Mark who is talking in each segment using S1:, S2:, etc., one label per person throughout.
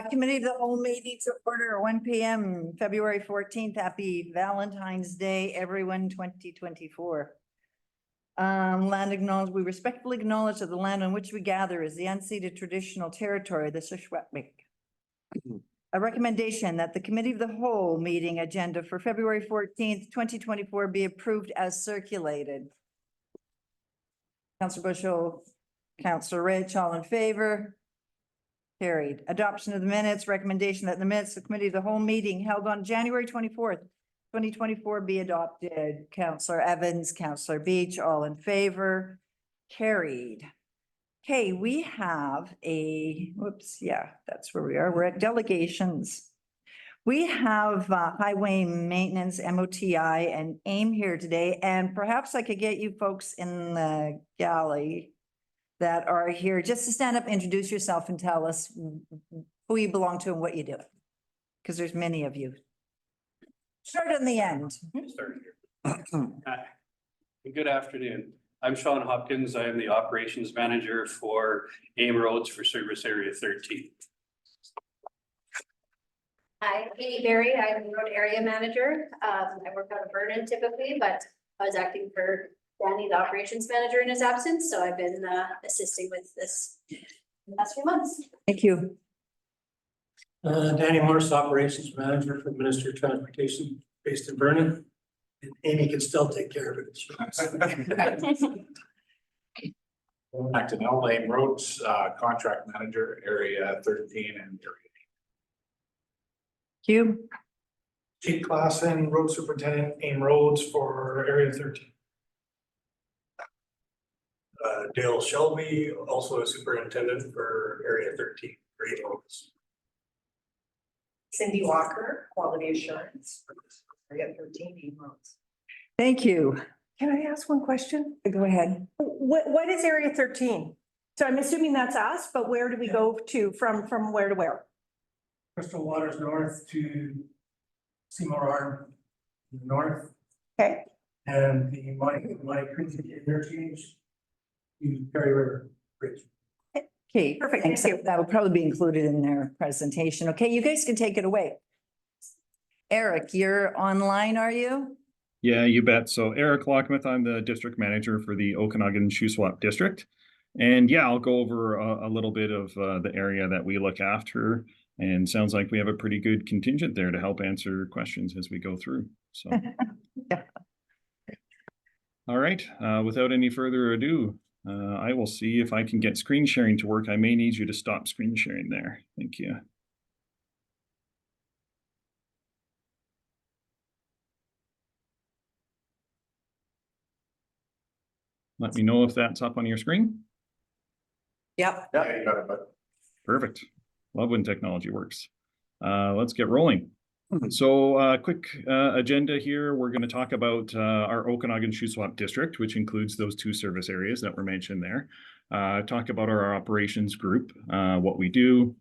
S1: Committee of the whole meeting to order 1 p.m. February 14th. Happy Valentine's Day, everyone, 2024. Land acknowledge, we respectfully acknowledge that the land on which we gather is the unceded traditional territory, the Shuswap. A recommendation that the Committee of the Whole meeting agenda for February 14th, 2024 be approved as circulated. Councillor Bushel, Councillor Rich, all in favor? Carried. Adoption of the minutes, recommendation that the minutes of the Committee of the Whole meeting held on January 24th, 2024 be adopted. Councillor Evans, Councillor Beach, all in favor? Carried. Okay, we have that's where we are. We're at delegations. We have Highway Maintenance, MOTI, and AIM here today, and perhaps I could get you folks in the galley that are here just to stand up, introduce yourself, and tell us who you belong to and what you do, because there's many of you. Start in the end.
S2: Start here. Hi. Good afternoon. I'm Sean Hopkins. I am the operations manager for AIM Roads for Service Area 13.
S3: Hi, Amy Berry. I'm the road area manager. I work out of Vernon typically, but I was acting for Danny, the operations manager, in his absence. So I've been assisting with this in the last few months.
S1: Thank you.
S4: Danny Morris, operations manager for Ministry of Transportation based in Vernon. And Amy can still take care of it.
S5: Back to Nell Lane Roads, contract manager, area 13 and area 8.
S1: You.
S4: Jake Klassen, road superintendent, AIM Roads for area 13. Dale Shelby, also a superintendent for area 13, for AIM Roads.
S6: Cindy Walker, quality assurance, area 13, AIM Roads.
S1: Thank you.
S6: Can I ask one question?
S1: Go ahead.
S6: What is area 13? So I'm assuming that's us, but where do we go to from where to where?
S4: Crystal Waters north to Seymour Arm north.
S6: Okay.
S4: And the Money Creek interchange to Perry River Bridge.
S1: Okay,
S6: Perfect,
S1: thanks.
S6: thank you.
S1: That will probably be included in their presentation. Okay, you guys can take it away. Eric, you're online, are you?
S7: Yeah, you bet. So Eric Lockmuth, I'm the district manager for the Okanagan-Shuswap district. And yeah, I'll go over a little bit of the area that we look after. And sounds like we have a pretty good contingent there to help answer questions as we go through. So,
S1: Yeah.
S7: All right, without any further ado, I will see if I can get screen sharing to work. I may need you to stop screen sharing there. Thank you. Let me know if that's up on your screen.
S1: Yep.
S5: Yeah, you got it, bud.
S7: Perfect. Love when technology works. Let's get rolling. So quick agenda here. We're going to talk about our Okanagan-Shuswap district, which includes those two service areas that were mentioned there. Talk about our operations group, what we do,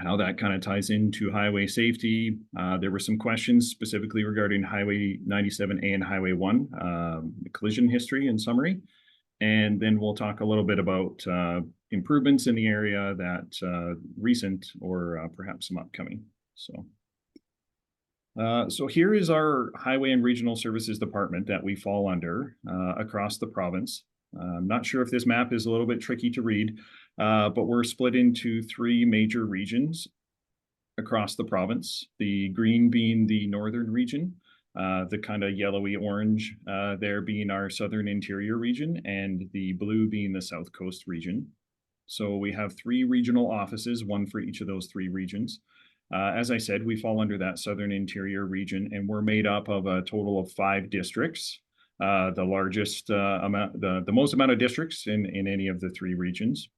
S7: how that kind of ties into highway safety. There were some questions specifically regarding Highway 97A and Highway 1, collision history and summary. And then we'll talk a little bit about improvements in the area that recent or perhaps some upcoming. So here is our Highway and Regional Services Department that we fall under across the province. I'm not sure if this map is a little bit tricky to read, but we're split into three major regions across the province. The green being the northern region, the kind of yellowy orange there being our southern interior region, and the blue being the south coast region. So we have three regional offices, one for each of those three regions. As I said, we fall under that southern interior region, and we're made up of a total of 5 districts. The largest amount, the most amount of districts in any of the three regions.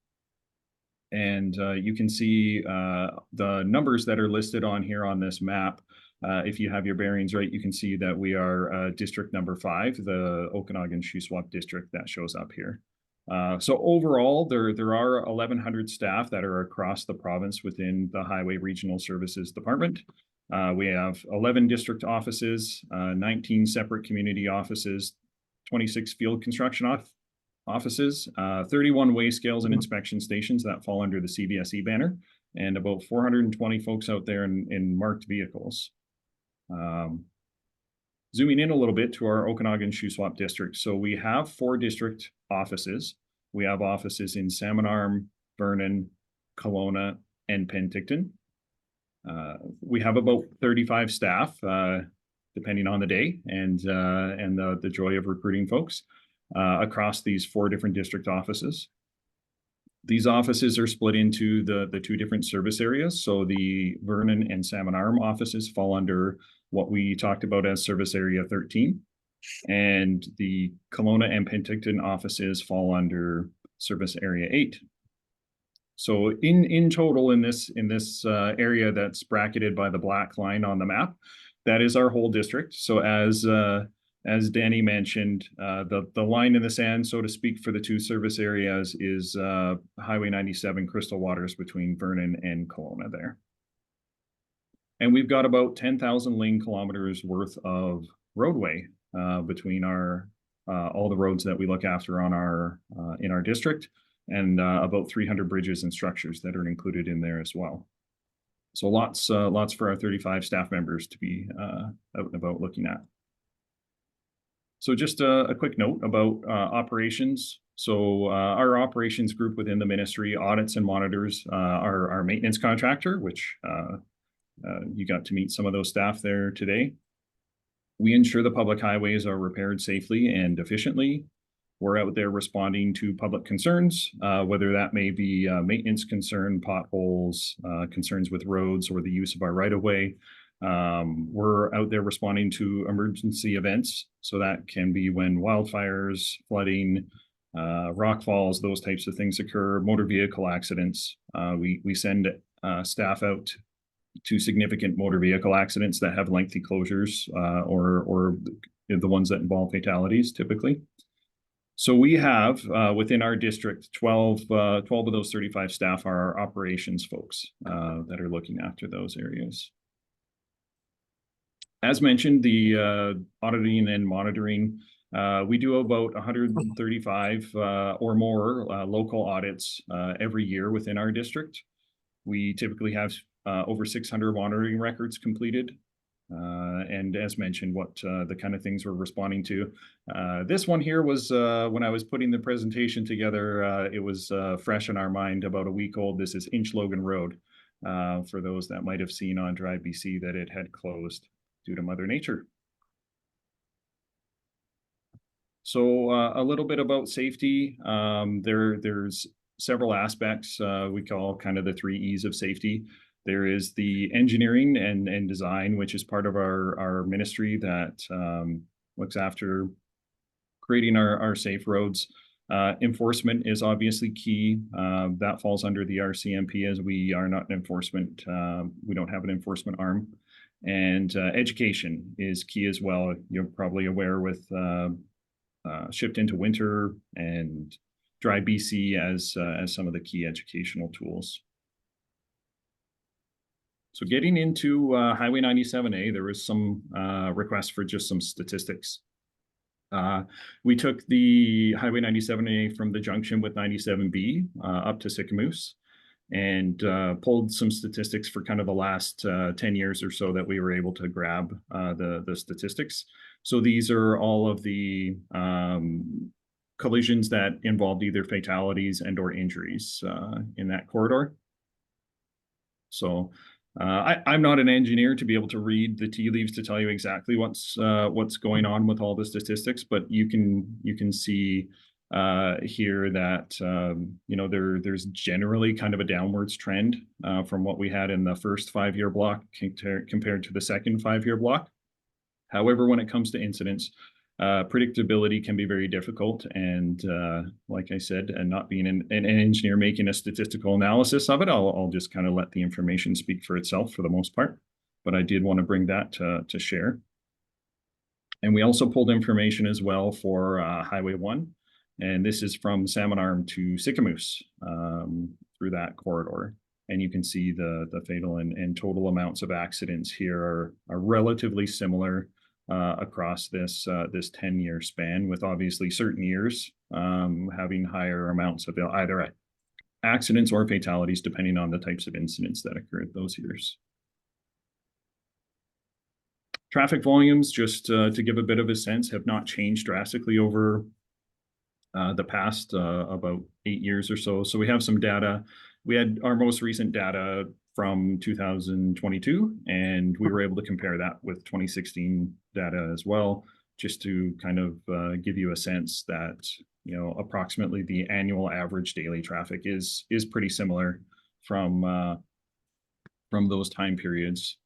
S7: And you can see the numbers that are listed on here on this map. If you have your bearings right, you can see that we are district number 5, the Okanagan-Shuswap district that shows up here. So overall, there are 1,100 staff that are across the province within the Highway Regional Services Department. We have 11 district offices, 19 separate community offices, 26 field construction offices, 31 weigh scales and inspection stations that fall under the CVSE banner, and about 420 folks out there in marked vehicles. Zooming in a little bit to our Okanagan Shuswap district. So we have 4 district offices. We have offices in Salmon Arm, Vernon, Kelowna, and Penticton. We have about 35 staff, depending on the day and the joy of recruiting folks across these 4 different district offices. These offices are split into the 2 different service areas. So the Vernon and Salmon Arm offices fall under what we talked about as Service Area 13. And the Kelowna and Penticton offices fall under Service Area 8. So in total in this area that's bracketed by the black line on the map, that is our whole district. So as Danny mentioned, the line in the sand, so to speak, for the 2 service areas is Highway 97 Crystal Waters between Vernon and Kelowna there. And we've got about 10,000 lane kilometers worth of roadway between our all the roads that we look after on our in our district, and about 300 bridges and structures that are included in there as well. So lots for our 35 staff members to be out and about looking at. So just a quick note about operations. So our operations group within the ministry audits and monitors our maintenance contractor, which you got to meet some of those staff there today. We ensure the public highways are repaired safely and efficiently. We're out there responding to public concerns, whether that may be maintenance concern, potholes, concerns with roads, or the use of our right-of-way. We're out there responding to emergency events. So that can be when wildfires, flooding, rock falls, those types of things occur, motor vehicle accidents. We send staff out to significant motor vehicle accidents that have lengthy closures or the ones that involve fatalities typically. So we have within our district 12 of those 35 staff are our operations folks that are looking after those areas. As mentioned, the auditing and monitoring, we do about 135 or more local audits every year within our district. We typically have over 600 monitoring records completed. And as mentioned, what the kind of things we're responding to. This one here was when I was putting the presentation together, it was fresh in our mind, about a week old. This is Inch Logan Road, for those that might have seen on Drive BC that it had closed due to Mother Nature. So a little bit about safety. There's several aspects we call kind of the 3 E's of safety. There is the engineering and design, which is part of our ministry that looks after creating our safe roads. Enforcement is obviously key. That falls under the RCMP, as we are not an enforcement. We don't have an enforcement arm. And education is key as well. You're probably aware with shift into winter and Drive BC as some of the key educational tools. So getting into Highway 97A, there was some requests for just some statistics. We took the Highway 97A from the junction with 97B up to Sicamous and pulled some statistics for kind of the last 10 years or so that we were able to grab the statistics. So these are all of the collisions that involved either fatalities and or injuries in that corridor. So I'm not an engineer to be able to read the tea leaves to tell you exactly what's going on with all the statistics, but you can see here that there's generally kind of a downwards trend from what we had in the first 5-year block compared to the second 5-year block. However, when it comes to incidents, predictability can be very difficult, and like I said, and not being an engineer making a statistical analysis of it, I'll just kind of let the information speak for itself for the most part. But I did want to bring that to share. And we also pulled information as well for Highway 1, and this is from Salmon Arm to Sicamous through that corridor. And you can see the fatal and total amounts of accidents here are relatively similar across this 10-year span, with obviously certain years having higher amounts of either accidents or fatalities, depending on the types of incidents that occurred those years. Traffic volumes, just to give a bit of a sense, have not changed drastically over the past about 8 years or so. So we have some data. We had our most recent data from 2022, and we were able to compare that with 2016 data as well, just to kind of give you a sense that, you know, approximately the annual average daily traffic is pretty similar from those time periods.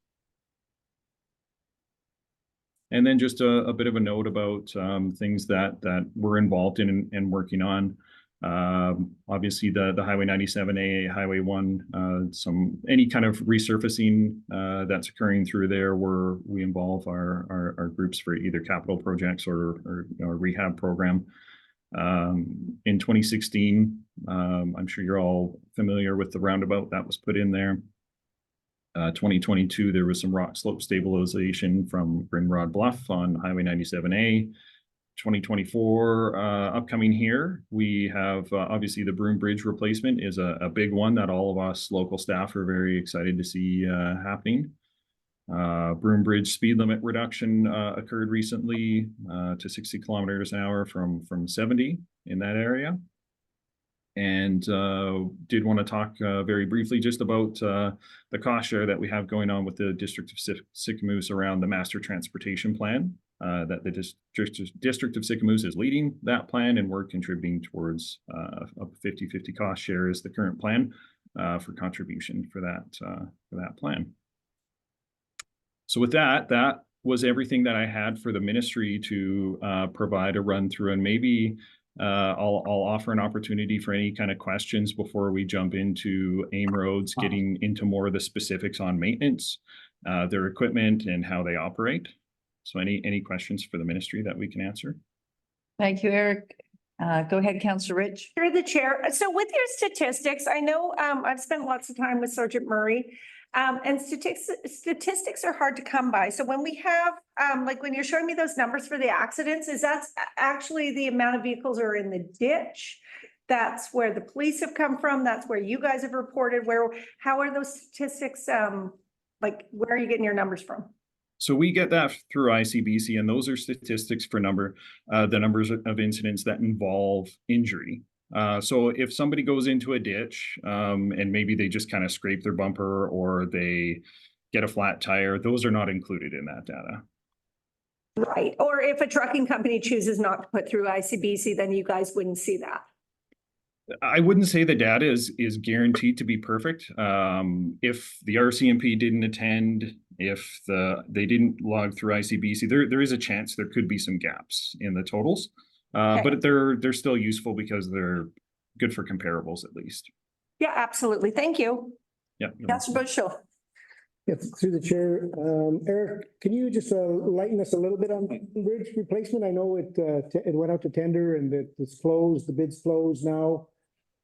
S7: And then just a bit of a note about things that we're involved in and working on. Obviously, the Highway 97A, Highway 1, any kind of resurfacing that's occurring through there, where we involve our groups for either capital projects or rehab program. In 2016, I'm sure you're all familiar with the roundabout that was put in there. 2022, there was some rock slope stabilization from Grimrod Bluff on Highway 97A. 2024, upcoming here, we have obviously the Broom Bridge replacement is a big one that all of us local staff are very excited to see happening. Broom Bridge speed limit reduction occurred recently to 60 kilometers an hour from 70 in that area. And did want to talk very briefly just about the cost share that we have going on with the District of Sicamous around the Master Transportation Plan. That the District of Sicamous is leading that plan, and we're contributing towards a 50-50 cost share is the current plan for contribution for that plan. So with that was everything that I had for the ministry to provide a run through, and maybe I'll offer an opportunity for any kind of questions before we jump into AIM roads, getting into more of the specifics on maintenance, their equipment, and how they operate. So any questions for the ministry that we can answer?
S1: Thank you, Eric. Go ahead, Councillor Rich.
S6: Through the chair. So with your statistics, I know I've spent lots of time with Sergeant Murray. And statistics are hard to come by. So when we have, like when you're showing me those numbers for the accidents, is that actually the amount of vehicles are in the ditch? That's where the police have come from. That's where you guys have reported. How are those statistics? Like, where are you getting your numbers from?
S7: So we get that through ICBC, and those are statistics for the numbers of incidents that involve injury. So if somebody goes into a ditch and maybe they just kind of scrape their bumper or they get a flat tire, those are not included in that data.
S6: Right. Or if a trucking company chooses not to put through ICBC, then you guys wouldn't see that.
S7: I wouldn't say the data is guaranteed to be perfect. If the RCMP didn't attend, if they didn't log through ICBC, there is a chance there could be some gaps in the totals.
S6: Okay.
S7: But they're still useful because they're good for comparables at least.
S6: Yeah, absolutely. Thank you.
S7: Yeah.
S1: Councillor Bushel.
S8: Yes, through the chair, Eric, can you just lighten us a little bit on bridge replacement? I know it went out to tender and it's closed, the bid's closed now.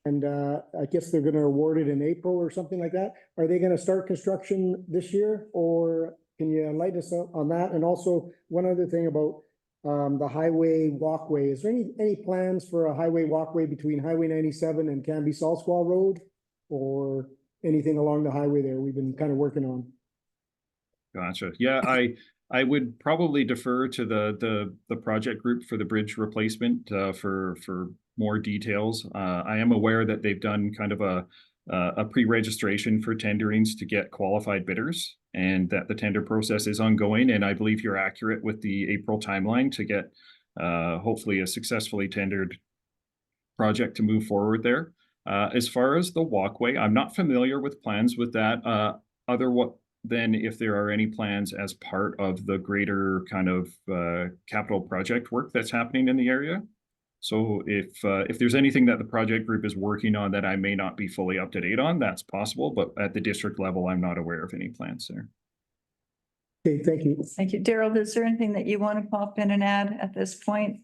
S8: And I guess they're going to award it in April or something like that. Are they going to start construction this year, or can you enlighten us on that? And also one other thing about the highway walkway. Is there any plans for a highway walkway between Highway 97 and Canby Salt Squall Road, or anything along the highway there we've been kind of working on?
S7: Gotcha. Yeah, I would probably defer to the project group for the bridge replacement for more details. I am aware that they've done kind of a pre-registration for tenderings to get qualified bidders, and that the tender process is ongoing. And I believe you're accurate with the April timeline to get hopefully a successfully tendered project to move forward there. As far as the walkway, I'm not familiar with plans with that than if there are any plans as part of the greater kind of capital project work that's happening in the area. So if there's anything that the project group is working on that I may not be fully up to date on, that's possible. But at the district level, I'm not aware of any plans there.
S8: Okay, thank you.
S1: Thank you. Daryl, is there anything that you want to pop in and add at this point?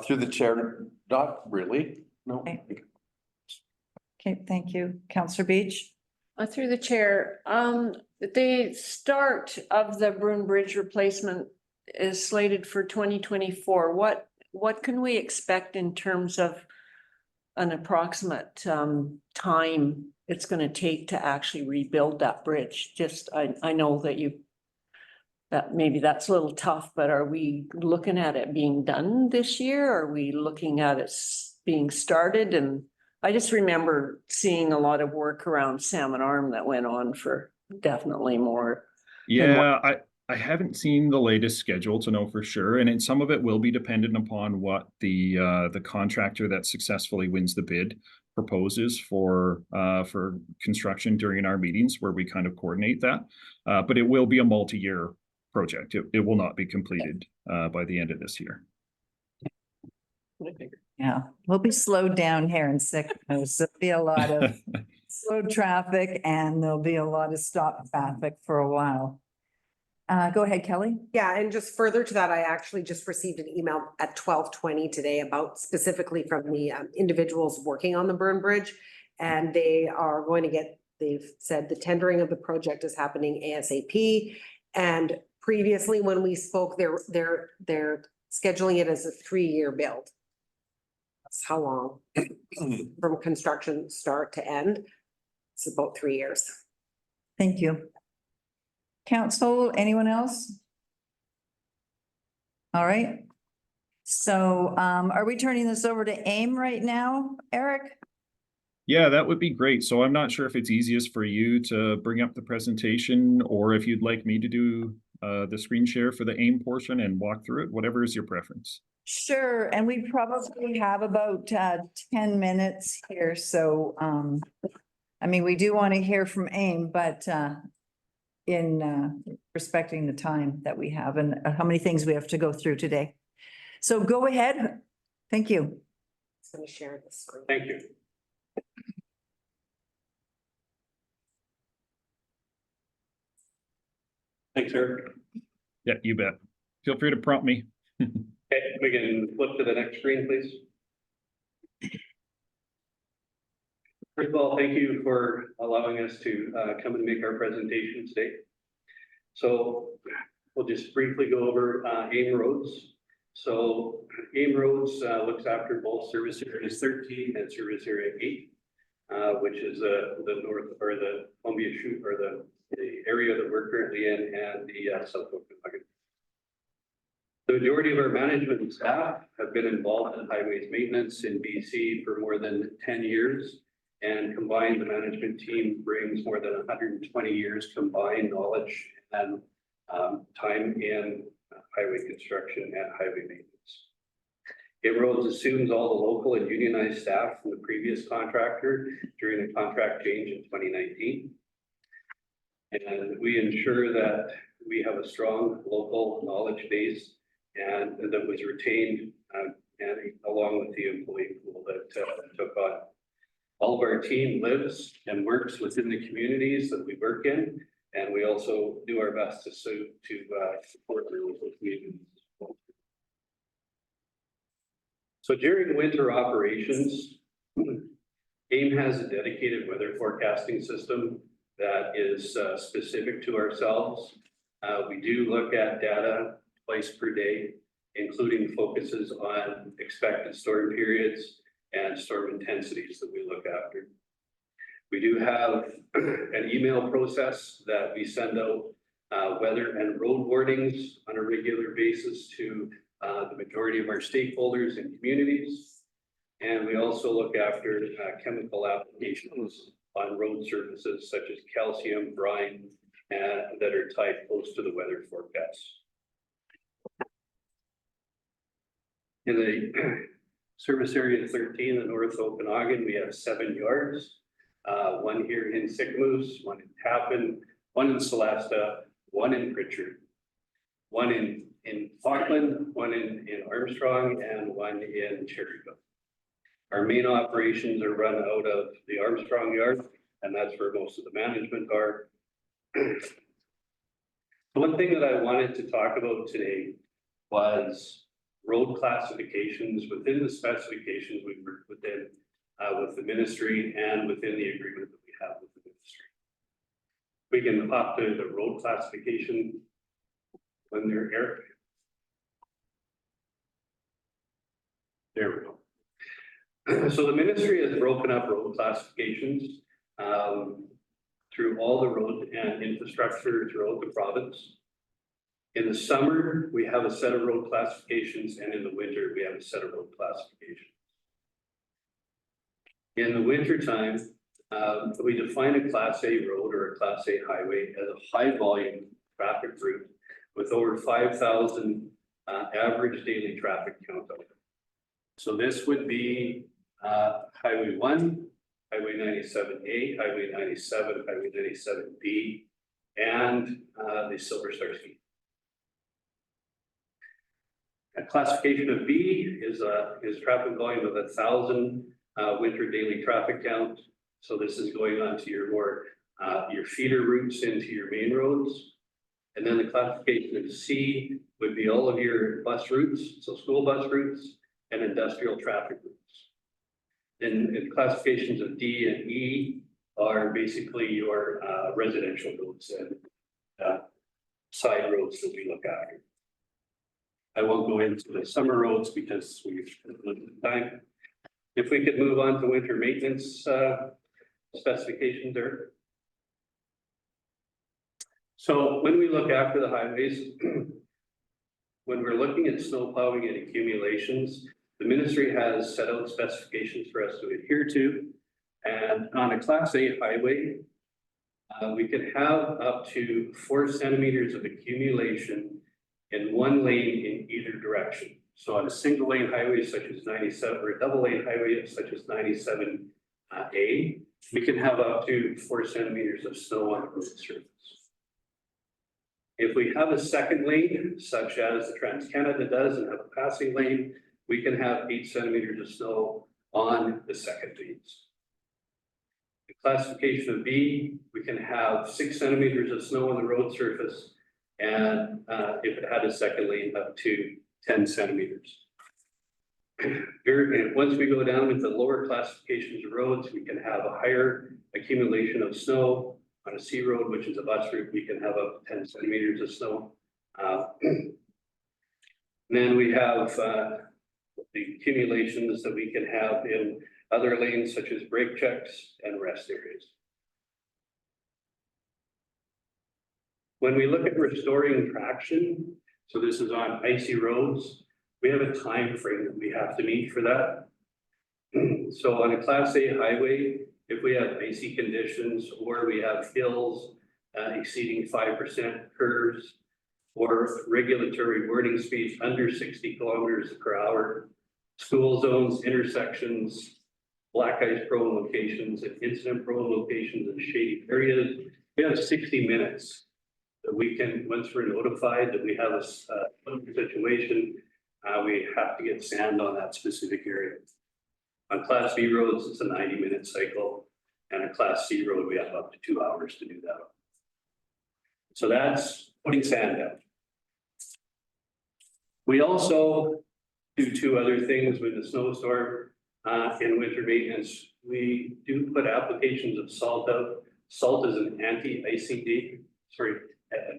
S9: Through the chair, not really, no.
S1: Okay, thank you. Councillor Beach.
S10: Through the chair, the start of the Broom Bridge replacement is slated for 2024. What can we expect in terms of an approximate time it's gonna take to actually rebuild that bridge? Just, I know that that maybe that's a little tough, but are we looking at it being done this year? Are we looking at it being started? And I just remember seeing a lot of work around Salmon Arm that went on for definitely more.
S7: Yeah, I haven't seen the latest schedule to know for sure, and some of it will be dependent upon what the contractor that successfully wins the bid proposes for construction during our meetings where we kind of coordinate that. But it will be a multi-year project. It will not be completed by the end of this year.
S1: Yeah, we'll be slowed down here in Sycamore. There'll be a lot of slow traffic and there'll be a lot of stop traffic for a while. Go ahead, Kelly.
S11: Yeah, and just further to that, I actually just received an email at 12:20 today about specifically from the individuals working on the Burn Bridge. And they are going to they've said the tendering of the project is happening ASAP. And previously, when we spoke, they're scheduling it as a 3-year build. That's how long from construction start to end. It's about 3 years.
S1: Thank you. Council, anyone else? All right. So are we turning this over to AIM right now, Eric?
S7: Yeah, that would be great. So I'm not sure if it's easiest for you to bring up the presentation or if you'd like me to do the screen share for the AIM portion and walk through it, whatever is your preference.
S1: Sure, and we probably have about 10 minutes here. So I mean, we do want to hear from AIM, but in respecting the time that we have and how many things we have to go through today. So go ahead. Thank you.
S11: I'm going to share the screen.
S2: Thank you. Thanks, Eric.
S7: Yeah, you bet. Feel free to prompt me.
S2: Okay, we can flip to the next screen, please. First of all, thank you for allowing us to come and make our presentation today. So we'll just briefly go over AIM Roads. So AIM Roads looks after both service areas 13 and service area 8, which is the north or the Columbia Chute or the area that we're currently in and the South Okanagan. The majority of our management staff have been involved in highways maintenance in BC for more than 10 years. And combined, the management team brings more than 120 years combined knowledge and time in highway construction and highway maintenance. AIM Roads assumes all the local and unionized staff from the previous contractor during the contract change in 2019. And we ensure that we have a strong local knowledge base and that was retained and along with the employee pool that took on. All of our team lives and works within the communities that we work in, and we also do our best to support the local communities. So during winter operations, AIM has a dedicated weather forecasting system that is specific to ourselves. We do look at data twice per day, including focuses on expected storm periods and storm intensities that we look after. We do have an email process that we send out weather and road warnings on a regular basis to the majority of our stakeholders and communities. And we also look after chemical applications on road surfaces such as calcium, brine, that are tied close to the weather forecast. In the service area 13, the North Okanagan, we have 7 yards. One here in Sycamoose, one in Tappan, one in Celesta, one in Pritchard, one in Falkland, one in Armstrong, and one in Cherryville. Our main operations are run out of the Armstrong yard, and that's where most of the management are. One thing that I wanted to talk about today was road classifications within the specifications we work within with the ministry and within the agreement that we have with the ministry. We can hop to the road classification when they're here. There we go. So the ministry has broken up road classifications through all the road and infrastructure throughout the province. In the summer, we have a set of road classifications, and in the winter, we have a set of road classifications. In the winter time, we define a Class A road or a Class A highway as a high volume traffic route with over 5,000 average daily traffic count out. So this would be Highway 1, Highway 97A, Highway 97, Highway 97B, and the Silver Star Ski. A classification of B is traffic volume of 1,000 winter daily traffic count. So this is going on to your more your feeder routes into your main roads. And then the classification of C would be all of your bus routes, so school bus routes and industrial traffic routes. And classifications of D and E are basically your residential roads and side roads that we look after. I won't go into the summer roads because we've limited time. If we could move on to winter maintenance specifications there. So when we look after the highways, when we're looking at snow plowing and accumulations, the ministry has set out specifications for us to adhere to. And on a Class A highway, we can have up to 4 centimeters of accumulation in one lane in either direction. So on a single lane highway such as 97 or a double lane highway such as 97A, we can have up to 4 centimeters of snow on the road surface. If we have a second lane, such as the Trans-Canada does and have a passing lane, we can have 8 centimeters of snow on the second lanes. The classification of B, we can have 6 centimeters of snow on the road surface, and if it had a second lane, up to 10 centimeters. Once we go down into lower classifications of roads, we can have a higher accumulation of snow. On a C road, which is a bus route, we can have up to 10 centimeters of snow. Then we have the accumulations that we can have in other lanes such as brake checks and rest areas. When we look at restoring traction, so this is on icy roads, we have a time frame that we have to meet for that. So on a Class A highway, if we have icy conditions or we have hills exceeding 5% curves or regulatory warning speeds under 60 kilometers per hour, school zones, intersections, black ice prone locations and incident prone locations and shady areas, we have 60 minutes that we can, once we're notified that we have a situation, we have to get sand on that specific area. On Class B roads, it's a 90-minute cycle, and a Class C road, we have up to 2 hours to do that. So that's putting sand down. We also do 2 other things with the snowstorm in winter maintenance. We do put applications of salt out. Salt is an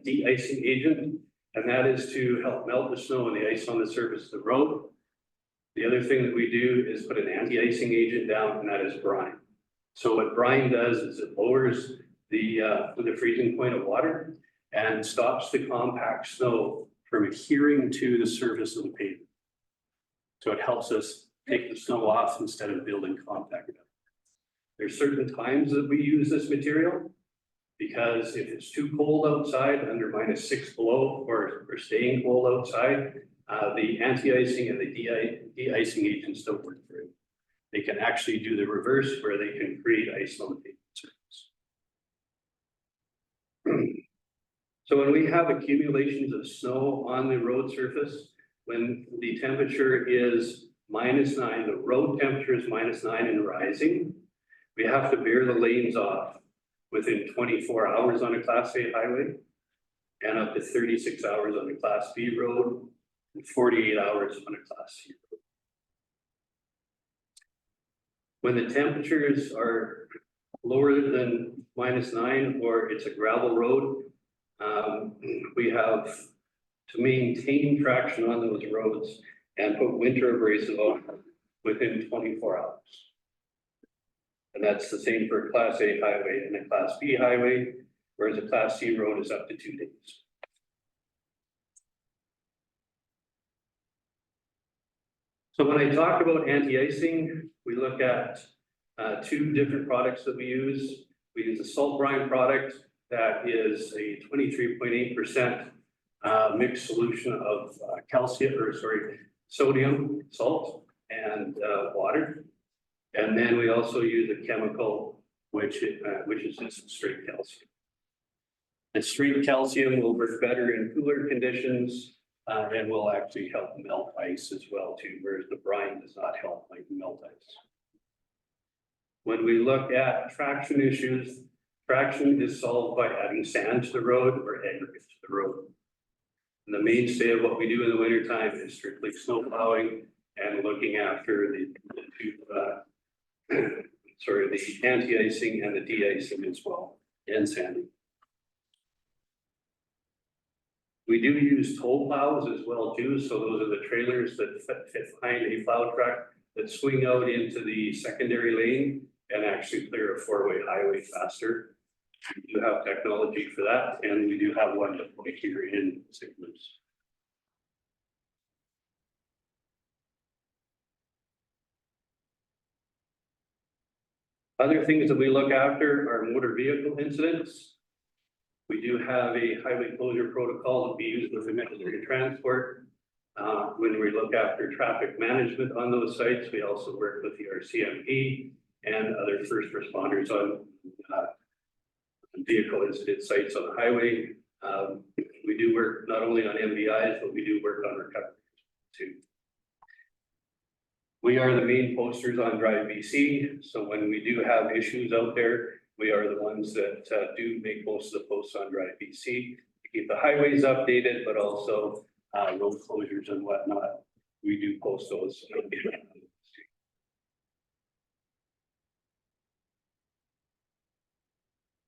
S2: de-icing agent, and that is to help melt the snow and the ice on the surface of the road. The other thing that we do is put an anti-icing agent down, and that is brine. So what brine does is it lowers the freezing point of water and stops the compact snow from adhering to the surface of the pavement. So it helps us take the snow off instead of building compact. There's certain times that we use this material because if it's too cold outside, under -6 below, or staying cold outside, the anti-icing and the de-icing agents don't work very well. They can actually do the reverse where they can create ice on the pavement surface. So when we have accumulations of snow on the road surface, when the temperature is -9, the road temperature is -9 and rising, we have to bear the lanes off within 24 hours on a Class A highway and up to 36 hours on a Class B road and 48 hours on a Class C road. When the temperatures are lower than -9 or it's a gravel road, we have to maintain traction on those roads and put winter abrasive on. within 24 hours. And that's the same for a Class A highway and a Class B highway, whereas a Class C road is up to 2 days. So when I talk about anti-icing, we look at 2 different products that we use. We use a salt brine product that is a 23.8% mixed solution of sodium, salt, and water. And then we also use a chemical, which is just straight calcium. And straight calcium will work better in cooler conditions and will actually help melt ice as well too, whereas the brine does not help like melt ice. When we look at traction issues, traction is solved by adding sand to the road or aggregate to the road. And the mainstay of what we do in the wintertime is strictly snow plowing and looking after the anti-icing and the de-icing as well, and sanding. We do use tow plows as well too, so those are the trailers that fit behind a plow truck that swing out into the secondary lane and actually clear a 4-way highway faster. We do have technology for that, and we do have one deployed here in St. Louis. Other things that we look after are motor vehicle incidents. We do have a highway closure protocol that we use with the military transport. When we look after traffic management on those sites, we also work with the RCMP and other first responders on vehicle incident sites on the highway. We do work not only on MVIs, but we do work on recovery too. We are the main posters on Drive BC, so when we do have issues out there, we are the ones that do make most of the posts on Drive BC to keep the highways updated, but also road closures and whatnot. We do post those.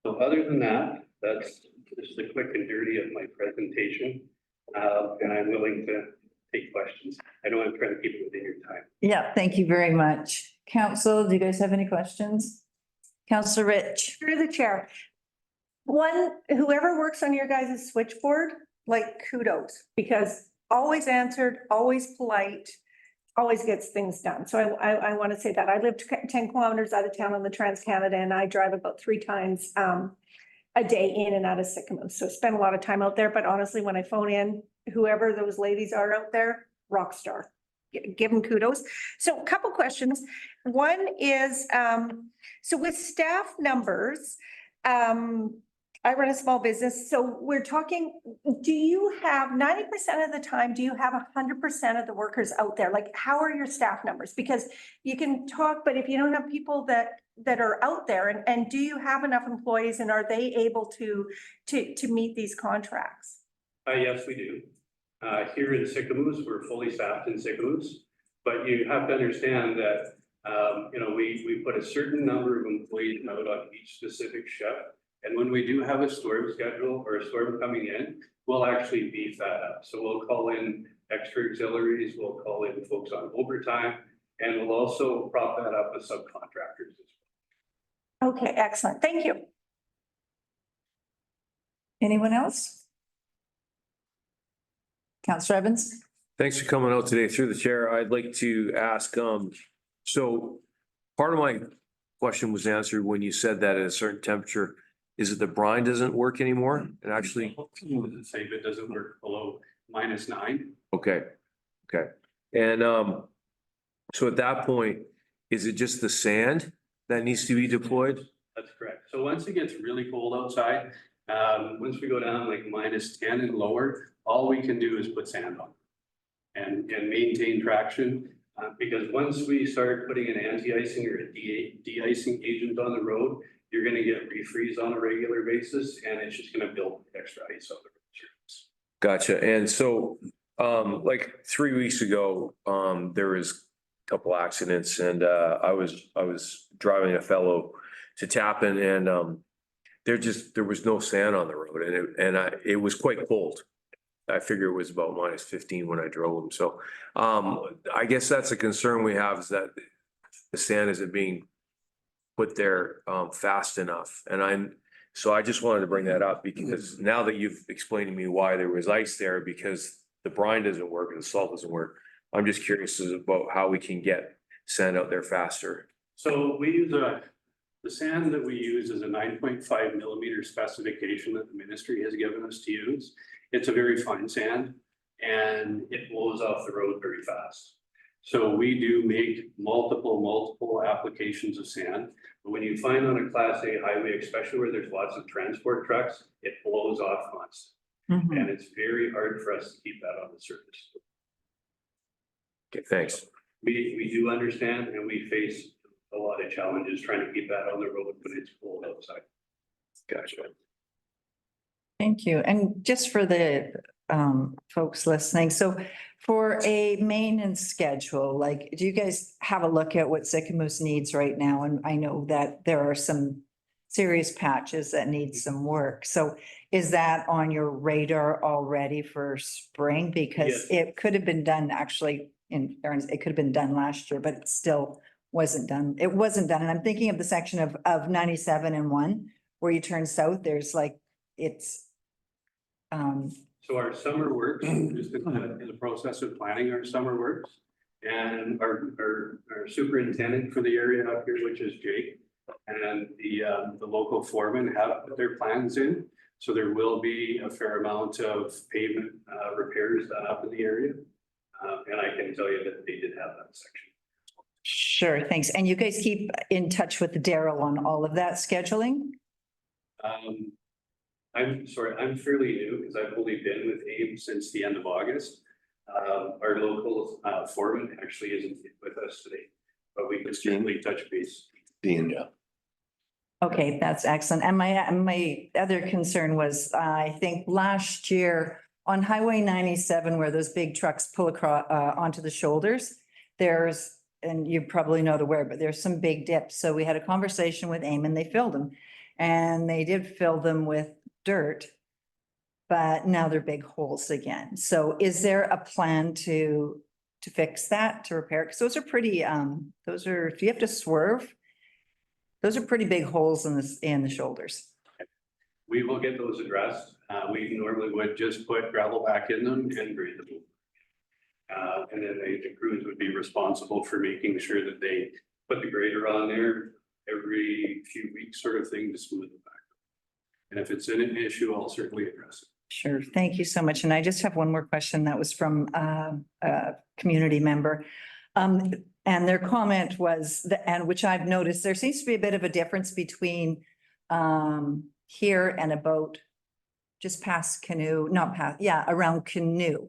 S2: So other than that, that's just the quick and dirty of my presentation. And I'm willing to take questions. I know I'm trying to keep it within your time.
S1: Yeah, thank you very much. Council, do you guys have any questions? Councillor Rich.
S6: Through the chair. Whoever works on your guys' switchboard, like kudos, because always answered, always polite, always gets things done. So I want to say that. I live 10 kilometers out of town on the Trans-Canada, and I drive about 3 times a day in and out of Sycamore. So spend a lot of time out there. But honestly, when I phone in, whoever those ladies are out there, rock star. Give them kudos. So a couple questions. One is, so with staff numbers, I run a small business, so we're talking, do you have 90% of the time, do you have 100% of the workers out there? Like, how are your staff numbers? Because you can talk, but if you don't have people that are out there, and do you have enough employees, and are they able to meet these contracts?
S2: Yes, we do. Here in Sycamoose, we're fully staffed in Sycamoose, but you have to understand that, we put a certain number of employees out on each specific shift. And when we do have a storm schedule or a storm coming in, we'll actually beef that up. So we'll call in extra auxiliaries, we'll call in folks on overtime, and we'll also prop that up with subcontractors as
S6: well. Okay, excellent. Thank you.
S1: Anyone else? Councillor Evans.
S12: Thanks for coming out today through the chair. I'd like to ask, so part of my question was answered when you said that at a certain temperature. Is it the brine doesn't work anymore? It actually.
S2: Say if it doesn't work below -9.
S12: Okay. And so at that point, is it just the sand that needs to be deployed?
S2: That's correct. So once it gets really cold outside, once we go down like -10 and lower, all we can do is put sand on and maintain traction. Because once we start putting an anti-icing or a de-icing agent on the road, you're going to get refreeze on a regular basis, and it's just going to build extra ice on the road.
S12: Gotcha. And so, like 3 weeks ago, there was a couple accidents, and I was driving a fellow to Tappan, and there was no sand on the road, and it was quite cold. I figure it was about -15 when I drove them. So I guess that's a concern we have, is that the sand isn't being put there fast enough. So I just wanted to bring that up because now that you've explained to me why there was ice there, because the brine doesn't work and the salt doesn't work, I'm just curious about how we can get sand out there faster.
S2: So we use the sand that we use is a 9.5 millimeter specification that the ministry has given us to use. It's a very fine sand and it blows off the road very fast. So we do make multiple applications of sand. But when you find on a Class A highway, especially where there's lots of transport trucks, it blows off constantly. And it's very hard for us to keep that on the surface.
S12: Okay, thanks.
S2: We do understand and we face a lot of challenges trying to keep that on the road when it's cold outside.
S12: Gotcha.
S1: Thank you. And just for the folks listening, so for a maintenance schedule, like, do you guys have a look at what Sycamoose needs right now? And I know that there are some serious patches that need some work. So is that on your radar already for spring? Because it could have been done actually in fairness, it could have been done last year, but it still wasn't done. It wasn't done. And I'm thinking of the section of 97 and 1 where you turn south, there's like, it's
S2: So our summer works, just in the process of planning our summer works. And our superintendent for the area up here, which is Jake, and the local foreman have put their plans in. So there will be a fair amount of pavement repairs done up in the area. And I can tell you that they did have that section.
S1: sure, thanks. And you guys keep in touch with Daryl on all of that scheduling?
S2: I'm sorry, I'm fairly new because I've only been with AIM since the end of August. Our local foreman actually isn't with us today, but we can certainly touch base.
S1: Okay, that's excellent. And my other concern was, I think last year on Highway 97, where those big trucks pull across onto the shoulders, there's, and you probably know the where, but there's some big dips. So we had a conversation with AIM and they filled them. And they did fill them with dirt, but now they're big holes again. So is there a plan to fix that, to repair? Because those are pretty, if you have to swerve, those are pretty big holes in the shoulders.
S2: We will get those addressed. We normally would just put gravel back in them and grade them. And then the crews would be responsible for making sure that they put the grader on there every few weeks, sort of thing, to smooth it back. And if it's an issue, I'll certainly address it.
S1: Sure, thank you so much. And I just have one more question that was from a community member. And their comment was that, and which I've noticed, there seems to be a bit of a difference between here and about just past Canoe, not past, yeah, around Canoe.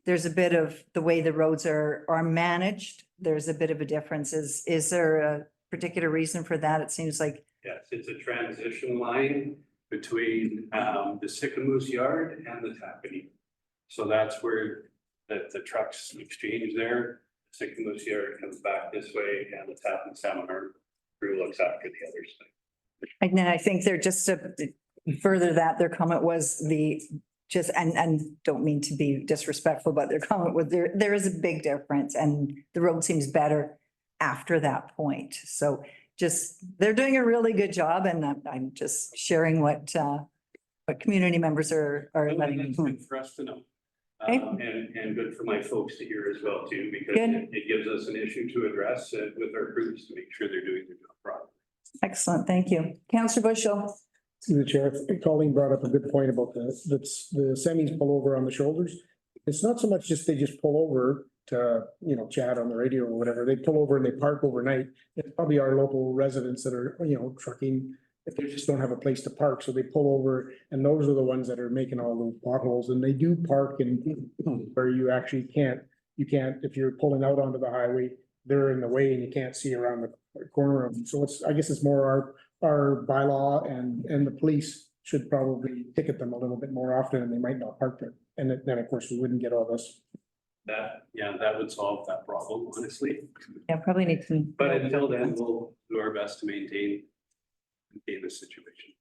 S1: There's a bit of the way the roads are managed. There's a bit of a difference. Is there a particular reason for that? It seems like.
S2: Yes, it's a transition line between the Sycamoose yard and the Tappanee. So that's where the trucks exchange there. Sycamoose yard comes back this way and the Tappan Salmon crew looks after the other side.
S1: And then I think they're just to further that, their comment was and don't mean to be disrespectful, but their comment was there is a big difference and the road seems better after that point. So they're doing a really good job and I'm just sharing what community members are letting me know.
S2: For us to know.
S1: Okay.
S2: And good for my folks to hear as well too, because
S1: Good.
S2: it gives us an issue to address with our crews to make sure they're doing their job properly.
S1: Excellent, thank you. Councillor Bushel.
S8: Through the chair, Colleen brought up a good point about the semis pull over on the shoulders. It's not so much just they just pull over to, chat on the radio or whatever. They pull over and they park overnight. It's probably our local residents that are, trucking, if they just don't have a place to park. So they pull over and those are the ones that are making all those potholes. And they do park in where you actually can't, if you're pulling out onto the highway, they're in the way and you can't see around the corner of them. So I guess it's more our bylaw and the police should probably ticket them a little bit more often and they might not park there. And then of course we wouldn't get all this.
S2: That would solve that problem, honestly.
S1: Yeah, probably need to.
S2: But until then, we'll do our best to maintain the situation.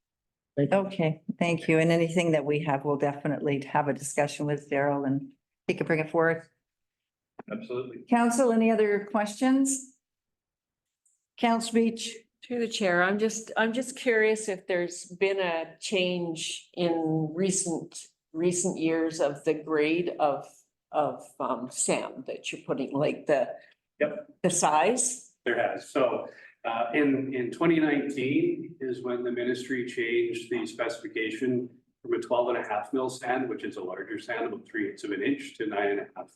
S1: Okay, thank you. And anything that we have, we'll definitely have a discussion with Daryl and he can bring it forward.
S2: Absolutely.
S1: Council, any other questions? Council Beach?
S10: Through the chair, I'm just curious if there's been a change in recent years of the grade of sand that you're putting, like the size?
S2: There has. So in 2019 is when the ministry changed the specification from a 12.5 mil sand, which is a larger sand, about 3/8 of an inch, to 9.5,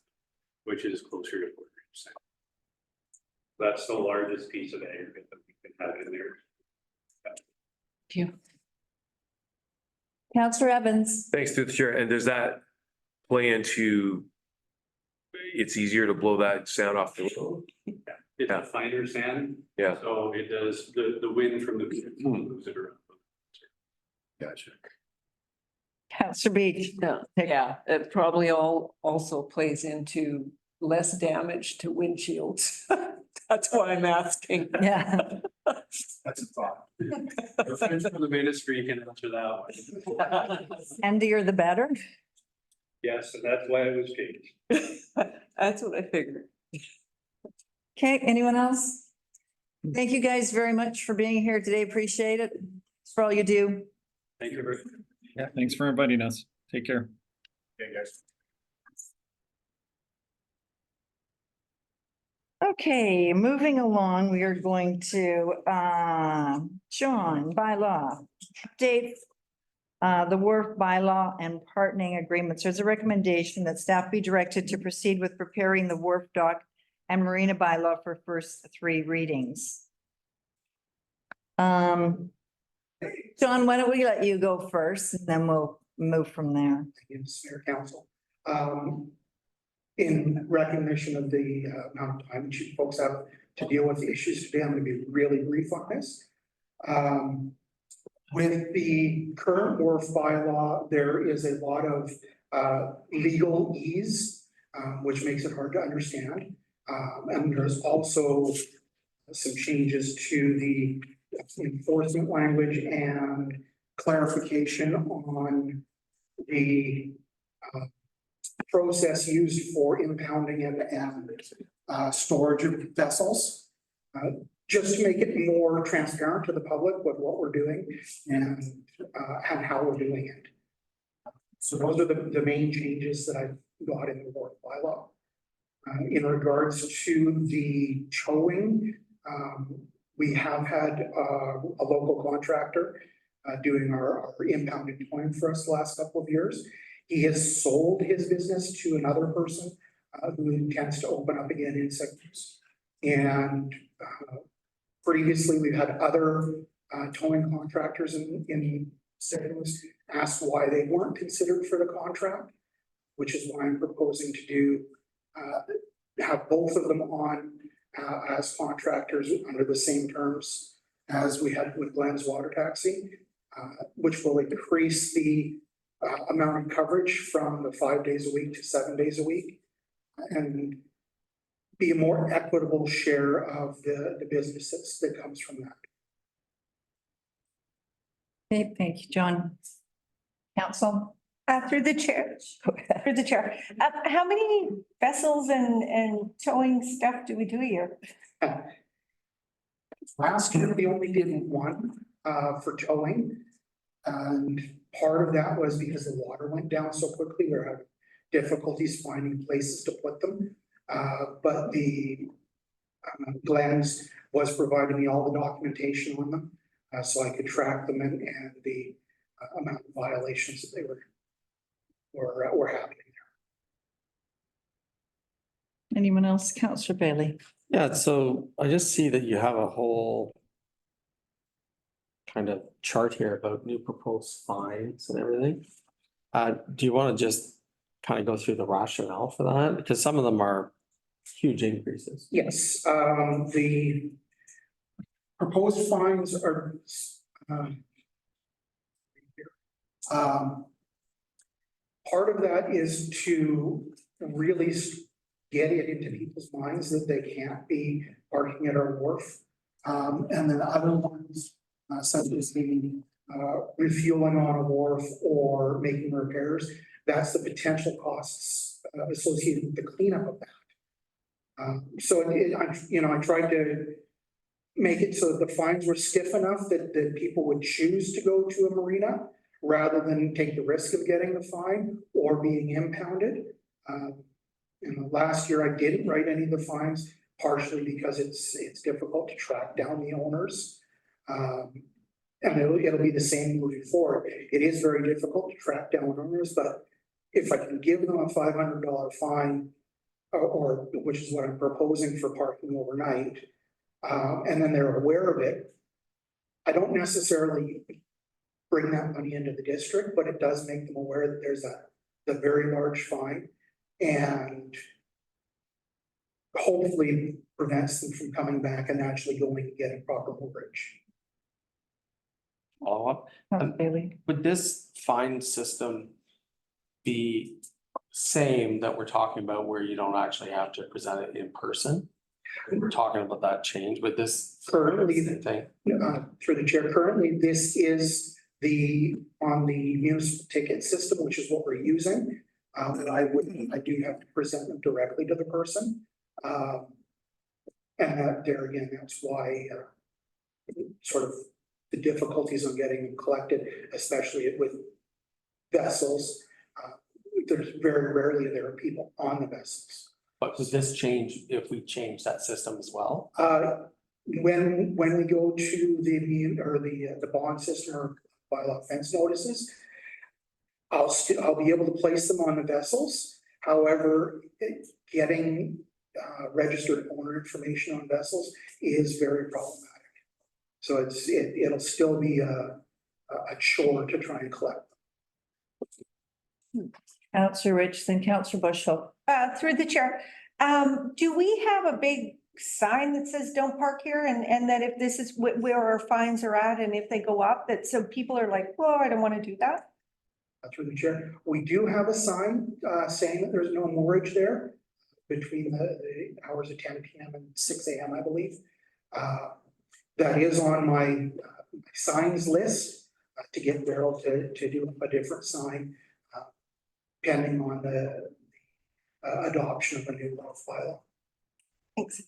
S2: which is closer to 1/4 inch sand. That's the largest piece of aggregate that we can have in there.
S10: Thank you.
S1: Councillor Evans?
S12: Thanks through the chair. And does that play into, it's easier to blow that sound off the road?
S2: It's a finer sand.
S12: Yeah.
S2: So it does, the wind from the moves it around.
S12: Gotcha.
S1: Councillor Beach?
S10: Yeah, it probably also plays into less damage to windshields. That's why I'm asking.
S1: Yeah.
S2: That's a thought. The friends from the ministry can answer that one.
S1: Sandier the better?
S2: Yes, and that's why it was changed.
S10: That's what I figured.
S1: Okay, anyone else? Thank you guys very much for being here today. Appreciate it. For all you do.
S2: Thank you very
S7: Yeah, thanks for inviting us. Take care.
S2: much, guys.
S1: Okay, moving along, we are going to, John, bylaw, update the wharf bylaw and partnering agreements. There's a recommendation that staff be directed to proceed with preparing the wharf dock and marina bylaw for first 3 readings. John, why don't we let you go first and then we'll move from there.
S13: Yes, Mayor Council. In recognition of the amount of time that you folks have to deal with the issues today, I'm going to be really brief on this. With the current wharf bylaw, there is a lot of legal ease, which makes it hard to understand. And there's also some changes to the enforcement language and clarification on the process used for impounding and storage of vessels. Just to make it more transparent to the public with what we're doing and how we're doing it. So those are the main changes that I've got in the wharf bylaw. In regards to the towing, we have had a local contractor doing our impounded towing for us the last couple of years. He has sold his business to another person who intends to open up again in 6 months. And previously, we've had other towing contractors in settings ask why they weren't considered for the contract, which is why I'm proposing to do have both of them on as contractors under the same terms as we had with Glenn's water taxi, which will increase the amount of coverage from the 5 days a week to 7 days a week, and be a more equitable share of the businesses that comes from that.
S1: Okay, thank you, John. Council?
S6: Through the chair, how many vessels and towing stuff do we do a year?
S13: Last year, we only did one for towing. And part of that was because the water went down so quickly, we were having difficulties finding places to put them. But the Glenn's was providing me all the documentation on them, so I could track them and the amount of violations that they were happening.
S1: Anyone else? Councillor Bailey?
S14: Yeah, so I just see that you have a whole kind of chart here about new proposed fines and everything. Do you want to just kind of go through the rationale for that? Because some of them are huge increases.
S13: Yes, the proposed fines are part of that is to really get it into people's minds that they can't be parking at our wharf. And then other ones, such as the refueling on a wharf or making repairs. That's the potential costs associated with the cleanup of that. I tried to make it so that the fines were stiff enough that people would choose to go to a marina rather than take the risk of getting the fine or being impounded. Last year I didn't write any of the fines, partially because it's difficult to track down the owners. And it'll be the same moving forward. It is very difficult to track down owners, but if I can give them a $500 fine, or which is what I'm proposing for parking overnight, and then they're aware of it, I don't necessarily bring that money into the district, but it does make them aware that there's a very large fine, and hopefully prevents them from coming back and actually going and getting proper mortgage.
S14: Follow-up. Would this fine system be same that we're talking about where you don't actually have to present it in person? We're talking about that change with this
S13: Currently,
S14: thing.
S13: Through the chair, currently this is on the municipal ticket system, which is what we're using. I do have to present them directly to the person. And there again, that's why sort of the difficulties on getting them collected, especially with vessels. There's very rarely there are people on the vessels.
S14: But would this change if we change that system as well?
S13: When we go to the bond system or bylaw fence notices, I'll be able to place them on the vessels. However, getting registered owner information on vessels is very problematic. So it'll still be a chore to try and collect.
S1: Councillor Rich, then Councillor Bushel.
S6: Through the chair, do we have a big sign that says don't park here, and that if this is where our fines are at, and if they go up, that so people are like, well, I don't want to do that?
S13: Through the chair, we do have a sign saying that there's no mortgage there between the hours of 10 p.m. and 6 a.m. I believe. That is on my signs list to get Daryl to do a different sign pending on the adoption of a new law file.
S6: Thanks.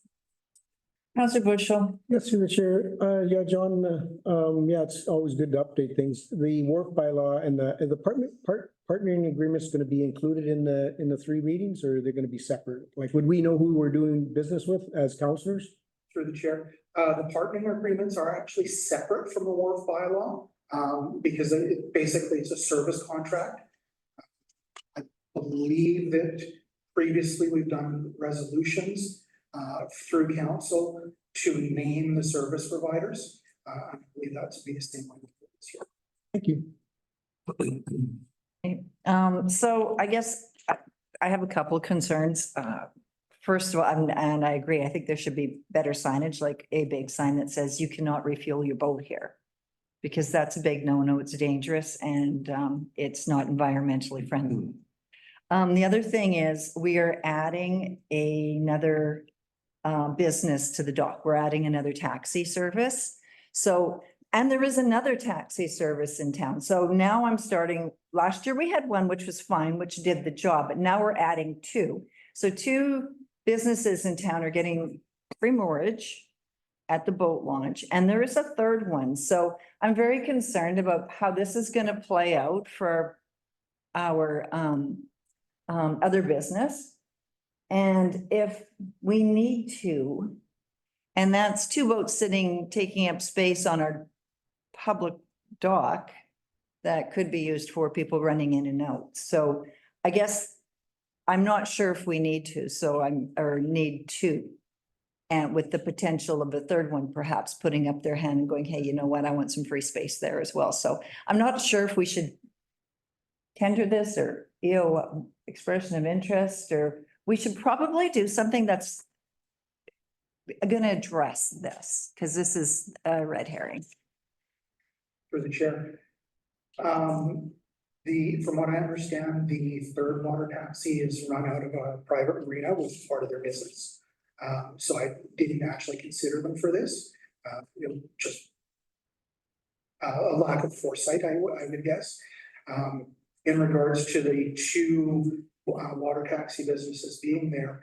S1: Councillor Bushel.
S8: Yes, through the chair. Yeah, John, it's always good to update things. The wharf bylaw and the partnering agreement is going to be included in the three readings, or are they going to be separate? Like, would we know who we're doing business with as councillors?
S13: Through the chair, the partnering agreements are actually separate from the wharf bylaw because basically it's a service contract. I believe that previously we've done resolutions through council to name the service providers. I believe that to be the same way this year.
S8: Thank you.
S1: So I guess I have a couple of concerns. First of all, and I agree, I think there should be better signage, like a big sign that says you cannot refuel your boat here. Because that's a big no-no, it's dangerous and it's not environmentally friendly. The other thing is we are adding another business to the dock. We're adding another taxi service. So, and there is another taxi service in town. So now I'm starting, last year we had one which was fine, which did the job, but now we're adding two. So two businesses in town are getting free moorage at the boat launch, and there is a third one. So I'm very concerned about how this is going to play out for our other business. And if we need to, and that's two boats taking up space on our public dock that could be used for people running in and out. So I guess I'm not sure if we need to, or need two. And with the potential of a third one, perhaps putting up their hand and going, hey, you know what, I want some free space there as well. So I'm not sure if we should tender this or, expression of interest, or we should probably do something that's going to address this, because this is a red herring.
S13: For the chair. From what I understand, the third water taxi is run out of a private marina, which is part of their business. So I didn't actually consider them for this. Just a lack of foresight, I would guess. In regards to the two water taxi businesses being there.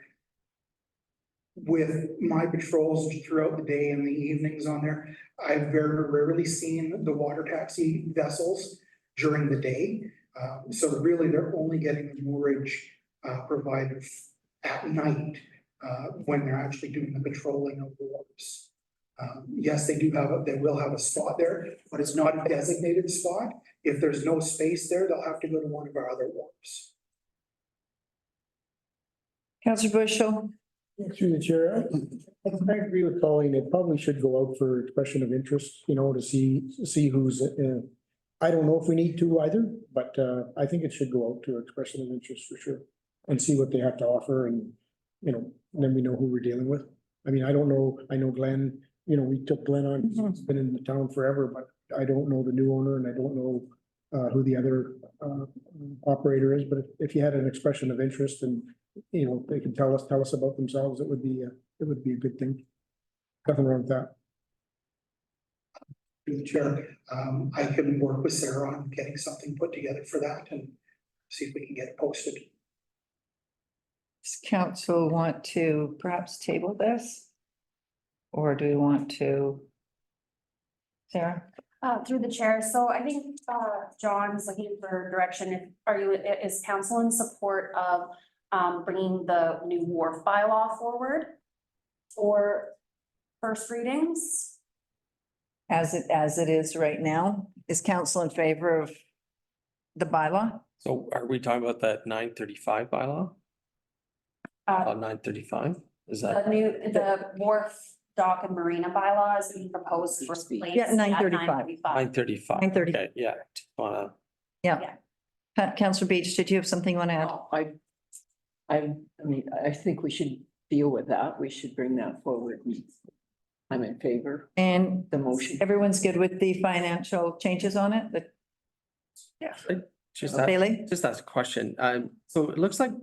S13: With my patrols throughout the day and the evenings on there, I've very rarely seen the water taxi vessels during the day. So really, they're only getting the moorage provided at night when they're actually doing the patrolling of the waters. Yes, they will have a spot there, but it's not a designated spot. If there's no space there, they'll have to go to one of our other wharves.
S1: Councillor Bushel.
S8: Through the chair, I agree with Colleen. It probably should go out for expression of interest, to see who's, I don't know if we need to either, but I think it should go out to expression of interest for sure. And see what they have to offer and, then we know who we're dealing with. I mean, I don't know, I know Glenn, we took Glenn on, he's been in the town forever, but I don't know the new owner and I don't know who the other operator is, but if you had an expression of interest and they can tell us about themselves, it would be a good thing. Nothing wrong with that.
S13: Through the chair, I can work with Sarah on getting something put together for that and see if we can get it posted.
S1: Does council want to perhaps table this? Or do we want to? Sarah?
S15: Through the chair, so I think John's looking for direction. Is council in support of bringing the new wharf bylaw forward for first readings?
S1: As it is right now, is council in favor of the bylaw?
S14: So are we talking about that 935 bylaw? 935, is that?
S15: The wharf, dock and marina bylaw is being proposed for place.
S1: Yeah, 935.
S14: 935.
S1: 935.
S14: Okay, yeah, just wanna.
S1: Yeah. Councillor Beach, did you have something you want to add?
S10: I mean, I think we should deal with that. We should bring that forward. I'm in favor.
S1: And
S10: The motion.
S1: everyone's good with the financial changes on it? Bailey?
S14: Just ask a question. So it looks like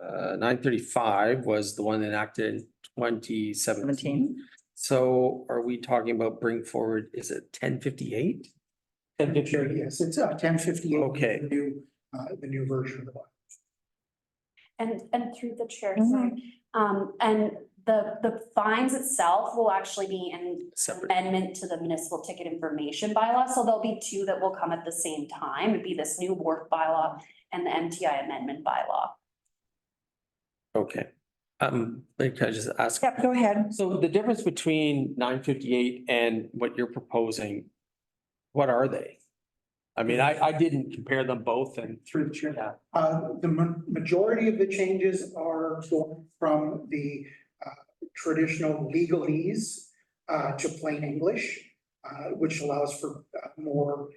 S14: 935 was the one enacted in 2017. So are we talking about bring forward, is it 1058?
S13: Yes, it's 1058.
S14: Okay.
S13: The new version of the bylaw.
S15: And through the chair, sorry. And the fines itself will actually be an amendment to the municipal ticket information bylaw. So there'll be two that will come at the same time. It'd be this new wharf bylaw and the MTI amendment bylaw.
S14: Okay. Can I just ask?
S1: Yep, go ahead.
S14: So the difference between 958 and what you're proposing, what are they? I mean, I didn't compare them both and.
S13: Through the chair. The majority of the changes are going from the traditional legalese to plain English, which allows for more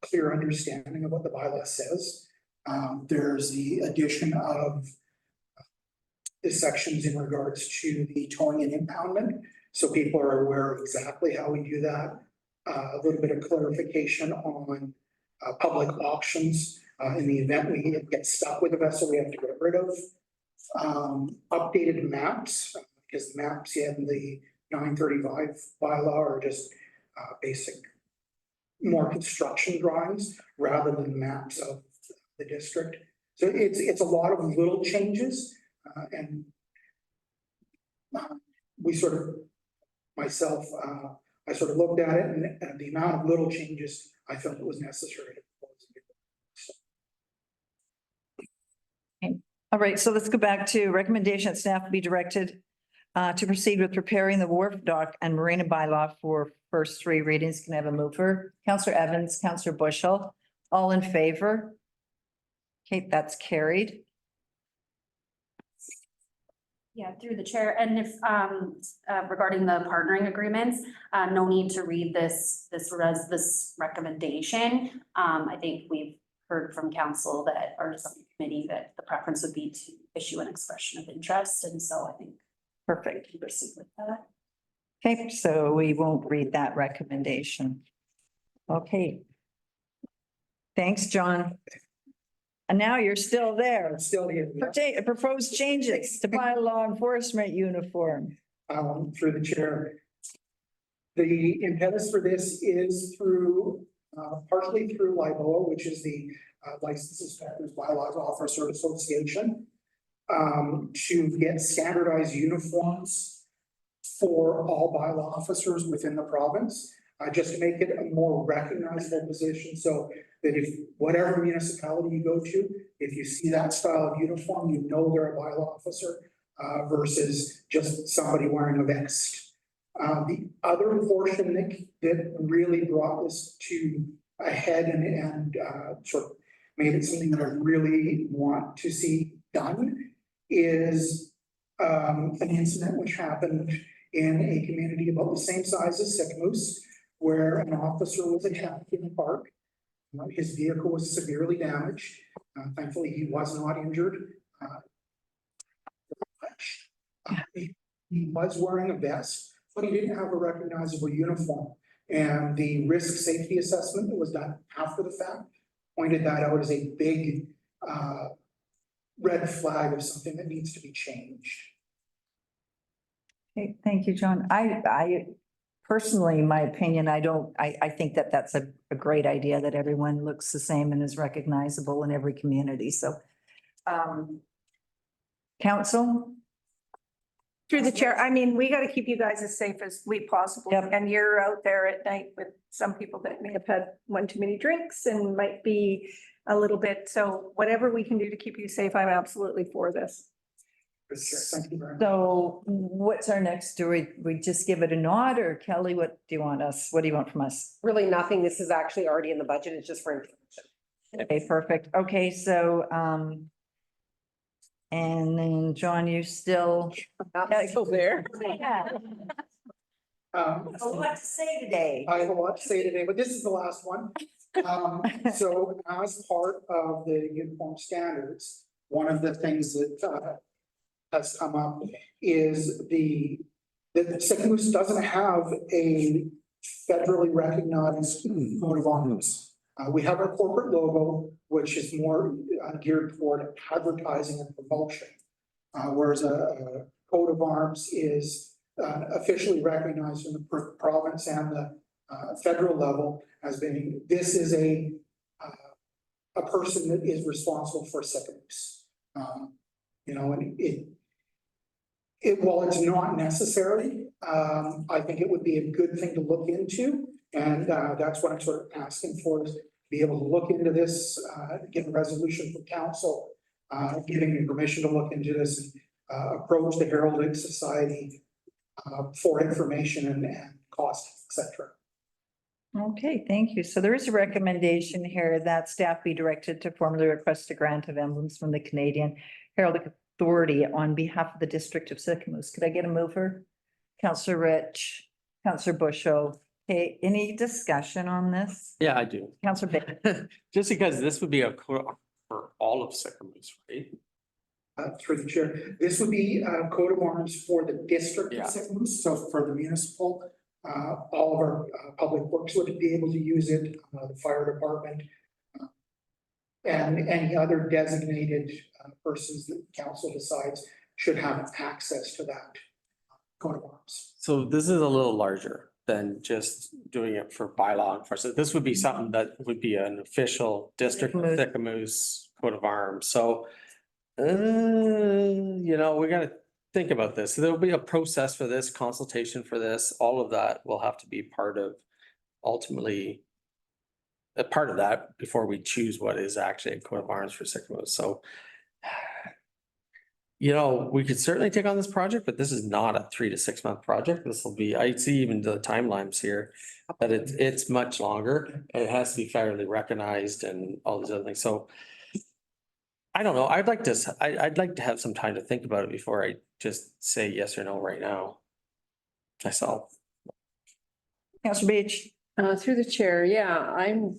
S13: clear understanding of what the bylaw says. There's the addition of the sections in regards to the towing and impoundment, so people are aware of exactly how we do that. A little bit of clarification on public auctions. In the event we get stuck with a vessel we have to get rid of. Updated maps, because the maps in the 935 bylaw are just basic, more construction drawings rather than maps of the district. So it's a lot of little changes and we sort of, myself, I sort of looked at it and the amount of little changes I felt it was necessary.
S1: All right, so let's go back to recommendation that staff be directed to proceed with preparing the wharf, dock and marina bylaw for first three readings. Can I have a mover? Councillor Evans, Councillor Bushel, all in favor? Okay, that's carried.
S15: Yeah, through the chair, and if regarding the partnering agreements, no need to read this recommendation. I think we've heard from council that, or some committee, that the preference would be to issue an expression of interest, and so I think
S1: Perfect.
S15: we can proceed with that.
S1: Okay, so we won't read that recommendation. Okay. Thanks, John. And now you're still there.
S13: I'm still here.
S1: Proposed changes to bylaw enforcement uniform.
S13: Through the chair. The impetus for this is through, partially through LIBOA, which is the Licensed Inspectors Bylaws Officer Association, to get standardized uniforms for all bylaw officers within the province, just to make it a more recognizable position, so that if whatever municipality you go to, if you see that style of uniform, you know they're a bylaw officer, versus just somebody wearing a vest. The other portion that really brought this to a head and sort of made it something that I really want to see done is an incident which happened in a community about the same size as Sycamore, where an officer was attacked in a park. His vehicle was severely damaged. Thankfully, he was not injured. He was wearing a vest, but he didn't have a recognizable uniform. And the risk safety assessment that was done after the fact pointed that out as a big red flag of something that needs to be changed.
S1: Okay, thank you, John. I personally, in my opinion, I think that that's a great idea that everyone looks the same and is recognizable in every community. So, council?
S6: Through the chair, I mean, we got to keep you guys as safe as we possibly,
S1: Yep.
S6: and you're out there at night with some people that may have had one too many drinks and might be a little bit, so whatever we can do to keep you safe, I'm absolutely for this.
S13: Thank you very much.
S1: So what's our next? Do we just give it a nod, or Kelly, what do you want from us?
S11: Really nothing. This is actually already in the budget. It's just for information.
S1: Okay, perfect. Okay, so, and then John, you still.
S11: there.
S1: Yeah. A lot to say today.
S13: I have a lot to say today, but this is the last one. So as part of the uniform standards, one of the things that has come up is that Sycamore doesn't have a federally recognized coat of arms. We have our corporate logo, which is more geared toward advertising and promotion, whereas a coat of arms is officially recognized in the province and the federal level as being, this is a person that is responsible for Sycamore. You know, and while it's not necessary, I think it would be a good thing to look into. And that's what I'm sort of asking for, is be able to look into this, get a resolution from council, giving me permission to look into this and approach the Heraldic Society for information and cost, etc.
S1: Okay, thank you. So there is a recommendation here that staff be directed to formally request a grant of emblems from the Canadian Heraldic Authority on behalf of the District of Sycamore. Could I get a mover? Councillor Rich, Councillor Busho. Okay, any discussion on this?
S14: Yeah, I do.
S1: Councillor Baker.
S14: Just because this would be a for all of Sycamore, right?
S13: Through the chair, this would be a coat of arms for the District of Sycamore. So for the municipal, all of our public works would be able to use it, the fire department, and any other designated persons that council decides should have access to that coat of arms.
S14: So this is a little larger than just doing it for bylaw enforcement. This would be something that would be an official District of Sycamore's coat of arms. So, you know, we gotta think about this. So there'll be a process for this, consultation for this, all of that will have to be part of ultimately a part of that before we choose what is actually a coat of arms for Sycamore. So, you know, we could certainly take on this project, but this is not a 3 to 6 month project. This will be, I see even the timelines here, that it's much longer. It has to be federally recognized and all these other things. So I don't know. I'd like to have some time to think about it before I just say yes or no right now. Myself.
S1: Councillor Beach.
S10: Through the chair, yeah, I'm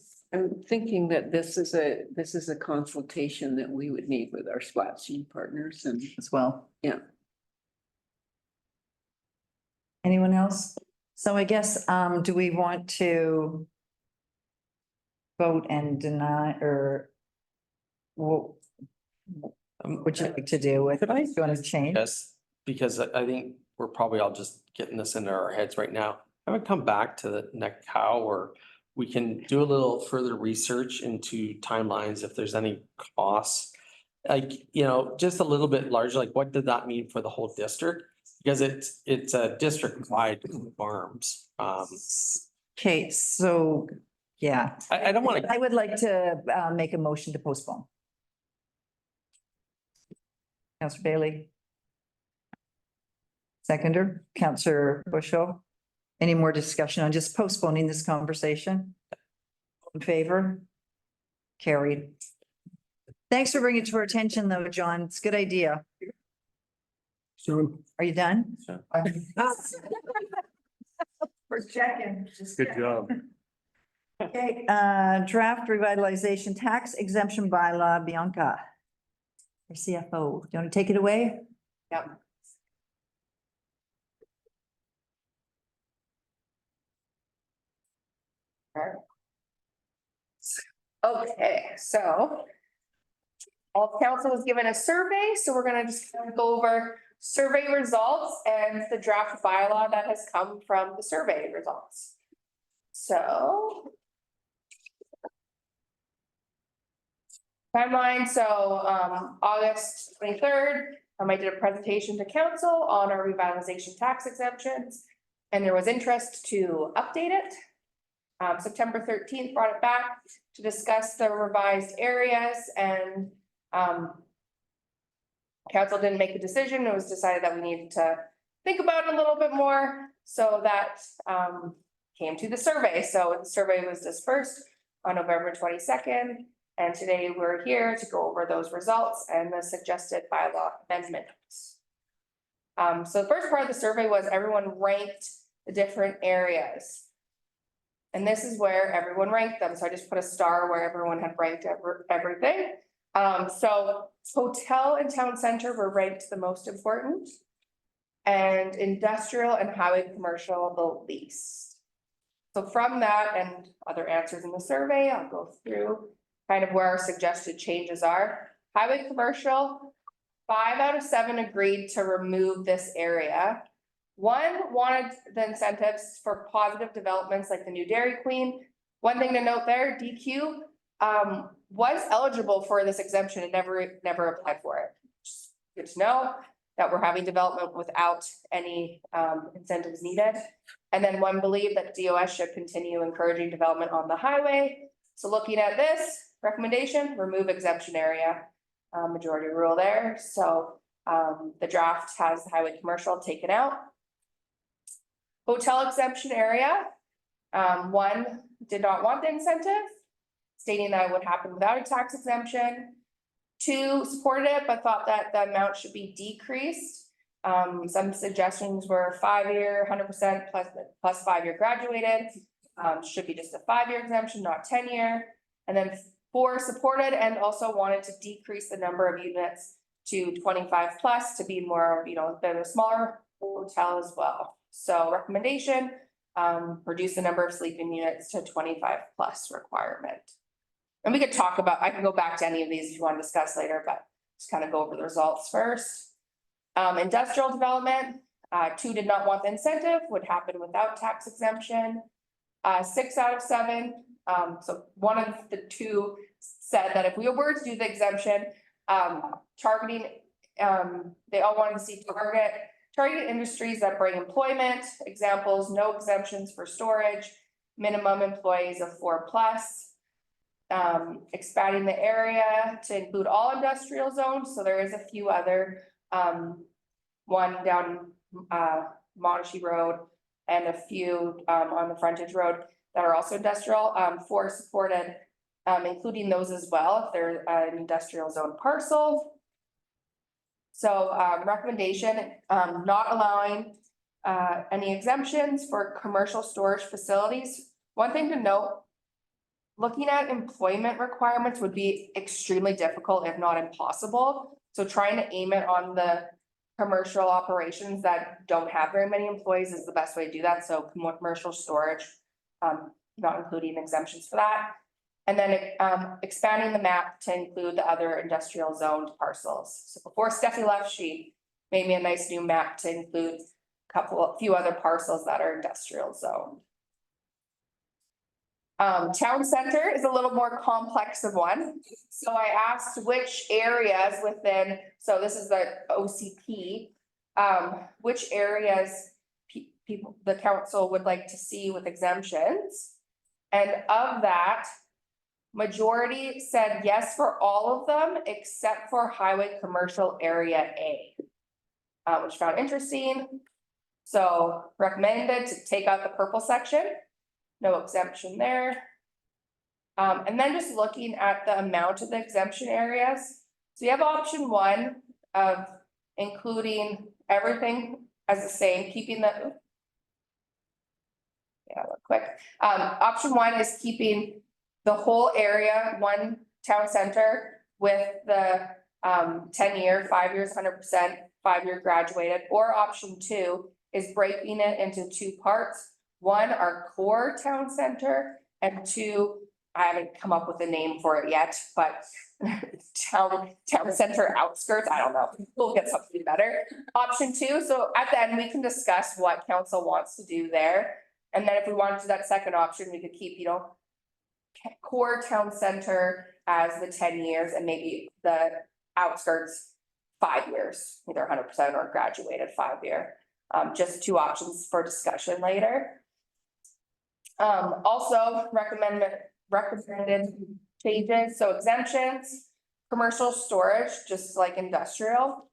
S10: thinking that this is a consultation that we would need with our SPLAT seed partners and.
S1: As well.
S10: Yeah.
S1: Anyone else? So I guess, do we want to vote and deny, or what would you like to do with it? Do you want to change?
S14: Yes, because I think we're probably all just getting this into our heads right now. Have it come back to the next cow, or we can do a little further research into timelines if there's any costs. Like, you know, just a little bit larger, like what did that mean for the whole district? Because it's a district-wide farms.
S1: Okay, so, yeah,
S14: I don't want to,
S1: I would like to make a motion to postpone. Councillor Bailey. Seconder, Councillor Bushel. Any more discussion on just postponing this conversation? In favor? Carried. Thanks for bringing it to our attention though, John. It's a good idea.
S8: John,
S1: Are you done?
S14: Sure.
S1: We're checking.
S12: Good job.
S1: Okay, draft revitalization tax exemption bylaw, Bianca. Our CFO, do you want to take it away?
S6: Yep. Okay, so all council was given a survey, so we're gonna just kind of go over survey results and the draft bylaw that has come from the survey results. So timeline, so August 23rd, I did a presentation to council on our revitalization tax exemptions, and there was interest to update it. September 13th brought it back to discuss the revised areas, and council didn't make a decision. It was decided that we needed to think about it a little bit more, so that came to the survey. So the survey was dispersed on November 22nd. And today we're here to go over those results and the suggested bylaw amendments. So the first part of the survey was everyone ranked the different areas. And this is where everyone ranked them. So I just put a star where everyone had ranked everything. So hotel and town center were ranked the most important. And industrial and highway commercial the least. So from that and other answers in the survey, I'll go through kind of where our suggested changes are. Highway commercial, 5 out of 7 agreed to remove this area. 1 wanted the incentives for positive developments like the new Dairy Queen. One thing to note there, DQ was eligible for this exemption and never applied for it. Just good to know that we're having development without any incentives needed. And then 1 believed that DOS should continue encouraging development on the highway. So looking at this recommendation, remove exemption area, majority rule there. So the draft has the highway commercial taken out. Hotel exemption area, 1 did not want the incentive, stating that it would happen without a tax exemption. 2 supported it, but thought that the amount should be decreased. Some suggestions were 5-year, 100% plus 5-year graduated. Should be just a 5-year exemption, not 10-year. And then 4 supported and also wanted to decrease the number of units to 25 plus to be more, you know, a bit of a smaller hotel as well. So recommendation, reduce the number of sleeping units to 25 plus requirement. And we could talk about, I can go back to any of these if you want to discuss later, but just kind of go over the results first. Industrial development, 2 did not want the incentive, would happen without tax exemption. 6 out of 7, so 1 of the 2 said that if we were to do the exemption, targeting, they all wanted to see target industries that bring employment, examples, no exemptions for storage, minimum employees of 4 plus. Expanding the area to include all industrial zones, so there is a few other, 1 down Monashee Road and a few on the frontage road that are also industrial, 4 supported, including those as well, if they're an industrial zone parcel. So recommendation, not allowing any exemptions for commercial storage facilities. One thing to note, looking at employment requirements would be extremely difficult, if not impossible. So trying to aim it on the commercial operations that don't have very many employees is the best way to do that. So commercial storage, not including exemptions for that. And then expanding the map to include the other industrial zoned parcels. So before Steffi left, she made me a nice new map to include
S16: a few other parcels that are industrial zone. Town center is a little more complex of one. So I asked which areas within, so this is the OCP, which areas people, the council would like to see with exemptions. And of that, majority said yes for all of them, except for highway commercial area A, which I found interesting. So recommended to take out the purple section, no exemption there. And then just looking at the amount of the exemption areas. So you have option one of including everything as the same, keeping the. Yeah, real quick. Option one is keeping the whole area, one town center with the 10-year, 5 years, 100%, 5-year graduated, or option two is breaking it into two parts. One, our core town center, and two, I haven't come up with a name for it yet, but town center outskirts, I don't know, we'll get something better. Option two, so at the end, we can discuss what council wants to do there. And then if we wanted to do that second option, we could keep, you know, core town center as the 10 years and maybe the outskirts 5 years, either 100% or graduated 5-year. Just two options for discussion later. Also recommended changes, so exemptions, commercial storage, just like industrial.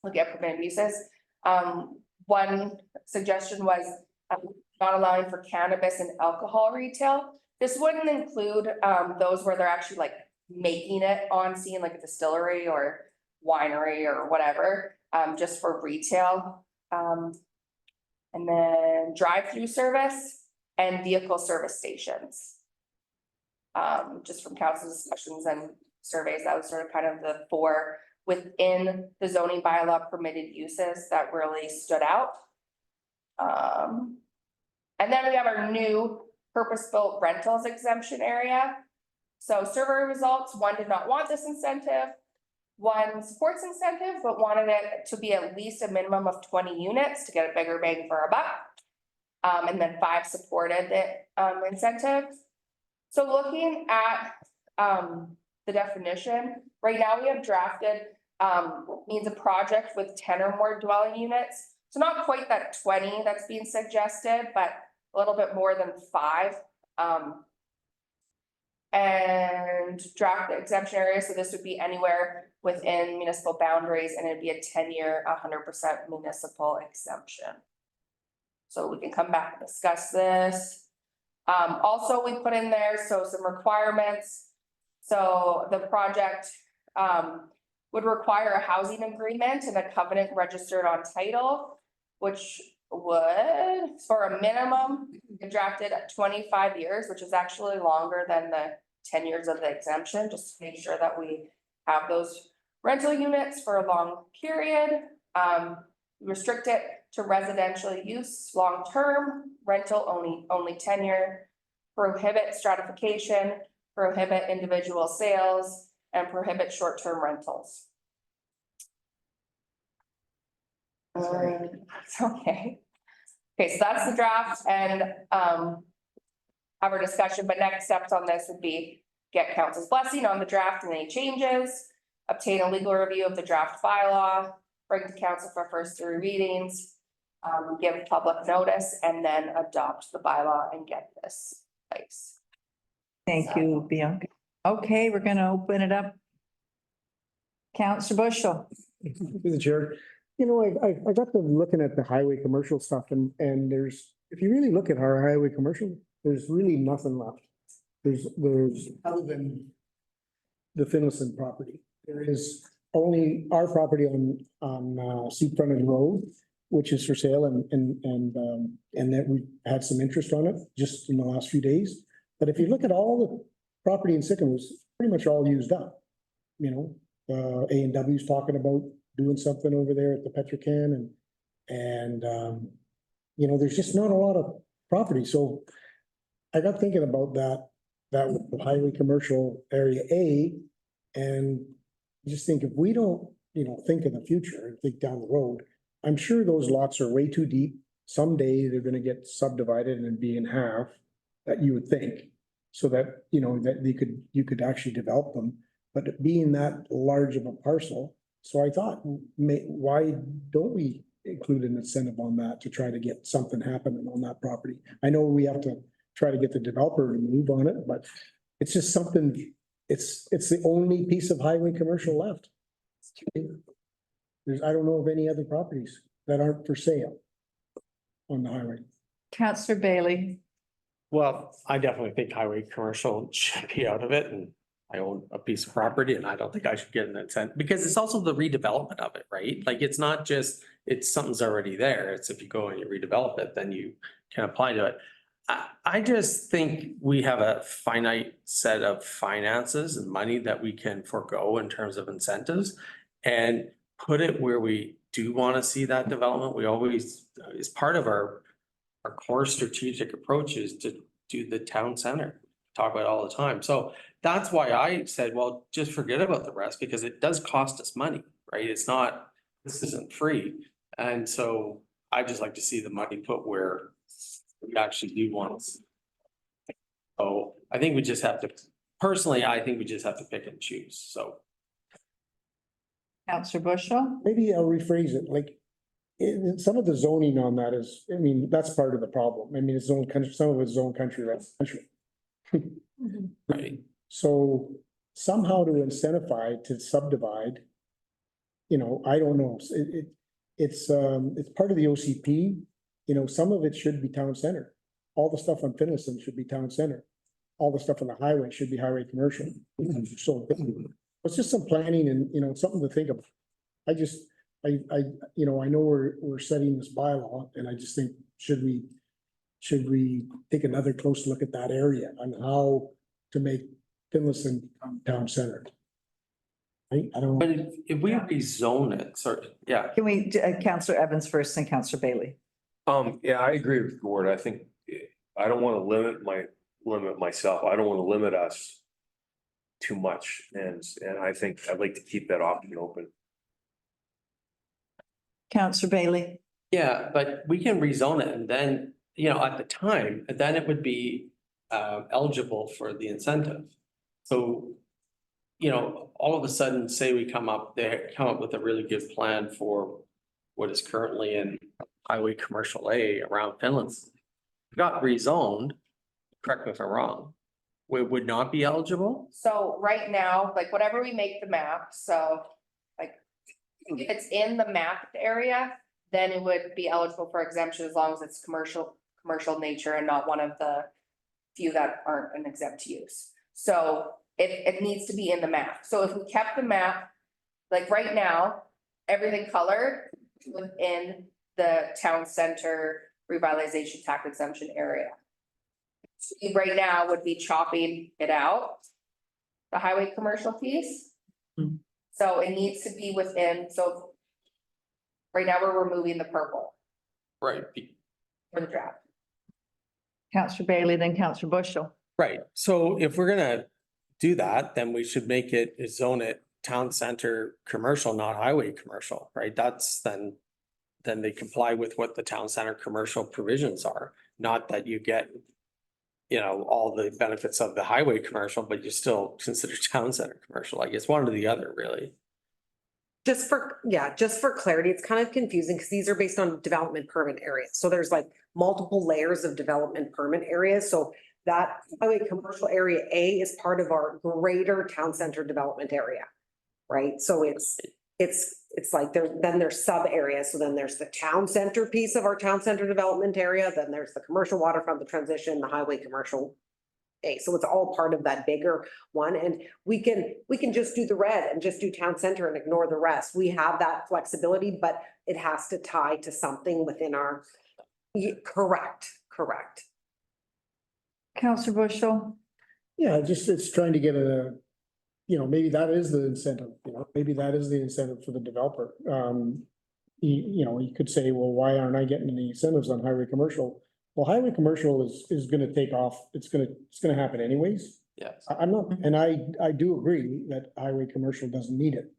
S16: Look at permitted uses. One suggestion was not allowing for cannabis and alcohol retail. This wouldn't include those where they're actually like making it on scene, like a distillery or winery or whatever, just for retail. And then drive-through service and vehicle service stations. Just from council discussions and surveys, that was sort of kind of the 4 within the zoning bylaw permitted uses that really stood out. And then we have our new purpose-built rentals exemption area. So survey results, one did not want this incentive. One supports incentive, but wanted it to be at least a minimum of 20 units to get a bigger bang for our buck. And then 5 supported the incentive. So looking at the definition, right now we have drafted means a project with 10 or more dwelling units. So not quite that 20 that's being suggested, but a little bit more than 5. And draft the exemption area, so this would be anywhere within municipal boundaries, and it'd be a 10-year, 100% municipal exemption. So we can come back and discuss this. Also, we put in there, so some requirements. So the project would require a housing agreement and a covenant registered on title, which would, for a minimum, be drafted at 25 years, which is actually longer than the 10 years of the exemption, just to make sure that we have those rental units for a long period. Restrict it to residential use, long-term, rental only 10-year, prohibit stratification, prohibit individual sales, and prohibit short-term rentals. Okay. Okay, so that's the draft and have our discussion, but next steps on this would be get council's blessing on the draft and any changes, obtain a legal review of the draft bylaw, bring to council for first 3 readings, give public notice, and then adopt the bylaw and get this in place.
S1: Thank you, Bianca. Okay, we're gonna open it up. Councillor Bushel.
S8: Through the chair. You know, I got to looking at the highway commercial stuff and there's, if you really look at our highway commercial, there's really nothing left. There's other than the Finlayson property. There is only our property on Sea Frontage Road, which is for sale and that we had some interest on it just in the last few days. But if you look at all the property in Sycamore, it's pretty much all used up. You know, A&W's talking about doing something over there at the Petrocan and you know, there's just not a lot of property. So I got thinking about that highway commercial area A, and just think if we don't, you know, think in the future and think down the road, I'm sure those lots are way too deep. Someday they're gonna get subdivided and be in half, that you would think. So that, you know, that you could actually develop them, but being that large of a parcel. So I thought, why don't we include an incentive on that to try to get something happening on that property? I know we have to try to get the developer to move on it, but it's just something, it's the only piece of highway commercial left. I don't know of any other properties that aren't for sale on the highway.
S1: Counselor Bailey.
S14: Well, I definitely think highway commercial should be out of it, and I own a piece of property and I don't think I should get an incentive, because it's also the redevelopment of it, right? Like, it's not just, it's something's already there. It's if you go and you redevelop it, then you can apply to it. I just think we have a finite set of finances and money that we can forego in terms of incentives and put it where we do want to see that development. We always, as part of our core strategic approach is to do the town center, talk about it all the time. So that's why I said, well, just forget about the rest, because it does cost us money, right? It's not, this isn't free. And so I just like to see the money put where we actually do want to. So I think we just have to, personally, I think we just have to pick and choose, so.
S1: Counselor Bushel.
S8: Maybe I'll rephrase it, like, some of the zoning on that is, I mean, that's part of the problem. I mean, it's own country, some of it's own country, residential.
S14: Right.
S8: So somehow to incentivize to subdivide, you know, I don't know, it's part of the OCP. You know, some of it should be town center. All the stuff on Finlayson should be town center. All the stuff on the highway should be highway commercial. So it's just some planning and, you know, something to think about. I you know, I know we're setting this bylaw, and I just think, should we take another close look at that area on how to make Finlayson town center? I don't.
S14: But if we rezone it, sorry, yeah.
S1: Can we, Counselor Evans first and Counselor Bailey?
S12: Yeah, I agree with Gord. I think I don't want to limit myself. I don't want to limit us too much. And I think I'd like to keep that option open.
S1: Counselor Bailey.
S14: Yeah, but we can rezone it, and then, you know, at the time, then it would be eligible for the incentive. So, you know, all of a sudden, say we come up with a really good plan for what is currently in highway commercial A around Finland. Got rezoned, correct me if I'm wrong, we would not be eligible?
S16: So right now, like whatever we make the map, so like if it's in the mapped area, then it would be eligible for exemption as long as it's commercial nature and not one of the few that aren't an exempt use. So it needs to be in the map. So if we kept the map, like right now, everything colored within the town center revitalization tax exemption area. Right now would be chopping it out, the highway commercial piece. So it needs to be within, so right now we're removing the purple
S14: Right.
S16: for the draft.
S1: Counselor Bailey, then Counselor Bushel.
S14: Right, so if we're gonna do that, then we should make it, zone it town center commercial, not highway commercial, right? That's then they comply with what the town center commercial provisions are, not that you get, you know, all the benefits of the highway commercial, but you still consider town center commercial. I guess one or the other, really.
S11: Just for clarity, it's kind of confusing because these are based on development permit areas. So there's like multiple layers of development permit areas. So that highway commercial area A is part of our greater town center development area. Right? So it's like then there's sub areas. So then there's the town center piece of our town center development area. Then there's the commercial waterfront, the transition, the highway commercial A. So it's all part of that bigger one. And we can just do the red and just do town center and ignore the rest. We have that flexibility, but it has to tie to something within our, correct.
S1: Counselor Bushel.
S8: Yeah, just, it's trying to get you know, maybe that is the incentive, you know, maybe that is the incentive for the developer. You know, you could say, well, why aren't I getting any incentives on highway commercial? Well, highway commercial is gonna take off. It's gonna happen anyways.
S14: Yes.
S8: I'm not, and I do agree that highway commercial doesn't need it.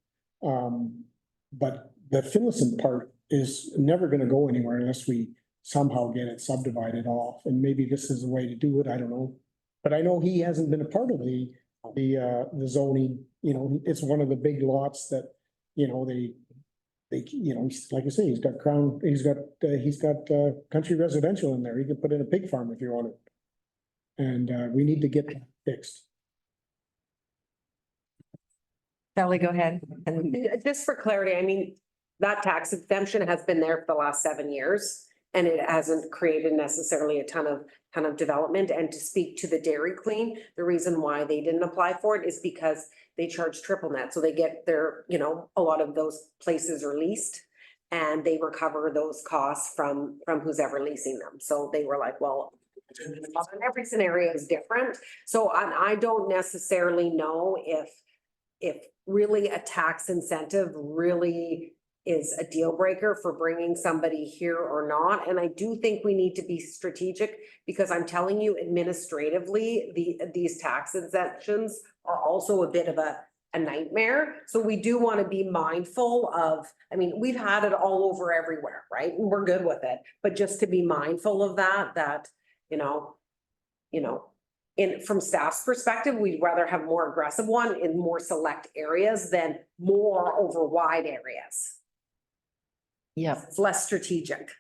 S8: But the Finlayson part is never gonna go anywhere unless we somehow get it subdivided off, and maybe this is the way to do it, I don't know. But I know he hasn't been a part of the zoning, you know, it's one of the big lots that, you know, they, you know, like I say, he's got country residential in there, he could put in a pig farm if you want it. And we need to get that fixed.
S1: Sally, go ahead.
S11: And just for clarity, I mean, that tax exemption has been there for the last 7 years. And it hasn't created necessarily a ton of development. And to speak to the Dairy Queen, the reason why they didn't apply for it is because they charge triple net. So they get their, you know, a lot of those places are leased. And they recover those costs from who's ever leasing them. So they were like, well, every scenario is different. So I don't necessarily know if really a tax incentive really is a deal breaker for bringing somebody here or not. And I do think we need to be strategic because I'm telling you administratively, these tax exemptions are also a bit of a nightmare. So we do want to be mindful of, I mean, we've had it all over everywhere, right? And we're good with it, but just to be mindful of that, you know, from staff's perspective, we'd rather have more aggressive one in more select areas than more over wide areas.
S10: Yeah.
S11: It's less strategic.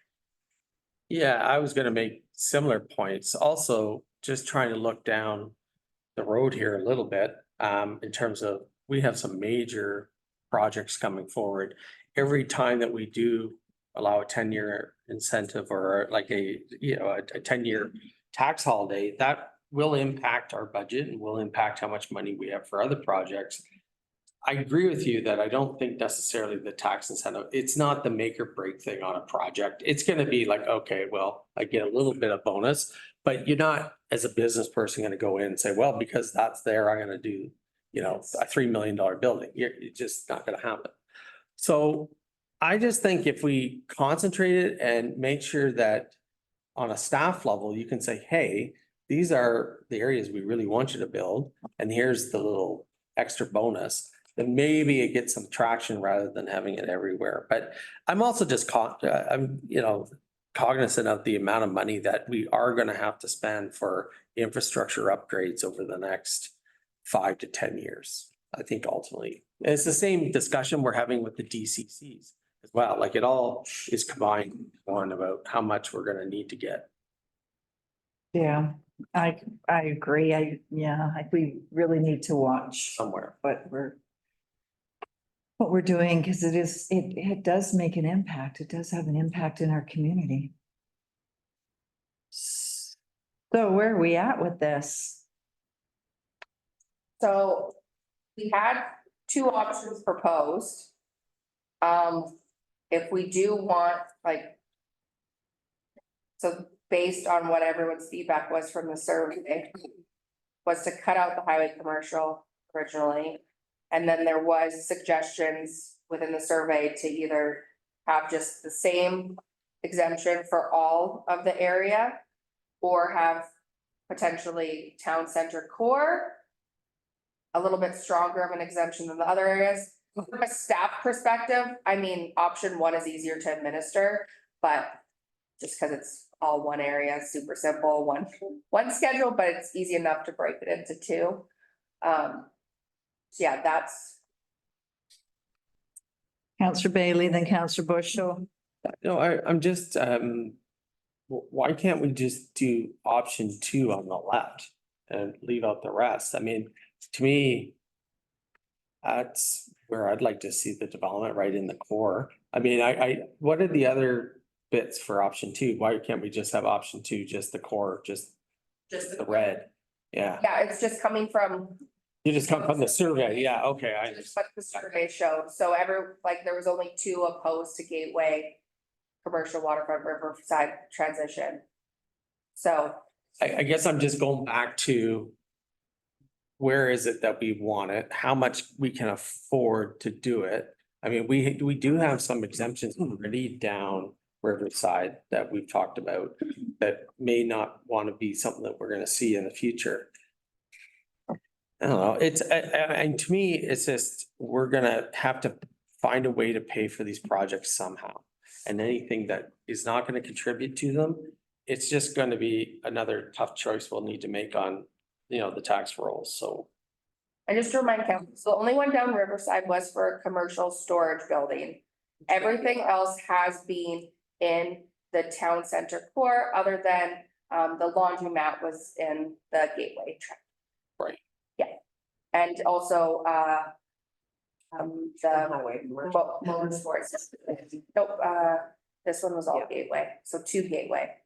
S14: Yeah, I was gonna make similar points. Also, just trying to look down the road here a little bit, in terms of, we have some major projects coming forward. Every time that we do allow a 10-year incentive or like a 10-year tax holiday, that will impact our budget and will impact how much money we have for other projects. I agree with you that I don't think necessarily the tax incentive, it's not the make or break thing on a project. It's gonna be like, okay, well, I get a little bit of bonus, but you're not, as a business person, gonna go in and say, well, because that's there, I'm gonna do, you know, a $3 million building. It's just not gonna happen. So I just think if we concentrate it and make sure that on a staff level, you can say, hey, these are the areas we really want you to build, and here's the little extra bonus, then maybe it gets some traction rather than having it everywhere. But I'm also just cognizant of the amount of money that we are gonna have to spend for infrastructure upgrades over the next 5 to 10 years. I think ultimately, it's the same discussion we're having with the DCCs as well. Like, it all is combined on about how much we're gonna need to get.
S1: Yeah, I agree. We really need to watch
S14: Somewhere.
S1: what we're doing, because it does make an impact. It does have an impact in our community. So where are we at with this?
S16: So we had 2 options proposed. If we do want, like, so based on what everyone's feedback was from the survey, was to cut out the highway commercial originally. And then there was suggestions within the survey to either have just the same exemption for all of the area, or have potentially town center core a little bit stronger of an exemption than the other areas. From a staff perspective, I mean, option 1 is easier to administer, but just because it's all one area, super simple, one schedule, but it's easy enough to break it into 2. So yeah, that's.
S1: Counselor Bailey, then Counselor Bushel.
S14: No, I'm just, why can't we just do option 2 on the left and leave out the rest? I mean, to me, that's where I'd like to see the development right in the core. I mean, what are the other bits for option 2? Why can't we just have option 2, just the core, just the red? Yeah,
S16: Yeah, it's just coming from.
S14: you just come from the survey. Yeah, okay.
S16: Just what the survey showed. So there was only 2 opposed to gateway commercial waterfront riverside transition. So.
S14: I guess I'm just going back to, where is it that we want it? How much we can afford to do it? I mean, we do have some exemptions already down Riverside that we've talked about that may not want to be something that we're going to see in the future. I don't know. And to me, it's just, we're gonna have to find a way to pay for these projects somehow. and anything that is not gonna contribute to them, it's just gonna be another tough choice we'll need to make on, the tax rolls, so.
S16: I just remind council, so the only one down Riverside was for a commercial storage building. Everything else has been in the town center core, other than the laundromat was in the gateway tract.
S14: Right.
S16: Yeah, and also the
S11: Highway commercial.
S16: motor sports. Nope, this one was all gateway, so 2 gateway.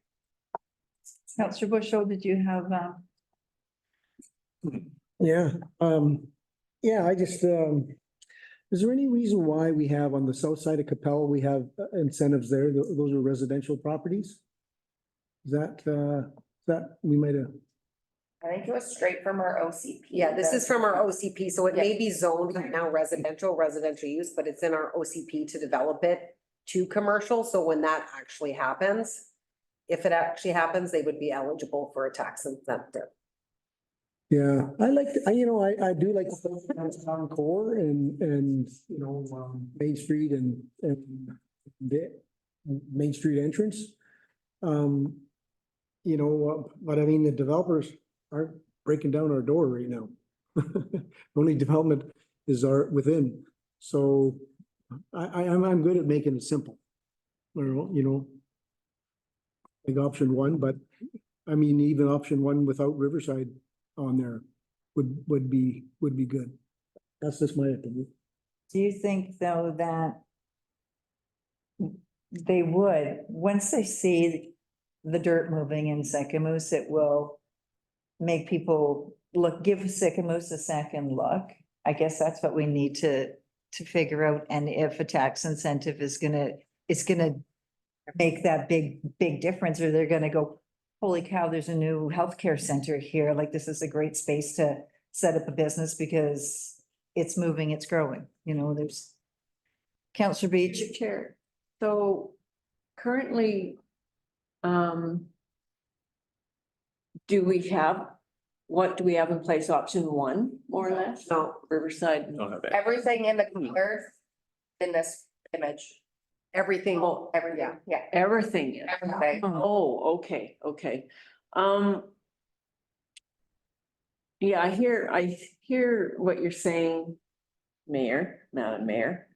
S1: Counselor Bushel, did you have,
S8: Yeah, I just, is there any reason why we have on the south side of Capella, we have incentives there? Those are residential properties? Is that, we might have,
S16: I think it was straight from our OCP.
S11: Yeah, this is from our OCP, so it may be zoned right now residential use, but it's in our OCP to develop it to commercial, so when that actually happens, if it actually happens, they would be eligible for a tax incentive.
S8: yeah, I do like the downtown core and, Main Street and the Main Street entrance. But I mean, the developers aren't breaking down our door right now. The only development is within, so I'm good at making it simple. Like option one, but I mean, even option one without Riverside on there would be good. That's just my opinion.
S1: do you think though that they would, once they see the dirt moving in Sycamoose, it will make people give Sycamoose a second look? I guess that's what we need to figure out, and if a tax incentive is gonna make that big difference, or they're gonna go, holy cow, there's a new healthcare center here, like this is a great space to set up a business because it's moving, it's growing, there's. Counselor Beach.
S10: Mr. Chair, so currently, what do we have in place? Option one, more or less?
S11: No,
S10: Riverside.
S5: Don't have it.
S16: Everything in the colors in this image,
S11: everything,
S16: everything, yeah,
S10: Everything.
S16: everything.
S10: Oh, okay. Yeah, I hear what you're saying, Madam Mayor,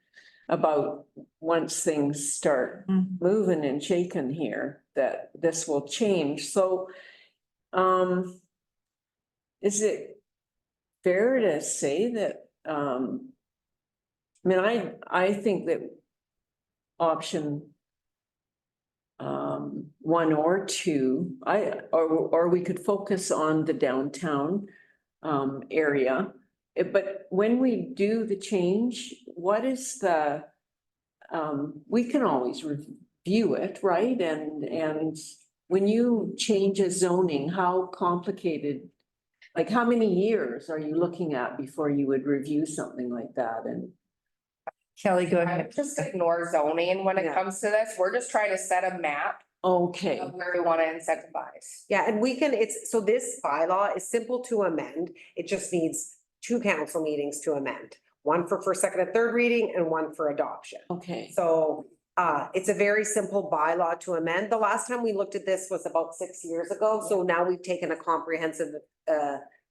S10: about once things start moving and shaking here, that this will change. So, is it fair to say that, I think that option one or two, or we could focus on the downtown area. But when we do the change, what is we can always review it, right? And when you change a zoning, how complicated, like how many years are you looking at before you would review something like that? And
S1: Kelly, go
S16: I
S1: ahead.
S16: would just ignore zoning when it comes to this. We're just trying to set a map
S10: okay,
S16: of where we want to incentivize.
S11: yeah, and so this bylaw is simple to amend. It just needs 2 council meetings to amend. One for first, second, and third reading and one for adoption.
S10: okay.
S11: So it's a very simple bylaw to amend. The last time we looked at this was about 6 years ago. So now we've taken a comprehensive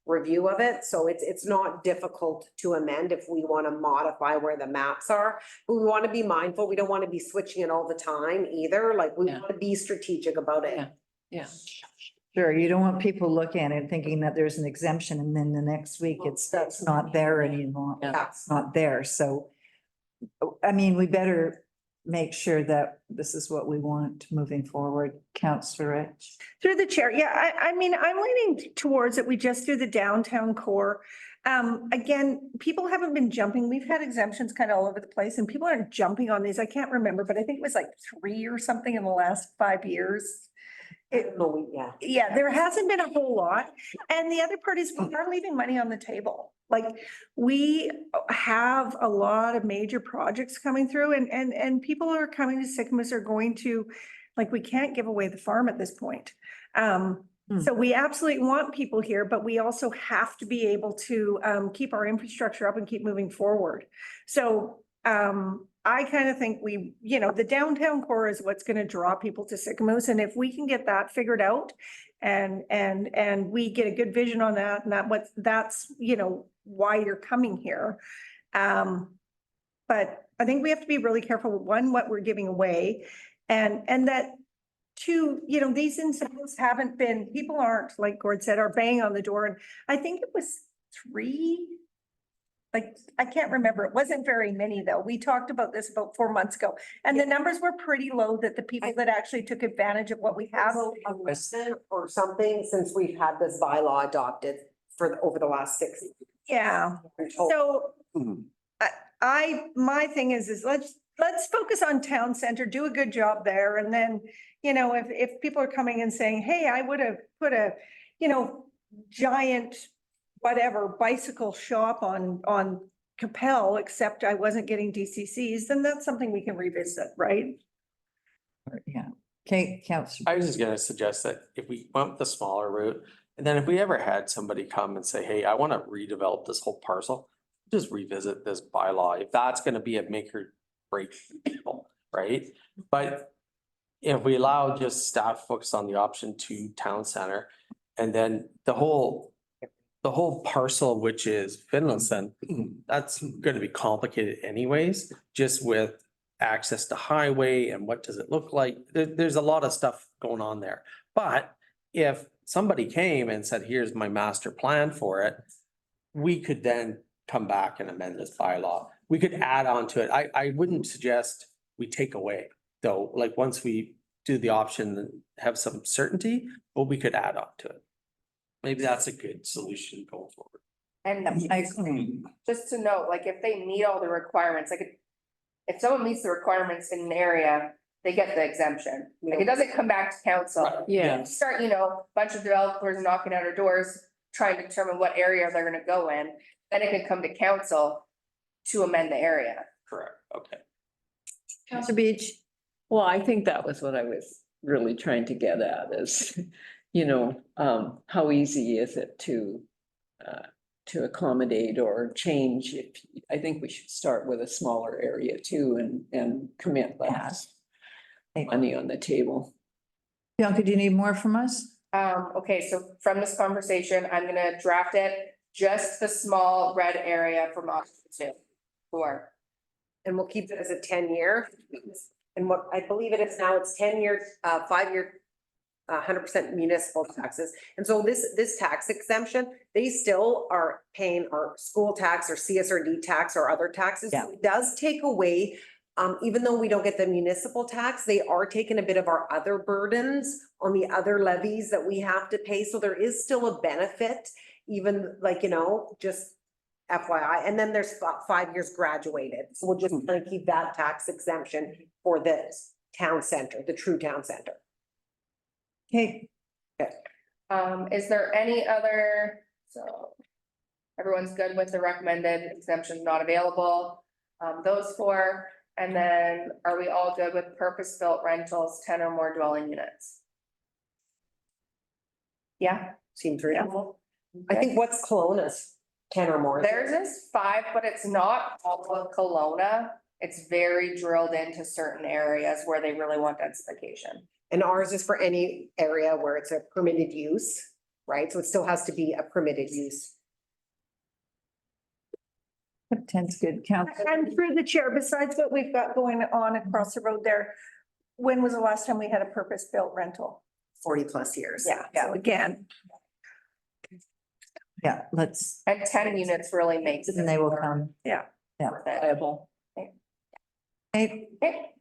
S11: review of it. So it's not difficult to amend if we want to modify where the maps are. But we want to be mindful. We don't want to be switching it all the time either. Like we want to be strategic about it.
S10: Yeah.
S1: Sure, you don't want people looking at it thinking that there's an exemption and then the next week that's not there anymore.
S11: Yeah.
S1: It's not there, so. I mean, we better make sure that this is what we want moving forward. Counselor Rich.
S6: Through the chair, yeah, I'm leaning towards it. We just do the downtown core. Again, people haven't been jumping. We've had exemptions kind of all over the place and people aren't jumping on these. I can't remember, but I think it was like 3 or something in the last 5 years. Yeah, there hasn't been a whole lot. And the other part is we are leaving money on the table. Like we have a lot of major projects coming through and people who are coming to Sycamoose are going to, like, we can't give away the farm at this point. So we absolutely want people here, but we also have to be able to keep our infrastructure up and keep moving forward. So I kind of think we, the downtown core is what's gonna draw people to Sycamoose, and if we can get that figured out and we get a good vision on that, and that's why you're coming here. But I think we have to be really careful, one, what we're giving away, and that two, these incentives haven't been, people aren't, like Gord said, are banging on the door, and I think it was 3. Like, I can't remember. It wasn't very many, though. We talked about this about 4 months ago, and the numbers were pretty low that the people that actually took advantage of what we have.
S11: A listen or something since we've had this bylaw adopted over the last 6 years.
S6: Yeah, so my thing is let's focus on town center, do a good job there, and then, if people are coming and saying, hey, I would have put a, giant whatever bicycle shop on Capel, except I wasn't getting DCCs, then that's something we can revisit, right?
S1: Yeah. Okay, Councillor.
S14: I was just gonna suggest that if we went with the smaller route, and then if we ever had somebody come and say, hey, I want to redevelop this whole parcel, just revisit this bylaw, if that's gonna be a make or break for people, right? But if we allow just staff focus on the option 2 town center, and then the whole parcel, which is Finlayson, that's gonna be complicated anyways, just with access to highway and what does it look like? There's a lot of stuff going on there. But if somebody came and said, here's my master plan for it, we could then come back and amend this bylaw. We could add on to it. I wouldn't suggest we take away, though, like once we do the option and have some certainty, but we could add on to it. Maybe that's a good solution going forward.
S16: And just to note, like if they meet all the requirements, like if someone meets the requirements in an area, they get the exemption. Like it doesn't come back to council.
S10: Yeah.
S16: Start, a bunch of developers knocking at our doors, trying to determine what area they're gonna go in, then it could come to council to amend the area.
S14: Correct, okay.
S1: Councillor Beach.
S10: Well, I think that was what I was really trying to get at is, how easy is it to accommodate or change? I think we should start with a smaller area too and commit less money on the table.
S1: Bianca, do you need more from us?
S16: Okay, so from this conversation, I'm gonna draft it, just the small red area from option 2. Four.
S11: And we'll keep it as a 10-year. And what I believe it is now, it's 10 years, 5-year, 100% municipal taxes. And so this tax exemption, they still are paying our school tax or CSRD tax or other taxes.
S1: Yeah.
S11: It does take away, even though we don't get the municipal tax, they are taking a bit of our other burdens on the other levies that we have to pay. So there is still a benefit, even like, just FYI. And then there's 5 years graduated. So we'll just kind of keep that tax exemption for the town center, the true town center.
S1: Okay.
S16: Is there any other, so everyone's good with the recommended exemptions not available, those 4, and then are we all good with purpose-built rentals, 10 or more dwelling units? Yeah.
S11: Seems reasonable. I think what's Kelowna's 10 or more?
S16: Theirs is 5, but it's not all of Kelowna. It's very drilled into certain areas where they really want densification.
S11: And ours is for any area where it's a permitted use, right? So it still has to be a permitted use.
S1: 10's good. Councillor.
S6: And through the chair, besides what we've got going on across the road there, when was the last time we had a purpose-built rental?
S11: 40+ years.
S6: Yeah, so again.
S1: Yeah, let's.
S16: And 10 units really makes.
S1: And they will come.
S6: Yeah.
S1: Yeah.
S10: Viable.
S1: Hey,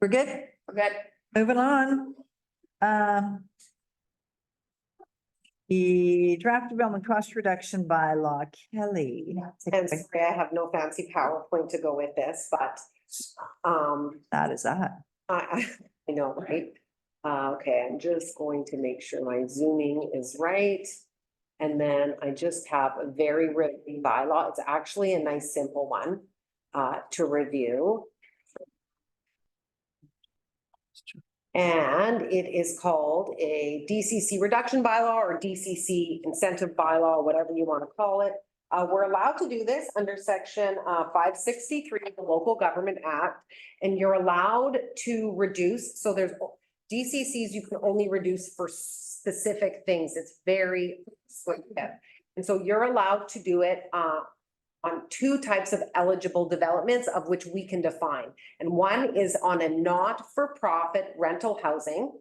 S1: we're good?
S16: We're good.
S1: Moving on. The draft development cost reduction bylaw, Kelly.
S11: And sorry, I have no fancy PowerPoint to go with this, but
S1: That is that.
S11: I know, right? Okay, I'm just going to make sure my zooming is right. And then I just have a very written bylaw. It's actually a nice, simple one to review. And it is called a DCC reduction bylaw or DCC incentive bylaw, whatever you want to call it. We're allowed to do this under section 563 of the Local Government Act. And you're allowed to reduce, so there's DCCs you can only reduce for specific things. It's very restrictive. And so you're allowed to do it on two types of eligible developments of which we can define. And one is on a not-for-profit rental housing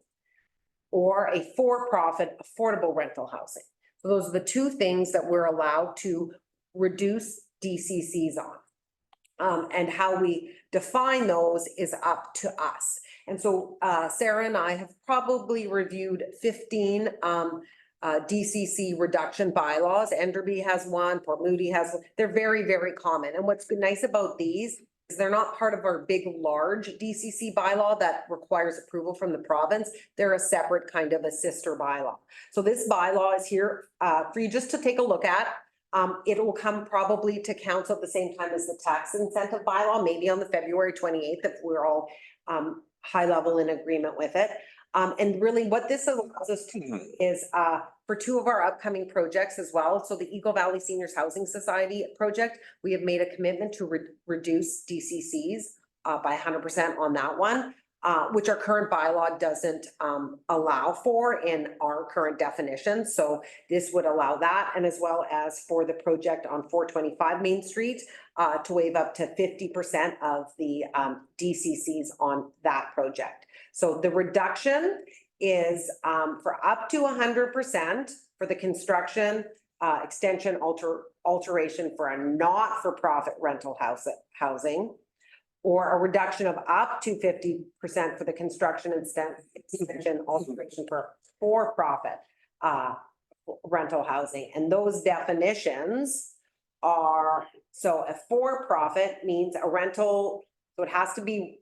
S11: or a for-profit affordable rental housing. So those are the two things that we're allowed to reduce DCCs on. And how we define those is up to us. And so Sarah and I have probably reviewed 15 DCC reduction bylaws. Enderby has one, Port Moody has one. They're very, very common. And what's nice about these is they're not part of our big, large DCC bylaw that requires approval from the province. They're a separate kind of a sister bylaw. So this bylaw is here for you just to take a look at. It will come probably to council at the same time as the tax incentive bylaw, maybe on the February 28th, if we're all high level in agreement with it. And really what this allows us to do is for two of our upcoming projects as well. So the Eagle Valley Seniors Housing Society project, we have made a commitment to reduce DCCs by 100% on that one, which our current bylaw doesn't allow for in our current definition. So this would allow that, and as well as for the project on 425 Main Street to waive up to 50% of the DCCs on that project. So the reduction is for up to 100% for the construction, extension, alteration for a not-for-profit rental housing, or a reduction of up to 50% for the construction and extension, alteration for-profit rental housing. And those definitions are, so a for-profit means a rental, so it has to be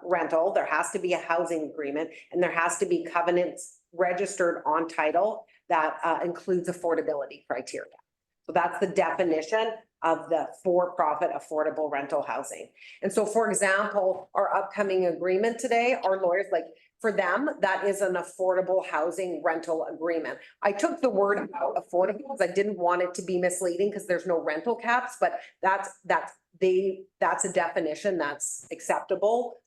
S11: rental, there has to be a housing agreement, and there has to be covenants registered on title that includes affordability criteria. So that's the definition of the for-profit affordable rental housing. And so, for example, our upcoming agreement today, our lawyers, like for them, that is an affordable housing rental agreement. I took the word out affordable because I didn't want it to be misleading because there's no rental caps, but that's a definition that's acceptable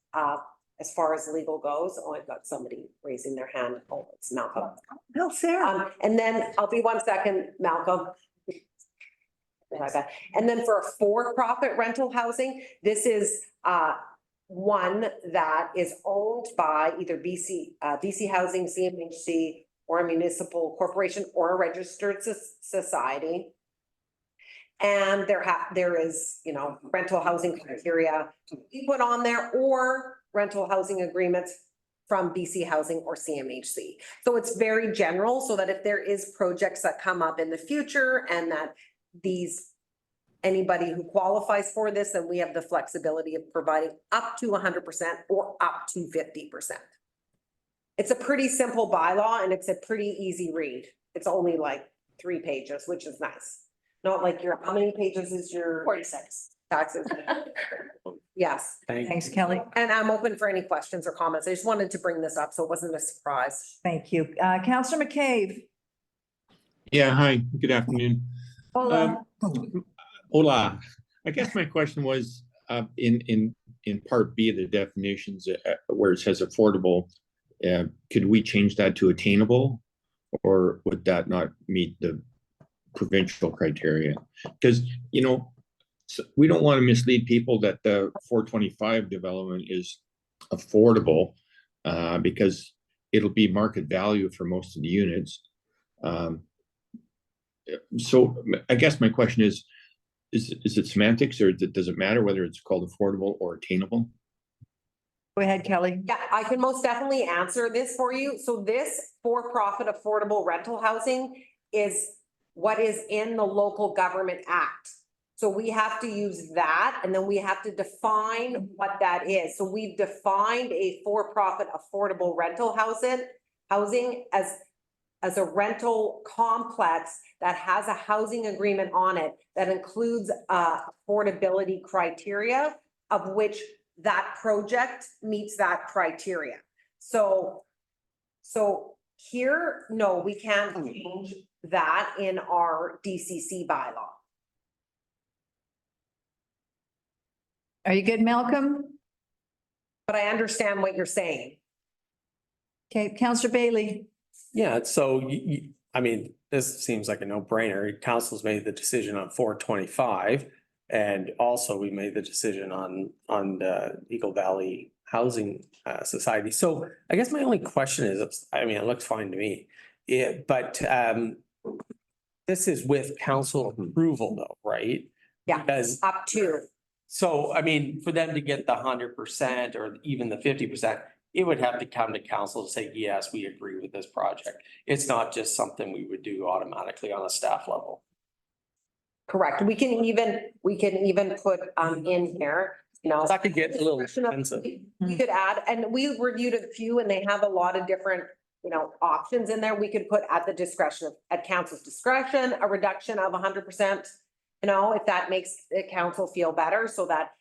S11: as far as legal goes. Oh, I've got somebody raising their hand. Oh, it's Malcolm.
S1: No, Sarah.
S11: And then I'll be 1 second, Malcolm. And then for a for-profit rental housing, this is one that is owned by either BC Housing, CMHC, or a municipal corporation or a registered society. And there is, you know, rental housing criteria to be put on there, or rental housing agreements from BC Housing or CMHC. So it's very general, so that if there is projects that come up in the future and that anybody who qualifies for this, then we have the flexibility of providing up to 100% or up to 50%. It's a pretty simple bylaw and it's a pretty easy read. It's only like 3 pages, which is nice. Not like how many pages is your
S15: 46
S11: taxes? Yes.
S1: Thanks, Kelly.
S11: And I'm open for any questions or comments. I just wanted to bring this up so it wasn't a surprise.
S1: Thank you. Councillor McCabe.
S17: Yeah, hi, good afternoon.
S1: Hola.
S17: Hola. I guess my question was, in part B of the definitions, where it says affordable, could we change that to attainable? Or would that not meet the provincial criteria? Because, you know, we don't want to mislead people that the 425 development is affordable, because it'll be market value for most of the units. So I guess my question is it semantics, or does it matter whether it's called affordable or attainable?
S1: Go ahead, Kelly.
S11: Yeah, I can most definitely answer this for you. So this for-profit affordable rental housing is what is in the Local Government Act. So we have to use that, and then we have to define what that is. So we've defined a for-profit affordable rental housing as a rental complex that has a housing agreement on it that includes affordability criteria, of which that project meets that criteria. So here, no, we can't change that in our DCC bylaw.
S1: Are you good, Malcolm?
S11: But I understand what you're saying.
S1: Okay, Counselor Bailey.
S14: Yeah, so I mean, this seems like a no-brainer. Council's made the decision on 425. And also we made the decision on the Eagle Valley Housing Society. So I guess my only question is, I mean, it looks fine to me. But this is with council approval though, right?
S11: Yeah,
S14: Because
S11: up to.
S14: so, I mean, for them to get the 100% or even the 50%, it would have to come to council to say, yes, we agree with this project. It's not just something we would do automatically on a staff level.
S11: Correct. We can even put in here, you know.
S14: That could get a little expensive.
S11: We could add, and we reviewed a few and they have a lot of different, you know, options in there. We could put at the discretion, at council's discretion, a reduction of 100%. You know, if that makes the council feel better, so that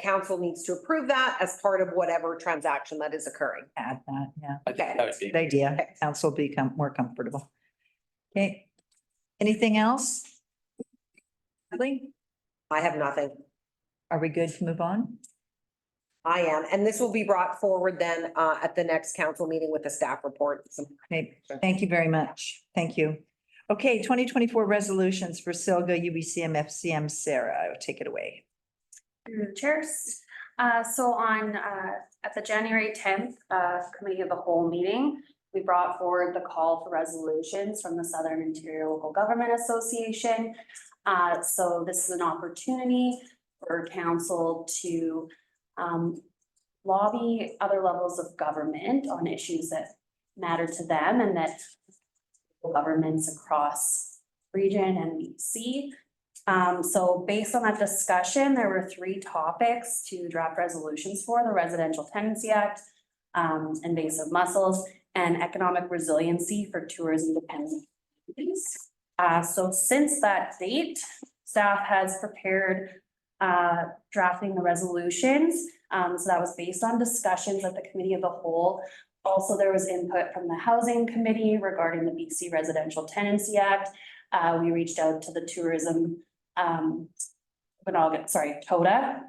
S11: council needs to approve that as part of whatever transaction that is occurring.
S1: Add that, yeah.
S14: I think that would be.
S1: Good idea. Council will become more comfortable. Okay. Anything else? Lee?
S11: I have nothing.
S1: Are we good to move on?
S11: I am, and this will be brought forward then at the next council meeting with the staff report.
S1: Okay, thank you very much. Thank you. Okay, 2024 resolutions for Silga, UBCM, FCM, Sarah, I will take it away.
S15: Chairs, so on, at the January 10th, Committee of the Whole meeting, we brought forward the call for resolutions from the Southern Interior Local Government Association. So this is an opportunity for council to lobby other levels of government on issues that matter to them and that governments across region and BC. So based on that discussion, there were 3 topics to draft resolutions for: the Residential Tenancy Act, invasive mussels, and economic resiliency for tourism dependent communities. So since that date, staff has prepared drafting the resolutions. So that was based on discussions at the Committee of the Whole. Also, there was input from the Housing Committee regarding the BC Residential Tenancy Act. We reached out to the Tourism, TODA,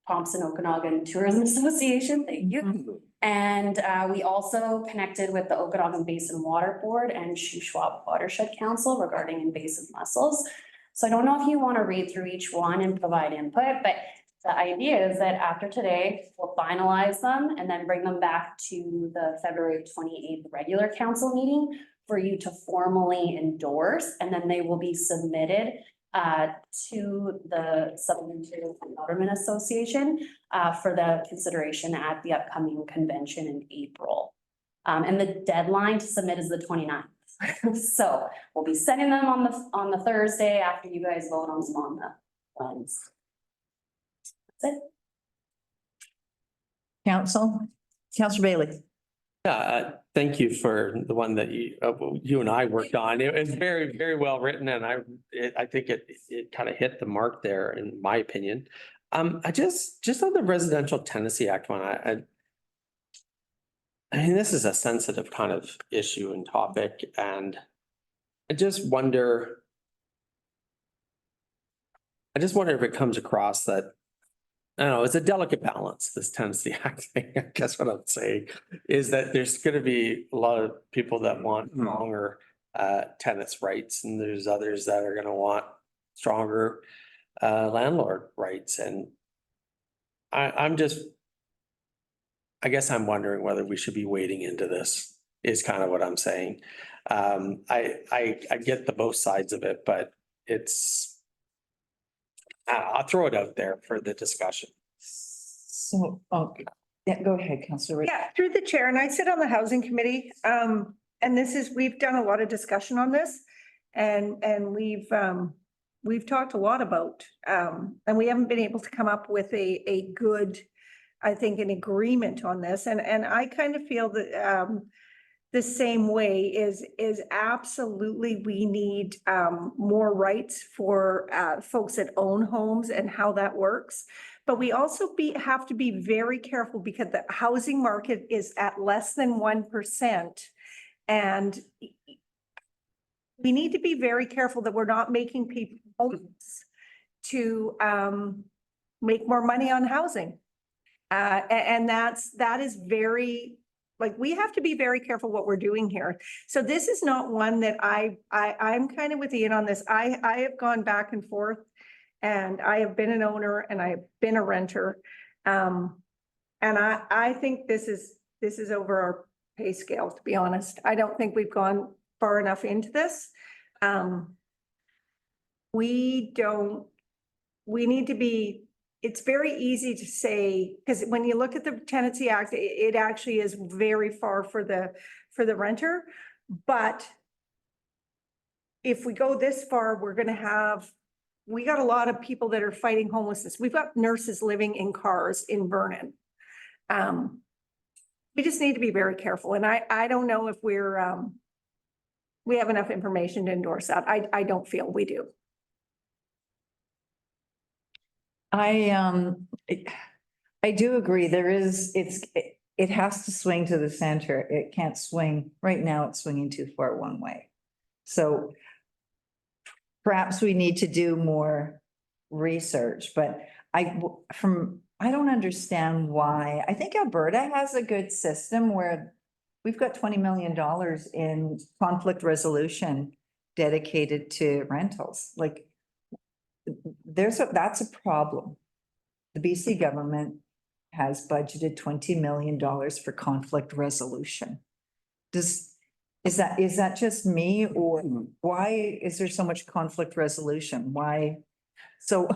S15: Thompson Okanagan Tourism Association, thank you. And we also connected with the Okanagan Basin Water Board and Shuswap Watershed Council regarding invasive mussels. So I don't know if you want to read through each one and provide input, but the idea is that after today, we'll finalize them and then bring them back to the February 28th regular council meeting for you to formally endorse, and then they will be submitted to the Southern Interior Government Association for the consideration at the upcoming convention in April. And the deadline to submit is the 29th. So we'll be sending them on the Thursday after you guys vote on them on the Wednesday. That's it.
S1: Councilor Bailey.
S14: Yeah, thank you for the one that you and I worked on. It was very, very well written, and I think it kind of hit the mark there, in my opinion. I just on the Residential Tenancy Act one, I mean, this is a sensitive kind of issue and topic, and I just wonder if it comes across that, I don't know, it's a delicate balance, this Tenancy Act thing. I guess what I'm saying is that there's going to be a lot of people that want longer tenants' rights, and there's others that are going to want stronger landlord rights. And I guess I'm wondering whether we should be wading into this, is kind of what I'm saying. I get the both sides of it, but I'll throw it out there for the discussion.
S1: So, okay. Yeah, go ahead, Councilor.
S6: Yeah, through the chair, and I sit on the Housing Committee. And we've done a lot of discussion on this. And we've talked a lot about, and we haven't been able to come up with a good, I think, an agreement on this. And I kind of feel that the same way is absolutely we need more rights for folks that own homes and how that works. But we also have to be very careful because the housing market is at less than 1%. And we need to be very careful that we're not making people homeless to make more money on housing. And that is very, like, we have to be very careful what we're doing here. So this is not one that I'm kind of with Ian on this. I have gone back and forth, and I have been an owner and I have been a renter. And I think this is over our pay scale, to be honest. I don't think we've gone far enough into this. We need to be, it's very easy to say, because when you look at the Tenancy Act, it actually is very far for the renter. But if we go this far, we got a lot of people that are fighting homelessness. We've got nurses living in cars in Vernon. We just need to be very careful. And I don't know if we have enough information to endorse that. I don't feel we do.
S1: I do agree. It has to swing to the center. It can't swing. Right now, it's swinging too far one way. So perhaps we need to do more research, but I don't understand why. I think Alberta has a good system where we've got $20 million in conflict resolution dedicated to rentals. Like, that's a problem. The BC government has budgeted $20 million for conflict resolution. Is that just me, or why is there so much conflict resolution? Why? So,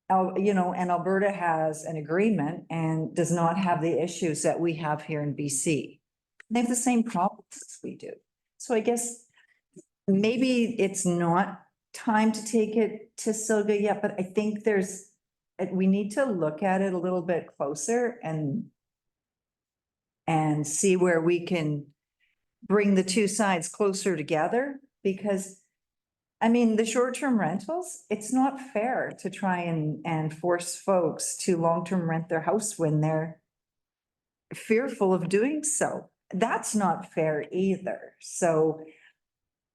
S1: and Alberta has an agreement and does not have the issues that we have here in BC. They have the same problems as we do. So I guess maybe it's not time to take it to Silga yet, but I think we need to look at it a little bit closer and see where we can bring the two sides closer together, because I mean, the short-term rentals, it's not fair to try and force folks to long-term rent their house when they're fearful of doing so. That's not fair either. So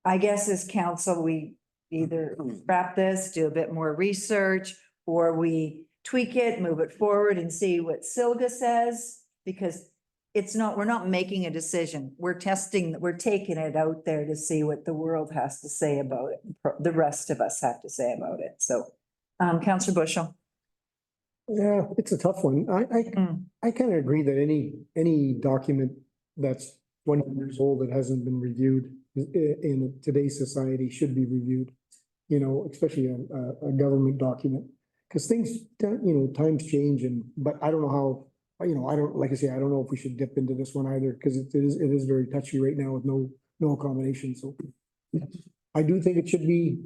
S1: I guess as council, we either wrap this, do a bit more research, or we tweak it, move it forward and see what Silga says, because we're not making a decision. We're taking it out there to see what the world has to say about it. The rest of us have to say about it. So, Councillor Bushel.
S8: Yeah, it's a tough one. I kind of agree that any document that's 20 years old that hasn't been reviewed in today's society should be reviewed, especially a government document, because things, times change, but I don't know how, like I say, I don't know if we should dip into this one either, because it is very touchy right now with no accommodation. So I do think it should be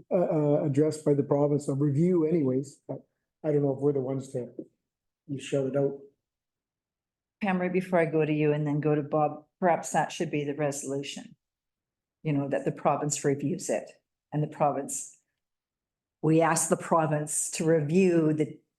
S8: addressed by the province, a review anyways, but I don't know if we're the ones to shut it out.
S1: Pam, right before I go to you and then go to Bob, perhaps that should be the resolution. That the province reviews it, and we ask the province to review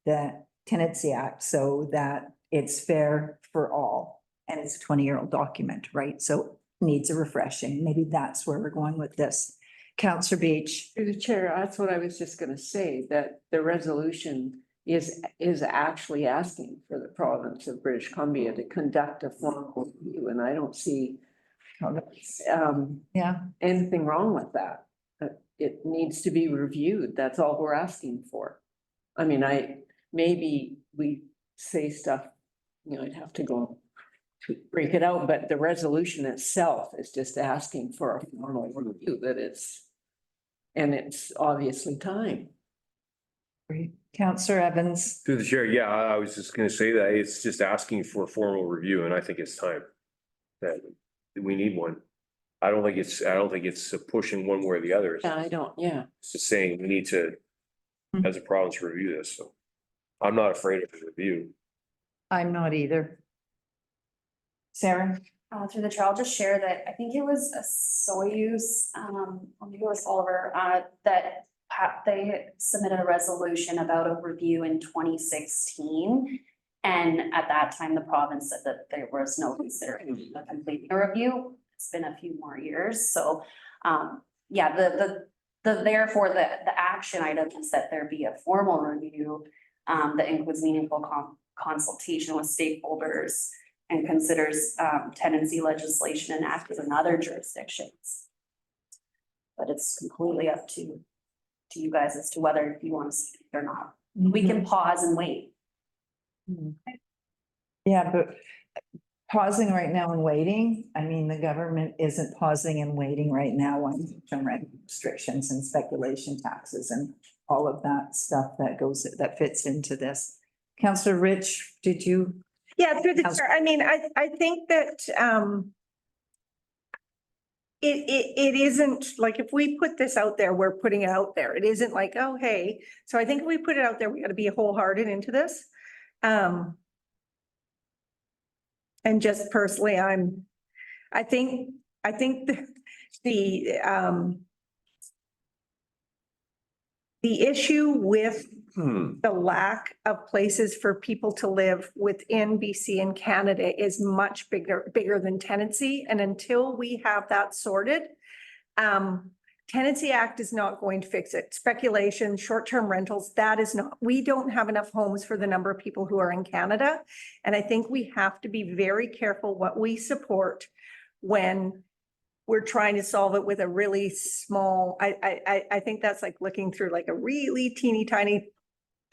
S1: the Tenancy Act so that it's fair for all, and it's a 20-year-old document, right? So needs a refreshing. Maybe that's where we're going with this. Councillor Beach.
S10: Through the chair, that's what I was just gonna say, that the resolution is actually asking for the province of British Columbia to conduct a formal review, and I don't see anything wrong with that. It needs to be reviewed. That's all we're asking for. I mean, maybe we say stuff, I'd have to go to break it out, but the resolution itself is just asking for a formal review and it's obviously time.
S1: Great. Councillor Evans.
S12: Through the chair, yeah, I was just gonna say that it's just asking for a formal review, and I think it's time that we need one. I don't think it's pushing one way or the other. It's just saying we need to, as a province, review this. So I'm not afraid of the review.
S1: I'm not either. Sarah?
S15: Through the chair, I'll just share that I think it was a Soyuz, or maybe it was Oliver, that they submitted a resolution about a review in 2016. And at that time, the province said that there was no consideration of completing a review. It's been a few more years. So, the therefore, the action item is that there be a formal review that includes meaningful consultation with stakeholders and considers tenancy legislation enacted in other jurisdictions. But it's completely up to you guys as to whether you want to see it or not. We can pause and wait.
S1: Yeah, but pausing right now and waiting, I mean, the government isn't pausing and waiting right now on some rent restrictions and speculation taxes and all of that stuff that fits into this. Councillor Rich, did you?
S6: Yeah, through the chair. I mean, I think that it isn't like if we put this out there, we're putting it out there. It isn't like, oh, hey. So I think if we put it out there, we got to be wholehearted into this. And just personally, I think the issue with the lack of places for people to live within BC and Canada is much bigger than tenancy. And until we have that sorted, Tenancy Act is not going to fix it. Speculation, short-term rentals, that is not, we don't have enough homes for the number of people who are in Canada. And I think we have to be very careful what we support when we're trying to solve it with a really small, I think that's like looking through like a really teeny tiny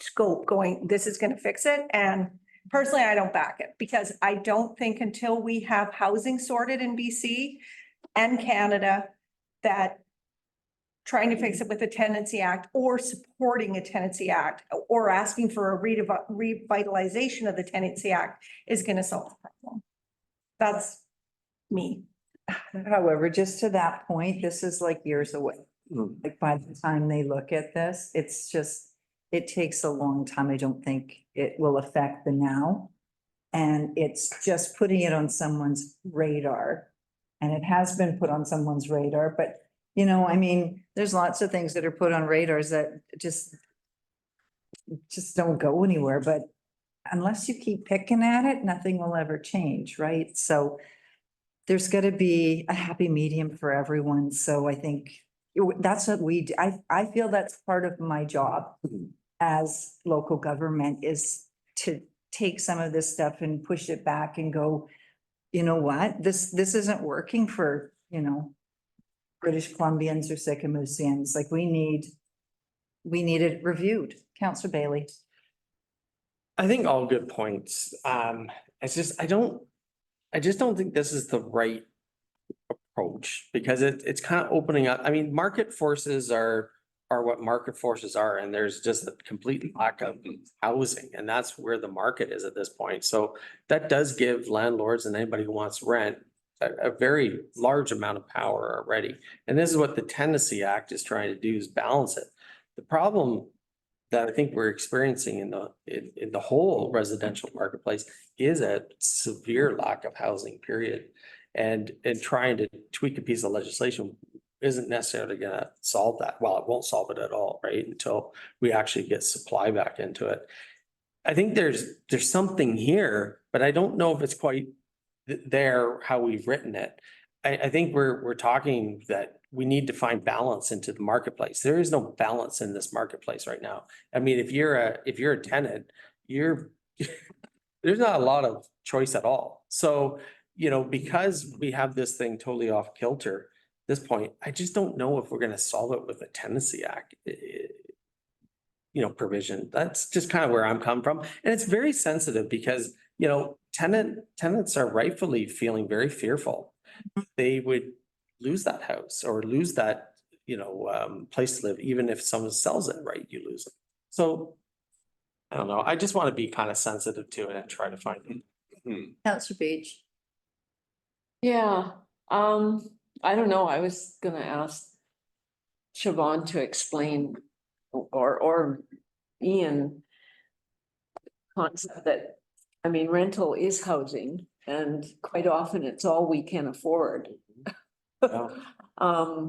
S6: scope going, this is going to fix it. And personally, I don't back it because I don't think until we have housing sorted in BC and Canada that trying to fix it with a Tenancy Act or supporting a Tenancy Act or asking for a revitalization of the Tenancy Act is going to solve the problem. That's me.
S1: However, just to that point, this is like years away. Like by the time they look at this, it's just, it takes a long time. I don't think it will affect the now. And it's just putting it on someone's radar. And it has been put on someone's radar, but you know, I mean, there's lots of things that are put on radars that just don't go anywhere, but unless you keep picking at it, nothing will ever change, right? So there's got to be a happy medium for everyone. So I think that's what we do. I feel that's part of my job as local government is to take some of this stuff and push it back and go, you know what, this isn't working for, you know, British Columbians or Sycamoosians. Like we need it reviewed. Councillor Bailey.
S14: I think all good points. It's just, I just don't think this is the right approach because it's kind of opening up. I mean, market forces are what market forces are, and there's just a complete lack of housing, and that's where the market is at this point. So that does give landlords and anybody who wants rent a very large amount of power already. And this is what the Tenancy Act is trying to do, is balance it. The problem that I think we're experiencing in the whole residential marketplace is a severe lack of housing, period. And trying to tweak a piece of legislation isn't necessarily gonna solve that. Well, it won't solve it at all, right? Until we actually get supply back into it. I think there's something here, but I don't know if it's quite there how we've written it. I think we're talking that we need to find balance into the marketplace. There is no balance in this marketplace right now. I mean, if you're a tenant, there's not a lot of choice at all. So, you know, because we have this thing totally off kilter at this point, I just don't know if we're going to solve it with a Tenancy Act, you know, provision. That's just kind of where I'm coming from. And it's very sensitive because, you know, tenants are rightfully feeling very fearful. They would lose that house or lose that, you know, place to live. Even if someone sells it, right, you lose it. So I don't know. I just want to be kind of sensitive to it and try to find it.
S1: Councillor Beach.
S10: Yeah, I don't know. I was gonna ask Siobhan to explain or Ian concept that, I mean, rental is housing and quite often it's all we can afford.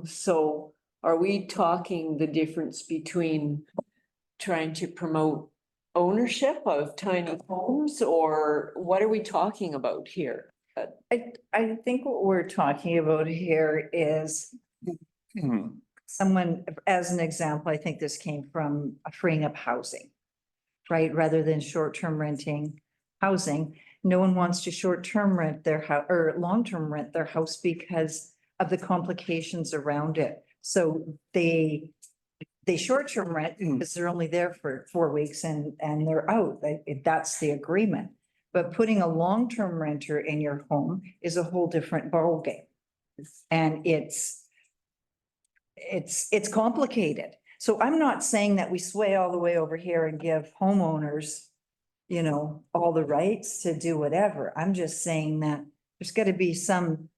S10: So are we talking the difference between trying to promote ownership of tiny homes or what are we talking about here?
S1: I think what we're talking about here is someone, as an example, I think this came from freeing up housing, right? Rather than short-term renting housing. No one wants to short-term rent their house or long-term rent their house because of the complications around it. So they short-term rent because they're only there for 4 weeks and they're out. That's the agreement. But putting a long-term renter in your home is a whole different ballgame. And it's complicated. So I'm not saying that we sway all the way over here and give homeowners, you know, all the rights to do whatever. I'm just saying that there's got to be some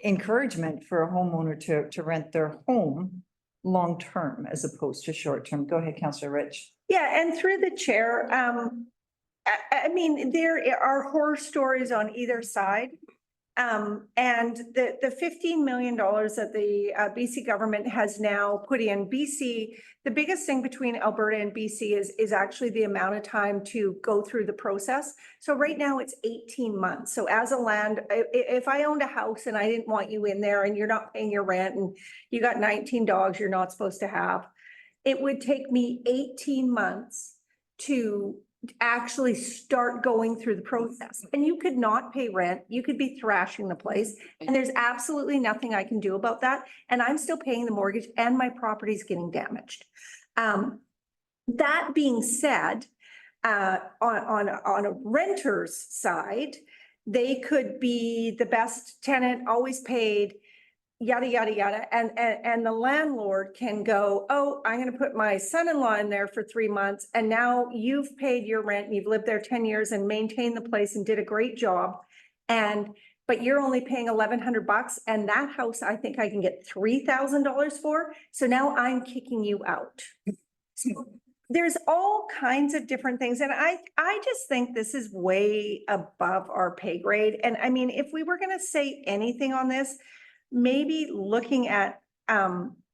S1: encouragement for a homeowner to rent their home long-term as opposed to short-term. Go ahead, Councillor Rich.
S6: Yeah, and through the chair, I mean, there are horror stories on either side. And the $15 million that the BC government has now put in BC, the biggest thing between Alberta and BC is actually the amount of time to go through the process. So right now it's 18 months. So as a land, if I owned a house and I didn't want you in there and you're not paying your rent and you got 19 dogs you're not supposed to have, it would take me 18 months to actually start going through the process. And you could not pay rent, you could be thrashing the place, and there's absolutely nothing I can do about that. And I'm still paying the mortgage and my property's getting damaged. That being said, on a renter's side, they could be the best tenant, always paid, yada, yada, yada. And the landlord can go, oh, I'm going to put my son-in-law in there for 3 months. And now you've paid your rent and you've lived there 10 years and maintained the place and did a great job. But you're only paying $1,100 and that house, I think I can get $3,000 for. So now I'm kicking you out. So there's all kinds of different things. And I just think this is way above our pay grade. And I mean, if we were going to say anything on this, maybe looking at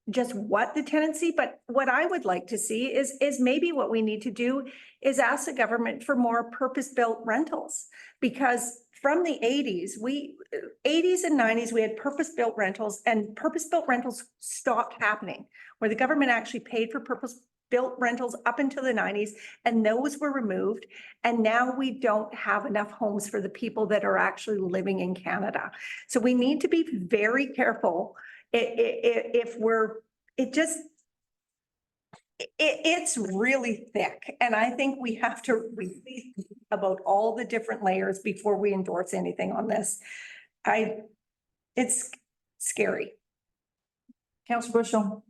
S6: just what the tenancy, but what I would like to see is maybe what we need to do is ask the government for more purpose-built rentals. Because from the 80s and 90s, we had purpose-built rentals and purpose-built rentals stopped happening, where the government actually paid for purpose-built rentals up until the 90s, and those were removed. And now we don't have enough homes for the people that are actually living in Canada. So we need to be very careful it's really thick. And I think we have to really think about all the different layers before we endorse anything on this. It's scary.
S1: Councillor Bushel.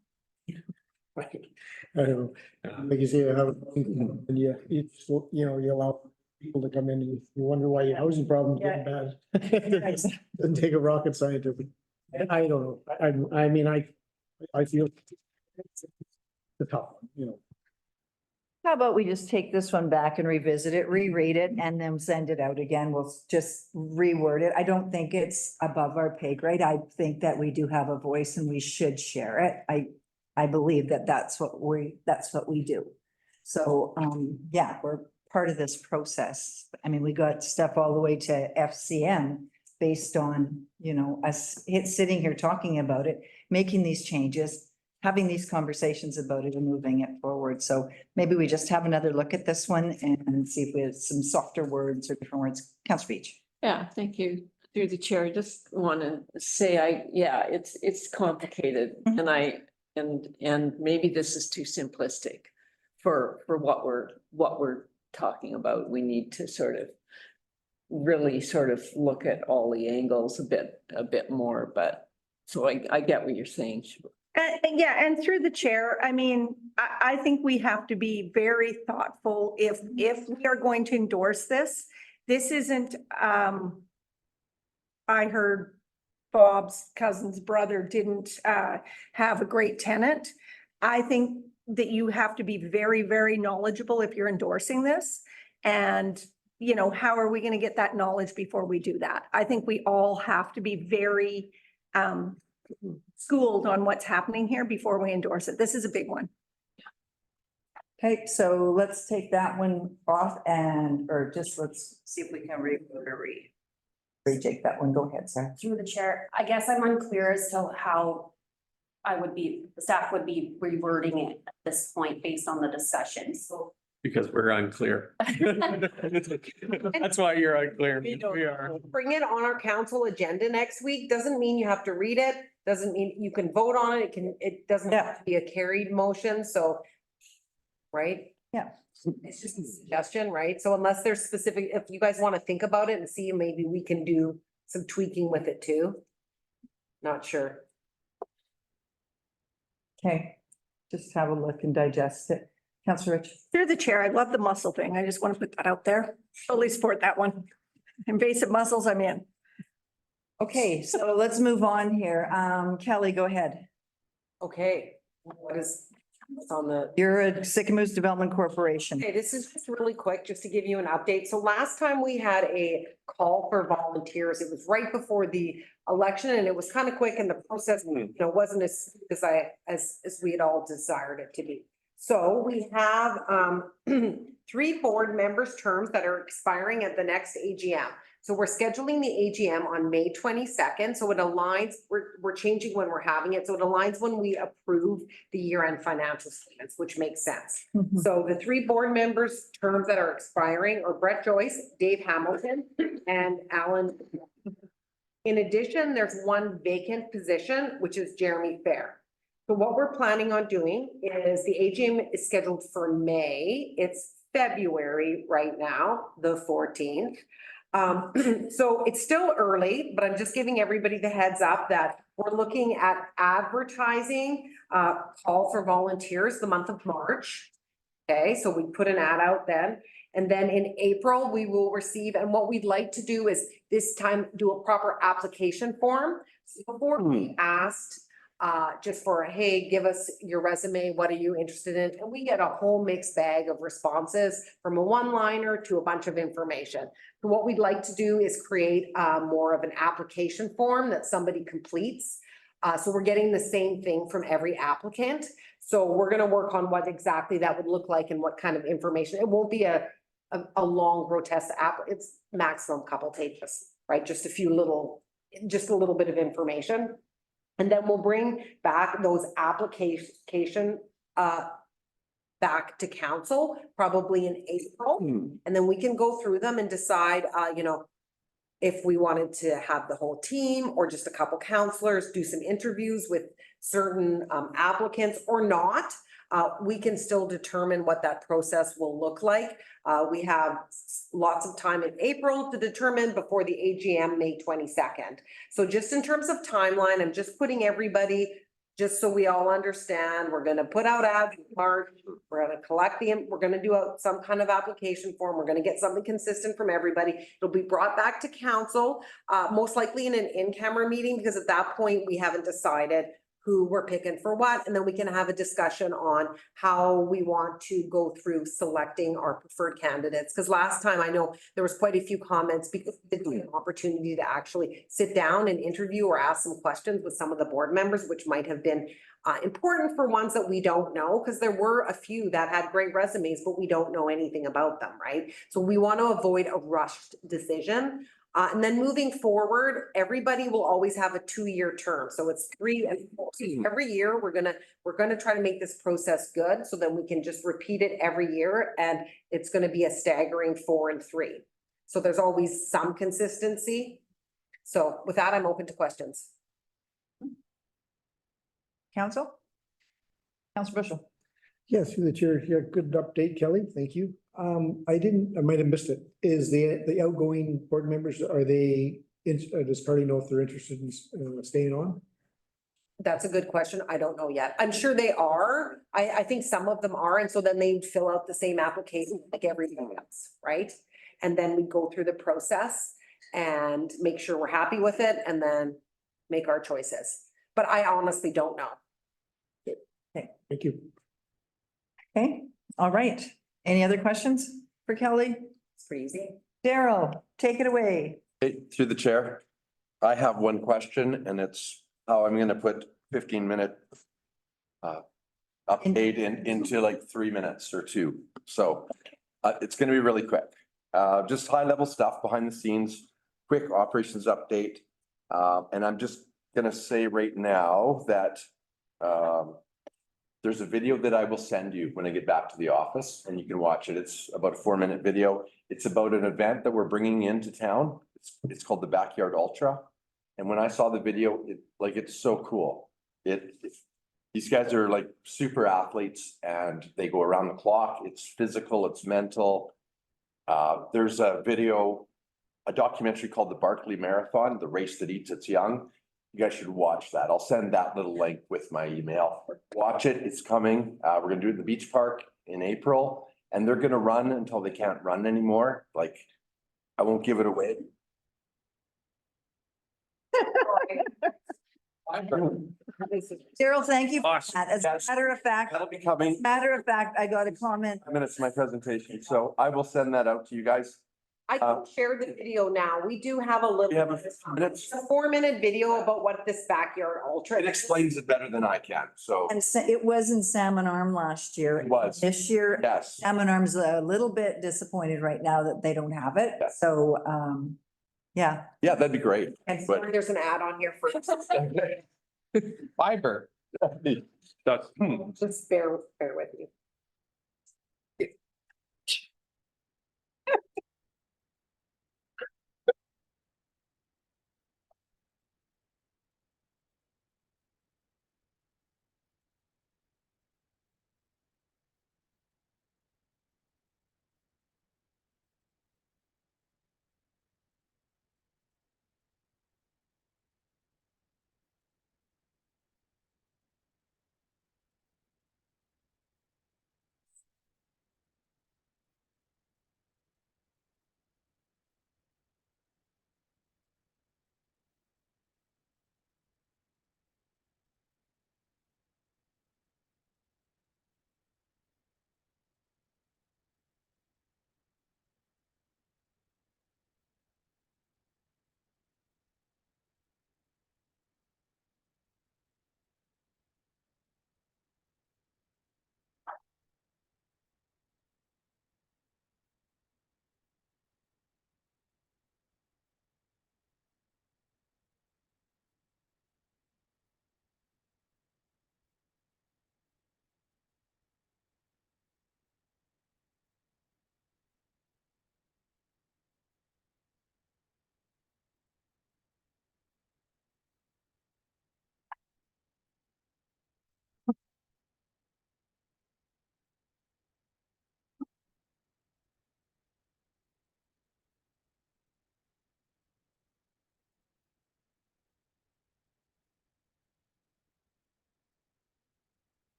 S8: I don't know, like you say, and you allow people to come in and you wonder why your housing problem's getting bad. Doesn't take a rocket scientist. I don't know, I mean, I feel the top, you know.
S1: How about we just take this one back and revisit it, reread it, and then send it out again? We'll just reword it. I don't think it's above our pay grade. I think that we do have a voice and we should share it. I believe that that's what we do. So, yeah, we're part of this process. I mean, we got stuff all the way to FCM based on, you know, us sitting here talking about it, making these changes, having these conversations about it and moving it forward. So maybe we just have another look at this one and see if we have some softer words or different words. Councillor Beach.
S10: Yeah, thank you. Through the chair, I just want to say, it's complicated and maybe this is too simplistic for what we're talking about. We need to really look at all the angles a bit more, but so I get what you're saying.
S6: Yeah, and through the chair, I mean, I think we have to be very thoughtful if we are going to endorse this. This isn't, I heard Bob's cousin's brother didn't have a great tenant. I think that you have to be very, very knowledgeable if you're endorsing this. And, you know, how are we going to get that knowledge before we do that? I think we all have to be very schooled on what's happening here before we endorse it. This is a big one.
S1: Okay, so let's take that one off let's see if we can reject that one. Go ahead, Sarah.
S15: Through the chair, I guess I'm unclear as to how the staff would be rewording it at this point based on the discussion, so.
S14: Because we're unclear. That's why you're unclear. We are.
S11: Bring it on our council agenda next week. Doesn't mean you have to read it. Doesn't mean you can vote on it. It doesn't have to be a carried motion, so. Right?
S1: Yeah.
S11: It's just a suggestion, right? So unless there's specific, if you guys want to think about it and see, maybe we can do some tweaking with it too. Not sure.
S1: Okay, just have a look and digest it. Councillor Rich.
S6: Through the chair, I love the muscle thing. I just want to put that out there. Totally support that one. Invasive mussels, I'm in.
S1: Okay, so let's move on here. Kelly, go ahead.
S11: Okay, what's on the?
S1: You're at Sycamoose Development Corporation.
S11: Okay, this is just really quick, just to give you an update. So last time we had a call for volunteers, it was right before the election and it was kind of quick and the process, wasn't as we had all desired it to be. So we have 3 board members' terms that are expiring at the next AGM. So we're scheduling the AGM on May 22nd. So it aligns, we're changing when we're having it. So it aligns when we approve the year-end financial statements, which makes sense. So the 3 board members' terms that are expiring are Brett Joyce, Dave Hamilton, and Alan. In addition, there's 1 vacant position, which is Jeremy Fair. So what we're planning on doing is the AGM is scheduled for May. It's February right now, the 14th. So it's still early, but I'm just giving everybody the heads up that we're looking at advertising, call for volunteers the month of March. Okay, so we put an ad out then. And then in April, we will receive, and what we'd like to do is this time do a proper application form. So before we asked, just for, hey, give us your resume, what are you interested in? And we get a whole mixed bag of responses from a one-liner to a bunch of information. So what we'd like to do is create more of an application form that somebody completes. So we're getting the same thing from every applicant. So we're gonna work on what exactly that would look like and what kind of information. It won't be a long grotesque app. It's maximum couple pages, right? Just a little bit of information. And then we'll bring back those application back to council, probably in April. And then we can go through them and decide, if we wanted to have the whole team or just a couple counselors, do some interviews with certain applicants or not. We can still determine what that process will look like. We have lots of time in April to determine before the AGM, May 22nd. So just in terms of timeline, I'm just putting everybody, just so we all understand, we're gonna put out ads in March, we're gonna collect we're gonna do some kind of application form, we're gonna get something consistent from everybody. It'll be brought back to council, most likely in an in-camera meeting, because at that point, we haven't decided who we're picking for what, and then we can have a discussion on how we want to go through selecting our preferred candidates. Because last time I know there was quite a few comments because we didn't get an opportunity to actually sit down and interview or ask some questions with some of the board members, which might have been important for ones that we don't know, because there were a few that had great resumes, but we don't know anything about them, right? So we want to avoid a rushed decision. And then moving forward, everybody will always have a 2-year term. So it's 3 and 4. Every year, we're gonna try to make this process good, so then we can just repeat it every year, and it's gonna be a staggering 4 and 3. So there's always some consistency. So with that, I'm open to questions.
S1: Council? Councillor Bushel.
S8: Yes, through the chair. Yeah, good update, Kelly. Thank you. I might have missed it. Is the outgoing board members, are they, does Carly know if they're interested in staying on?
S11: That's a good question. I don't know yet. I'm sure they are. I think some of them are. And so then they'd fill out the same application like everything else, right? And then we go through the process and make sure we're happy with it and then make our choices. But I honestly don't know.
S1: Okay.
S8: Thank you.
S1: Okay, all right. Any other questions for Kelly?
S11: It's pretty easy.
S1: Daryl, take it away.
S9: Hey, through the chair, I have one question and it's how I'm gonna put 15-minute update into like 3 minutes or 2. So it's gonna be really quick. Just high-level stuff behind the scenes, quick operations update. And I'm just gonna say right now that There's a video that I will send you when I get back to the office and you can watch it. It's about a 4-minute video. It's about an event that we're bringing into town. It's called the Backyard Ultra. And when I saw the video, it's so cool. These guys are like super athletes and they go around the clock. It's physical, it's mental. There's a documentary called the Barkley Marathon, the race that eats its young. You guys should watch that. I'll send that little link with my email. Watch it. It's coming. We're gonna do it at the beach park in April, and they're gonna run until they can't run anymore. Like, I won't give it away.
S1: Daryl, thank you. for
S9: Awesome.
S1: that. As a matter of fact,
S9: That'll be coming.
S1: I got a comment.
S9: Minutes to my presentation, so I will send that out to you guys.
S11: I can share the video now. We do have a little.
S9: We have a few minutes.
S11: It's a 4-minute video about what this backyard ultra.
S9: It explains it better than I can, so.
S1: And it was in Salmon Arm last year.
S9: It was.
S1: This year,
S9: Yes.
S1: Salmon Arm's a little bit disappointed right now that they don't have it.
S9: Yeah.
S1: So, yeah.
S9: Yeah, that'd be great.
S11: And
S9: But-
S11: there's an ad on here for,
S14: Fiber.
S9: That's,
S11: just bear with me.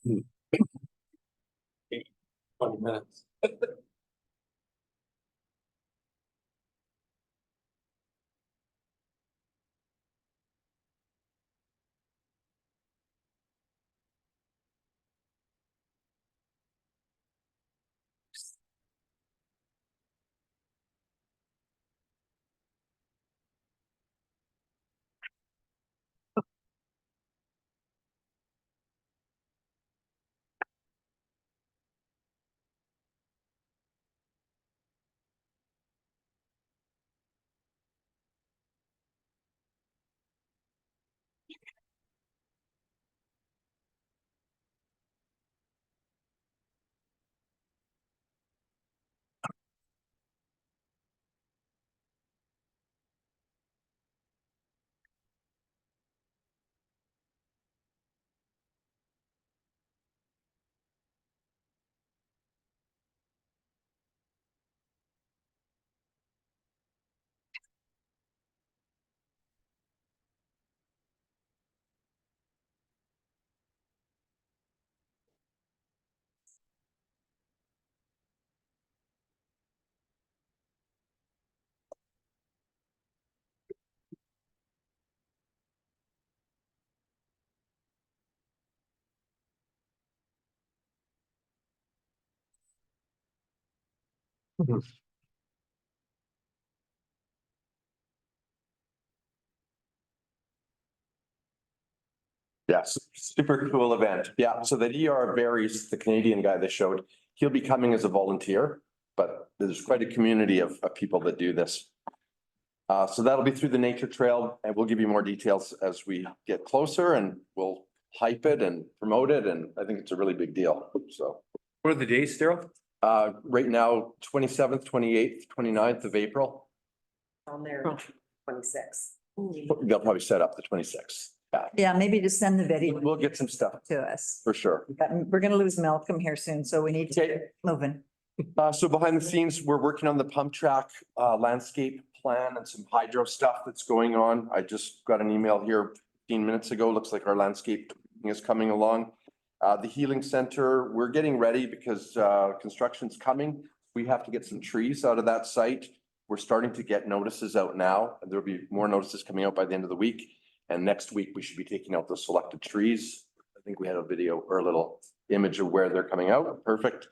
S14: Hmm. 20 minutes.
S9: Yes, super cool event. Yeah, so the ER Barry's, the Canadian guy they showed, he'll be coming as a volunteer, but there's quite a community of people that do this. So that'll be through the nature trail, and we'll give you more details as we get closer, and we'll hype it and promote it, and I think it's a really big deal, so.
S12: What are the dates, Daryl?
S9: Right now, 27th, 28th, 29th of April.
S11: On there, 26.
S9: They'll probably set up the 26th.
S1: Yeah, maybe just send the video
S9: We'll get some stuff
S1: to us.
S9: for sure.
S1: We're gonna lose Malcolm here soon, so we need to
S9: Okay.
S1: get moving.
S9: So behind the scenes, we're working on the pump track landscape plan and some hydro stuff that's going on. I just got an email here 15 minutes ago. Looks like our landscape is coming along. The healing center, we're getting ready because construction's coming. We have to get some trees out of that site. We're starting to get notices out now, and there'll be more notices coming out by the end of the week. And next week, we should be taking out the selected trees. I think we had a video or a little image of where they're coming out. Perfect.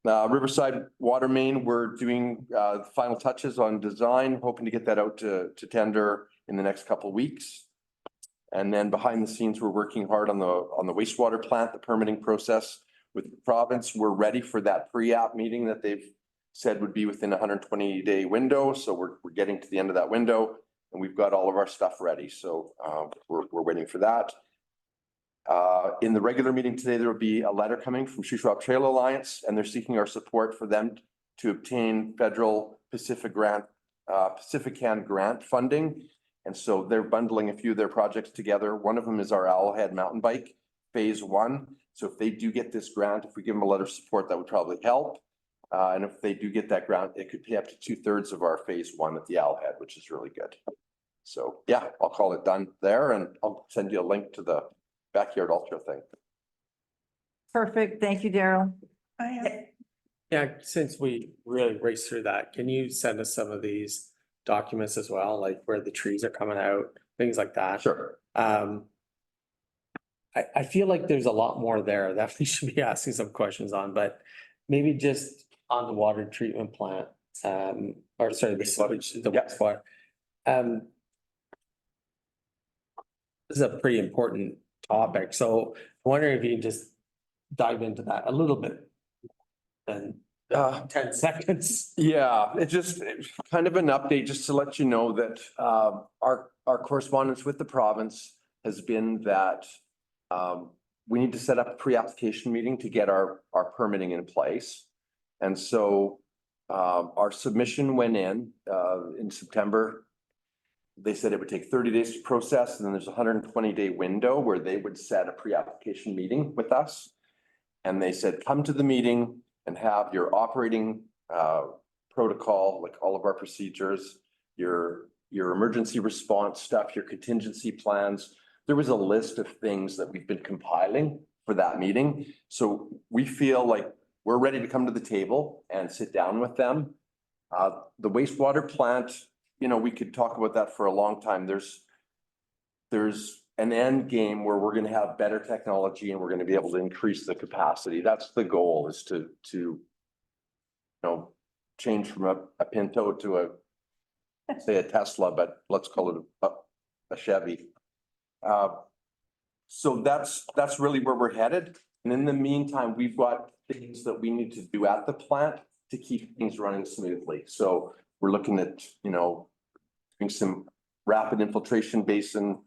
S9: Riverside Water Main, we're doing the final touches on design, hoping to get that out to tender in the next couple of weeks. And then behind the scenes, we're working hard on the wastewater plant, the permitting process with the province. We're ready for that pre-app meeting that they've said would be within a 120-day window. So we're getting to the end of that window, and we've got all of our stuff ready. So we're waiting for that. In the regular meeting today, there will be a letter coming from Shuswap Trail Alliance, and they're seeking our support for them to obtain federal Pacifican grant funding. And so they're bundling a few of their projects together. One of them is our Owlhead mountain bike phase 1. So if they do get this grant, if we give them a letter of support, that would probably help. And if they do get that grant, it could pay up to 2/3 of our phase 1 at the Owlhead, which is really good. So yeah, I'll call it done there, and I'll send you a link to the backyard ultra thing.
S1: Perfect. Thank you, Daryl.
S14: Yeah, since we really raced through that, can you send us some of these documents as well, like where the trees are coming out, things like that?
S9: Sure.
S14: I feel like there's a lot more there that we should be asking some questions on, but maybe just on the water treatment plant, or sorry, the sewage, the wastewater. This is a pretty important topic, so I'm wondering if you can just dive into that a little bit. And 10 seconds.
S9: Yeah, it's just kind of an update, just to let you know that our correspondence with the province has been that we need to set up a pre-application meeting to get our permitting in place. And so our submission went in September. They said it would take 30 days to process, and then there's a 120-day window where they would set a pre-application meeting with us. And they said, come to the meeting and have your operating protocol, like all of our procedures, your emergency response stuff, your contingency plans. There was a list of things that we've been compiling for that meeting. So we feel like we're ready to come to the table and sit down with them. The wastewater plant, you know, we could talk about that for a long time. There's an end game where we're going to have better technology and we're going to be able to increase the capacity. That's the goal, is to you know, change from a Pinto to a, say, a Tesla, but let's call it a Chevy. So that's really where we're headed. And in the meantime, we've got things that we need to do at the plant to keep things running smoothly. So we're looking at, you know, doing some rapid infiltration basin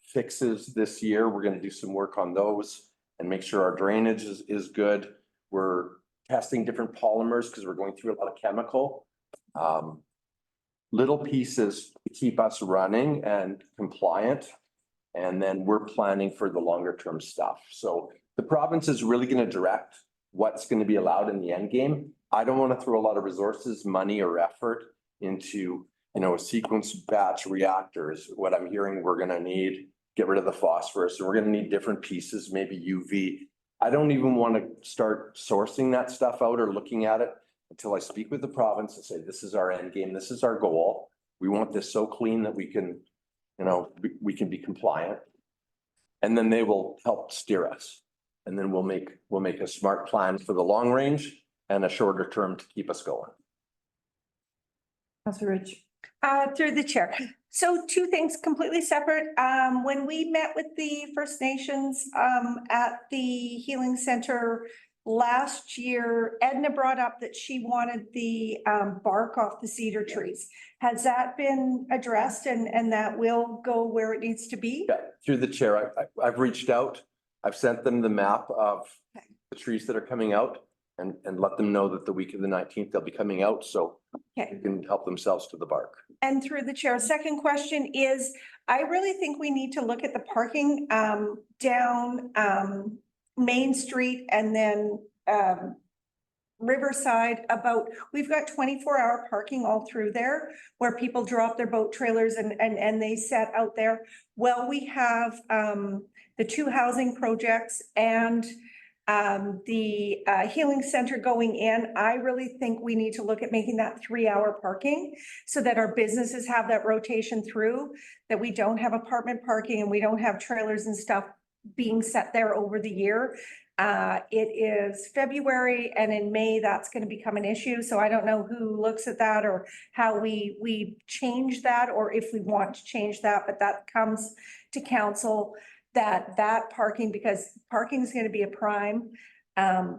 S9: fixes this year. We're going to do some work on those and make sure our drainage is good. We're testing different polymers because we're going through a lot of chemical. Little pieces to keep us running and compliant. And then we're planning for the longer term stuff. So the province is really going to direct what's going to be allowed in the end game. I don't want to throw a lot of resources, money, or effort into, you know, a sequence batch reactors. What I'm hearing we're going to need, get rid of the phosphorus, and we're going to need different pieces, maybe UV. I don't even want to start sourcing that stuff out or looking at it until I speak with the province and say, this is our end game. This is our goal. We want this so clean that we can, you know, we can be compliant. And then they will help steer us. And then we'll make a smart plan for the long range. and a shorter term to keep us going.
S1: Councillor Rich.
S6: Through the chair. So two things completely separate. When we met with the First Nations, at the Healing Center last year, Edna brought up that she wanted the, bark off the cedar trees. Has that been addressed and that will go where it needs to be?
S9: Yeah, through the chair, I've reached out. I've sent them the map of the trees that are coming out and let them know that the week of the 19th, they'll be coming out, so
S6: Okay.
S9: they can help themselves to the bark.
S6: And through the chair, second question is, I really think we need to look at the parking down Main Street and then Riverside about, we've got 24-hour parking all through there where people drop their boat trailers and they set out there. Well, we have the two housing projects and the Healing Center going in. I really think we need to look at making that 3-hour parking so that our businesses have that rotation through, that we don't have apartment parking and we don't have trailers and stuff being set there over the year. It is February and in May, that's going to become an issue. So I don't know who looks at that or how we change that or if we want to change that, but that comes to council. That parking, because parking is going to be a prime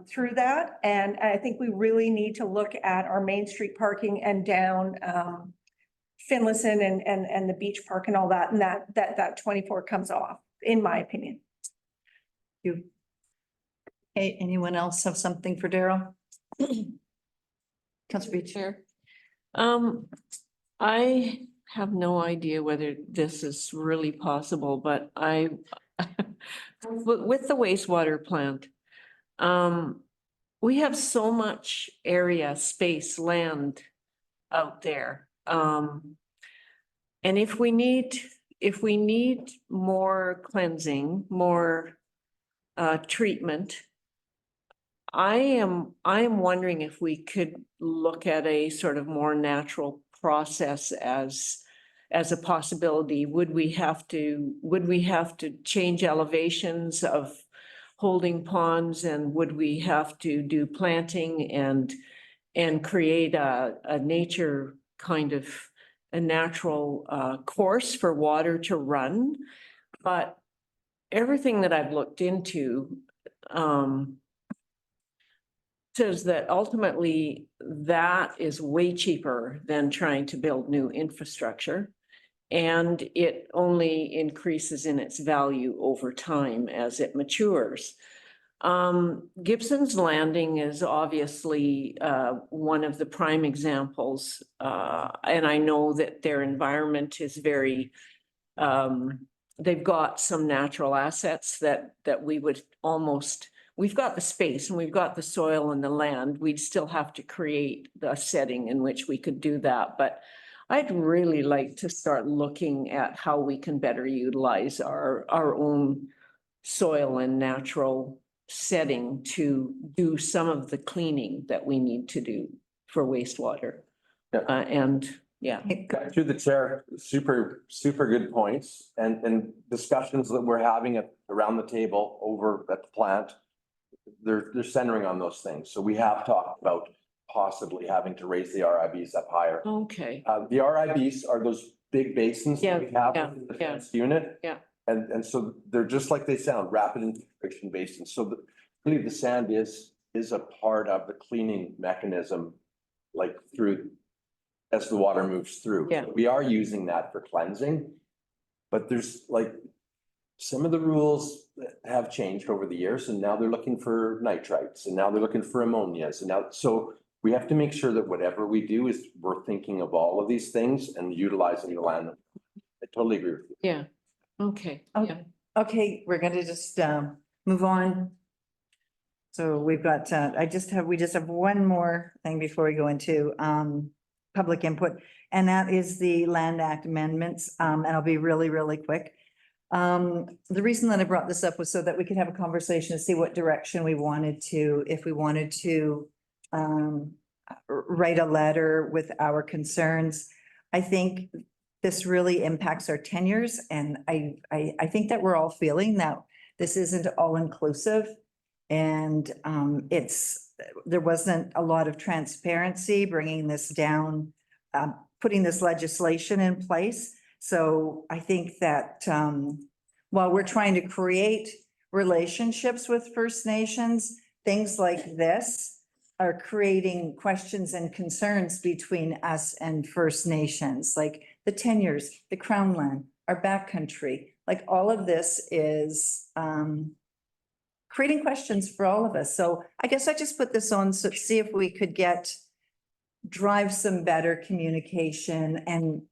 S6: through that. And I think we really need to look at our Main Street parking and down Finlayson and the beach park and all that. And that 24 comes off, in my opinion.
S1: You. Hey, anyone else have something for Daryl? Councillor Beach.
S10: I have no idea whether this is really possible, but with the wastewater plant, we have so much area, space, land out there. And if we need more cleansing, more treatment, I am wondering if we could look at a sort of more natural process as a possibility. Would we have to change elevations of holding ponds, and would we have to do planting and create a nature kind of a natural course for water to run? But everything that I've looked into says that ultimately that is way cheaper than trying to build new infrastructure. And it only increases in its value over time as it matures. Gibson's Landing is obviously one of the prime examples. And I know that their environment is very, they've got some natural assets that we would almost, we've got the space and we've got the soil and the land. We'd still have to create the setting in which we could do that. But I'd really like to start looking at how we can better utilize our own soil and natural setting to do some of the cleaning that we need to do for wastewater.
S9: Through the chair, super good points and discussions that we're having around the table over at the plant. They're centering on those things. So we have talked about possibly having to raise the RIBs up higher.
S10: Okay.
S9: The RIBs are those big basins that we have in the fenced unit.
S10: Yeah.
S9: And so they're just like they sound, rapid infiltration basins. So really the sand is a part of the cleaning mechanism, like through as the water moves through.
S10: Yeah.
S9: We are using that for cleansing, but there's like some of the rules have changed over the years, and now they're looking for nitrites, and now they're looking for ammonias, and now so we have to make sure that whatever we do is we're thinking of all of these things and utilizing the land. I totally agree with you.
S10: Yeah. Okay. Yeah.
S1: Okay, we're gonna just move on. So we've got, we just have one more thing before we go into public input, and that is the Land Act amendments, and I'll be really, really quick. The reason that I brought this up was so that we could have a conversation to see what direction we wanted to, if we wanted to write a letter with our concerns. I think this really impacts our tenures, and I think that we're all feeling that this isn't all inclusive. And it's there wasn't a lot of transparency bringing this down, putting this legislation in place. So I think that, while we're trying to create relationships with First Nations, things like this are creating questions and concerns between us and First Nations, like the tenures, the Crown land, our backcountry, like all of this is creating questions for all of us. So I guess I just put this on, so see if we could drive some better communication and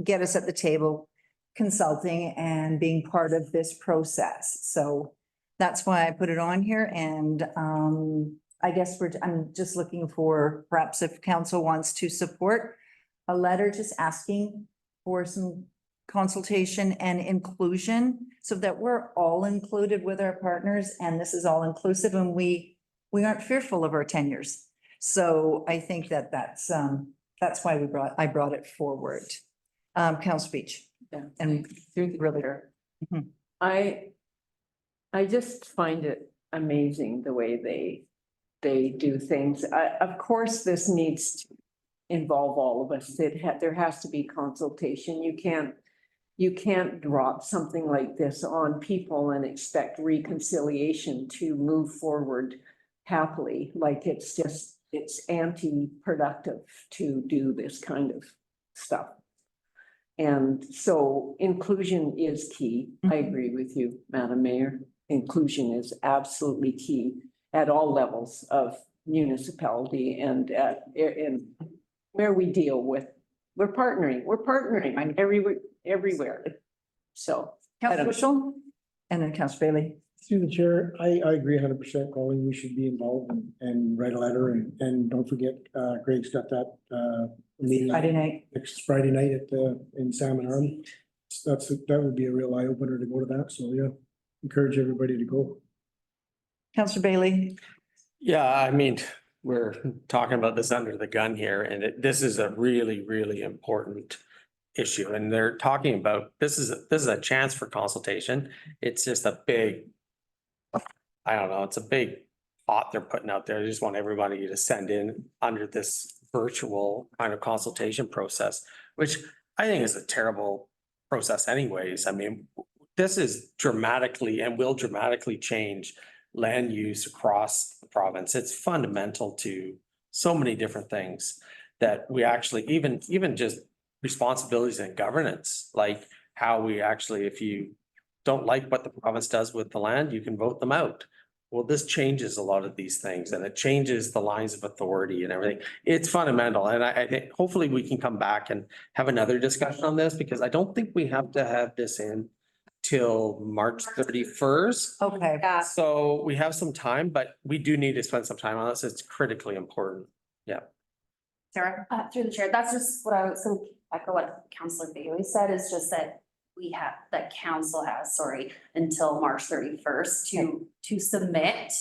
S1: get us at the table consulting and being part of this process. So that's why I put it on here. And I guess I'm just looking for, perhaps if council wants to support a letter, just asking for some consultation and inclusion so that we're all included with our partners and this is all inclusive and we aren't fearful of our tenures. So I think that's why I brought it forward. Council Beach.
S10: Yeah.
S1: And really. Mhm.
S10: I just find it amazing the way they do things. Of course, this needs to involve all of us. There has to be consultation. You can't drop something like this on people and expect reconciliation to move forward happily. Like it's anti-productive to do this kind of stuff. And so inclusion is key. I agree with you, Madam Mayor. Inclusion is absolutely key at all levels of municipality and in where we deal with. We're partnering everywhere. So.
S1: Councilor Bushel and then Councilor Bailey.
S8: Through the chair, I agree 100%, Colleen. We should be involved and write a letter and don't forget, Greg's got that meeting.
S1: Friday night.
S8: Next Friday night in Salmon Arm. That would be a real eye opener to go to that. So yeah, encourage everybody to go.
S1: Councilor Bailey.
S14: Yeah, I mean, we're talking about this under the gun here, and this is a really, really important issue. And they're talking about, this is a chance for consultation. It's just a big, I don't know, it's a big pot they're putting out there. They just want everybody to send in under this virtual kind of consultation process, which I think is a terrible process anyways. I mean, this is dramatically and will dramatically change land use across the province. It's fundamental to so many different things that we actually, even just responsibilities and governance, like how we actually, if you don't like what the province does with the land, you can vote them out. Well, this changes a lot of these things and it changes the lines of authority and everything. It's fundamental. And I think hopefully we can come back and have another discussion on this because I don't think we have to have this in till March 31st.
S1: Okay.
S14: So we have some time, but we do need to spend some time on this. It's critically important. Yeah.
S1: Sarah.
S15: Through the chair, that's just what I was going to echo what Councillor Bailey said, is just that council has, until March 31st to submit.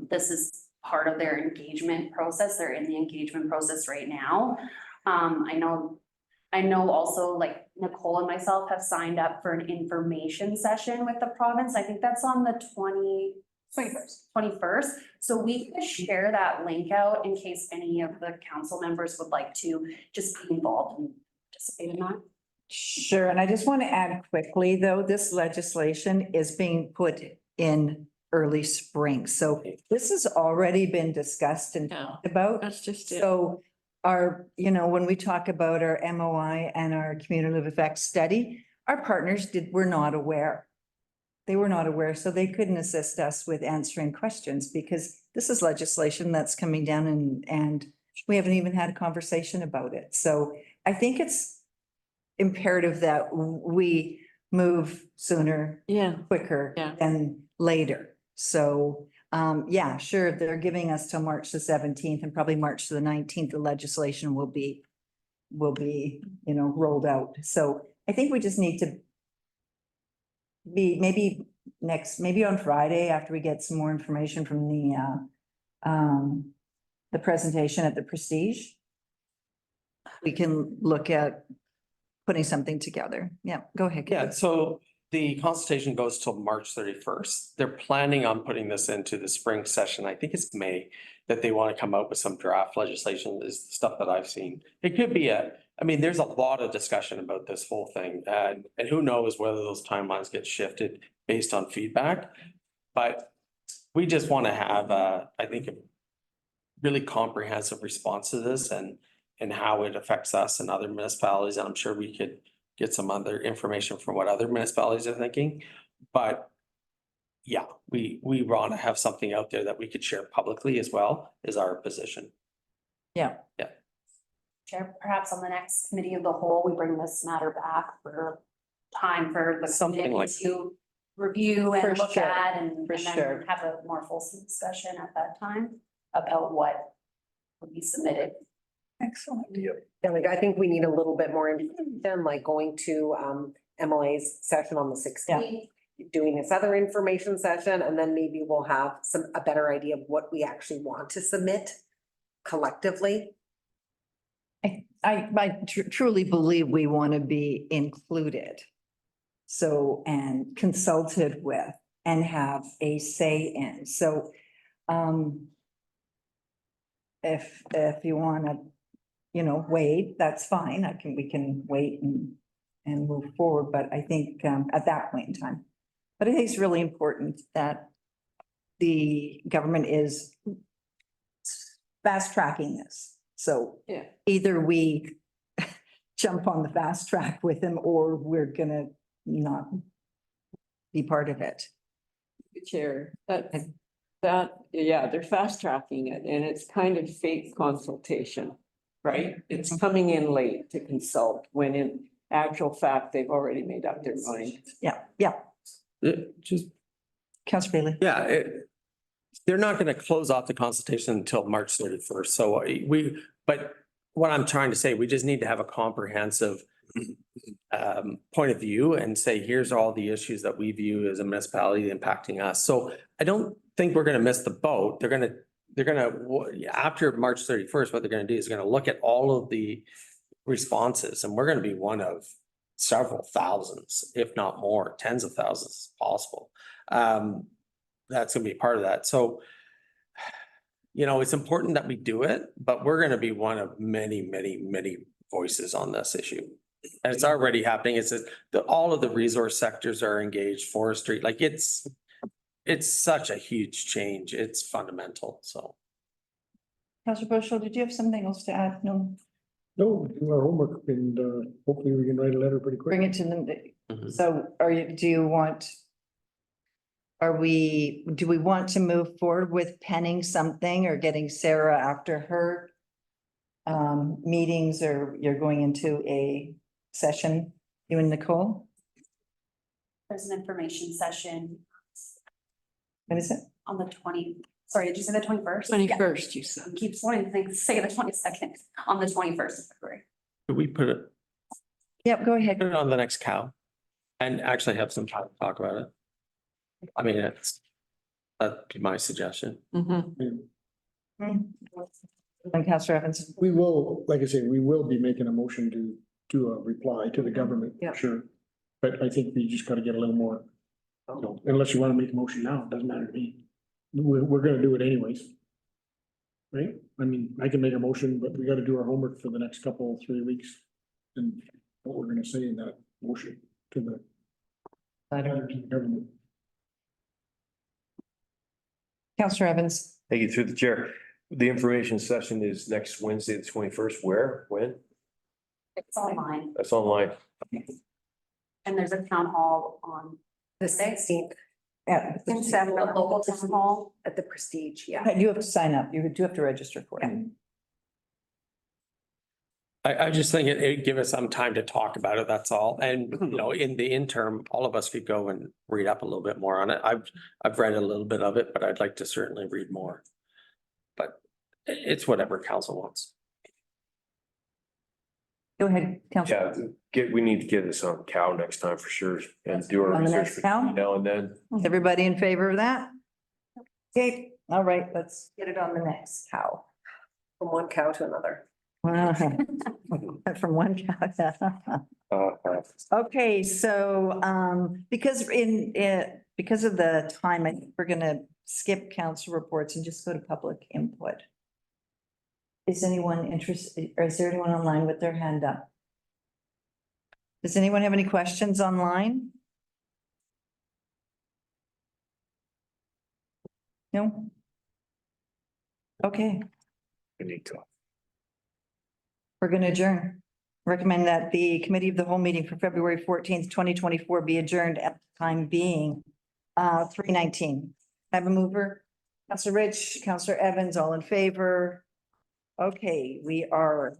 S15: This is part of their engagement process. They're in the engagement process right now. I know also like Nicole and myself have signed up for an information session with the province. I think that's on the 21st. So we could share that link out in case any of the council members would like to just be involved and participate in that.
S1: Sure. And I just want to add quickly, though, this legislation is being put in early spring. So this has already been discussed and talked about.
S10: That's just it.
S1: So when we talk about our MOI and our cumulative effects study, our partners were not aware. They were not aware, so they couldn't assist us with answering questions because this is legislation that's coming down and we haven't even had a conversation about it. So I think it's imperative that we move sooner, quicker than later. So sure, they're giving us till March the 17th and probably March the 19th, the legislation will be, rolled out. So I think we just need to be maybe on Friday after we get some more information from the presentation at the Prestige. We can look at putting something together. Yeah, go ahead.
S14: Yeah, so the consultation goes till March 31st. They're planning on putting this into the spring session. I think it's May, that they want to come out with some draft legislation is the stuff that I've seen. It could be I mean, there's a lot of discussion about this whole thing and who knows whether those timelines get shifted based on feedback. But we just want to have I think a really comprehensive response to this and how it affects us and other municipalities. And I'm sure we could get some other information from what other municipalities are thinking. But yeah, we want to have something out there that we could share publicly as well, is our position.
S1: Yeah.
S14: Yeah.
S15: Chair, perhaps on the next committee of the whole, we bring this matter back for time for the
S14: Something
S15: committee
S14: like-
S15: to review
S1: For
S15: and look
S1: sure,
S15: at and
S1: for sure.
S15: then have a more fulsome discussion at that time about what would be submitted.
S1: Excellent.
S11: Yeah, like I think we need a little bit more information, like going to MLA's session on the 16th. Doing this other information session, and then maybe we'll have a better idea of what we actually want to submit collectively.
S1: I truly believe we want to be included. So, and consulted with and have a say in. So, if you want to, wait, that's fine. We can wait and move forward. But I think, at that point in time, but I think it's really important that the government is fast tracking this. So
S10: Yeah.
S1: either we jump on the fast track with them or we're gonna not be part of it.
S10: Chair, yeah, they're fast tracking it and it's kind of fake consultation, right? It's coming in late to consult when in actual fact, they've already made up their mind.
S1: Yeah.
S14: Just,
S1: Councillor Bailey.
S14: yeah, they're not going to close off the consultation until March 31st. So but what I'm trying to say, we just need to have a comprehensive point of view and say, here's all the issues that we view as a municipality impacting us. So I don't think we're going to miss the boat. They're going to, after March 31st, what they're going to do is going to look at all of the responses, and we're going to be one of several thousands, if not more, tens of thousands possible. That's going to be part of that. So, it's important that we do it, but we're going to be one of many, many, many voices on this issue. And it's already happening. It's all of the resource sectors are engaged, forestry, like it's such a huge change. It's fundamental. So.
S1: Councillor Bushel, did you have something else to add? No,
S8: No, do our homework and hopefully we can write a letter pretty quick.
S1: bring it to them. So do we want to move forward with penning something or getting Sarah after her meetings, or you're going into a session, you and Nicole?
S15: There's an information session
S1: What is it?
S15: on the did you say the 21st?
S10: 21st, you said.
S15: Keeps wanting to say the 22nd, on the 21st of February.
S14: Could we put it
S1: Yep, go ahead.
S14: on the next cow and actually have some time to talk about it? I mean, that'd be my suggestion.
S1: And Councillor Evans.
S8: We will, like I say, we will be making a motion to do a reply to the government,
S11: Yeah.
S8: sure. But I think we just gotta get a little more, unless you wanna make a motion now, it doesn't matter to me. We're gonna do it anyways. Right? I mean, I can make a motion, but we gotta do our homework for the next 3 weeks. And what we're gonna say in that motion to the government.
S1: Councillor Evans.
S12: Thank you, through the chair. The information session is next Wednesday, the 21st. Where, when?
S15: It's online
S12: That's online.
S15: and there's a town hall on
S11: The 16th
S1: Yeah,
S15: the local town hall.
S11: at the Prestige, yeah.
S1: you have to sign up. You do have to register for it.
S14: I just think it'd give us some time to talk about it, that's all. And, in the interim, all of us could go and read up a little bit more on it. I've read a little bit of it, but I'd like to certainly read more. But it's whatever council wants.
S1: Go ahead, Councillor.
S12: Yeah, we need to get this on cow next time for sure and do our
S1: On the
S12: research
S1: next cow?
S12: between now and then.
S1: Everybody in favor of that? Okay, all right, let's get it on the next cow.
S11: From one cow to another.
S1: From one. Okay, so, because of the time, I think we're gonna skip council reports and just go to public input. Is anyone interested, or is there anyone online with their hand up? Does anyone have any questions online? No? Okay,
S12: We need to.
S1: we're gonna adjourn. Recommend that the committee of the whole meeting for February 14th, 2024 be adjourned at the time being 3:19. Have a mover? Counselor Rich, Counselor Evans, all in favor? Okay, we are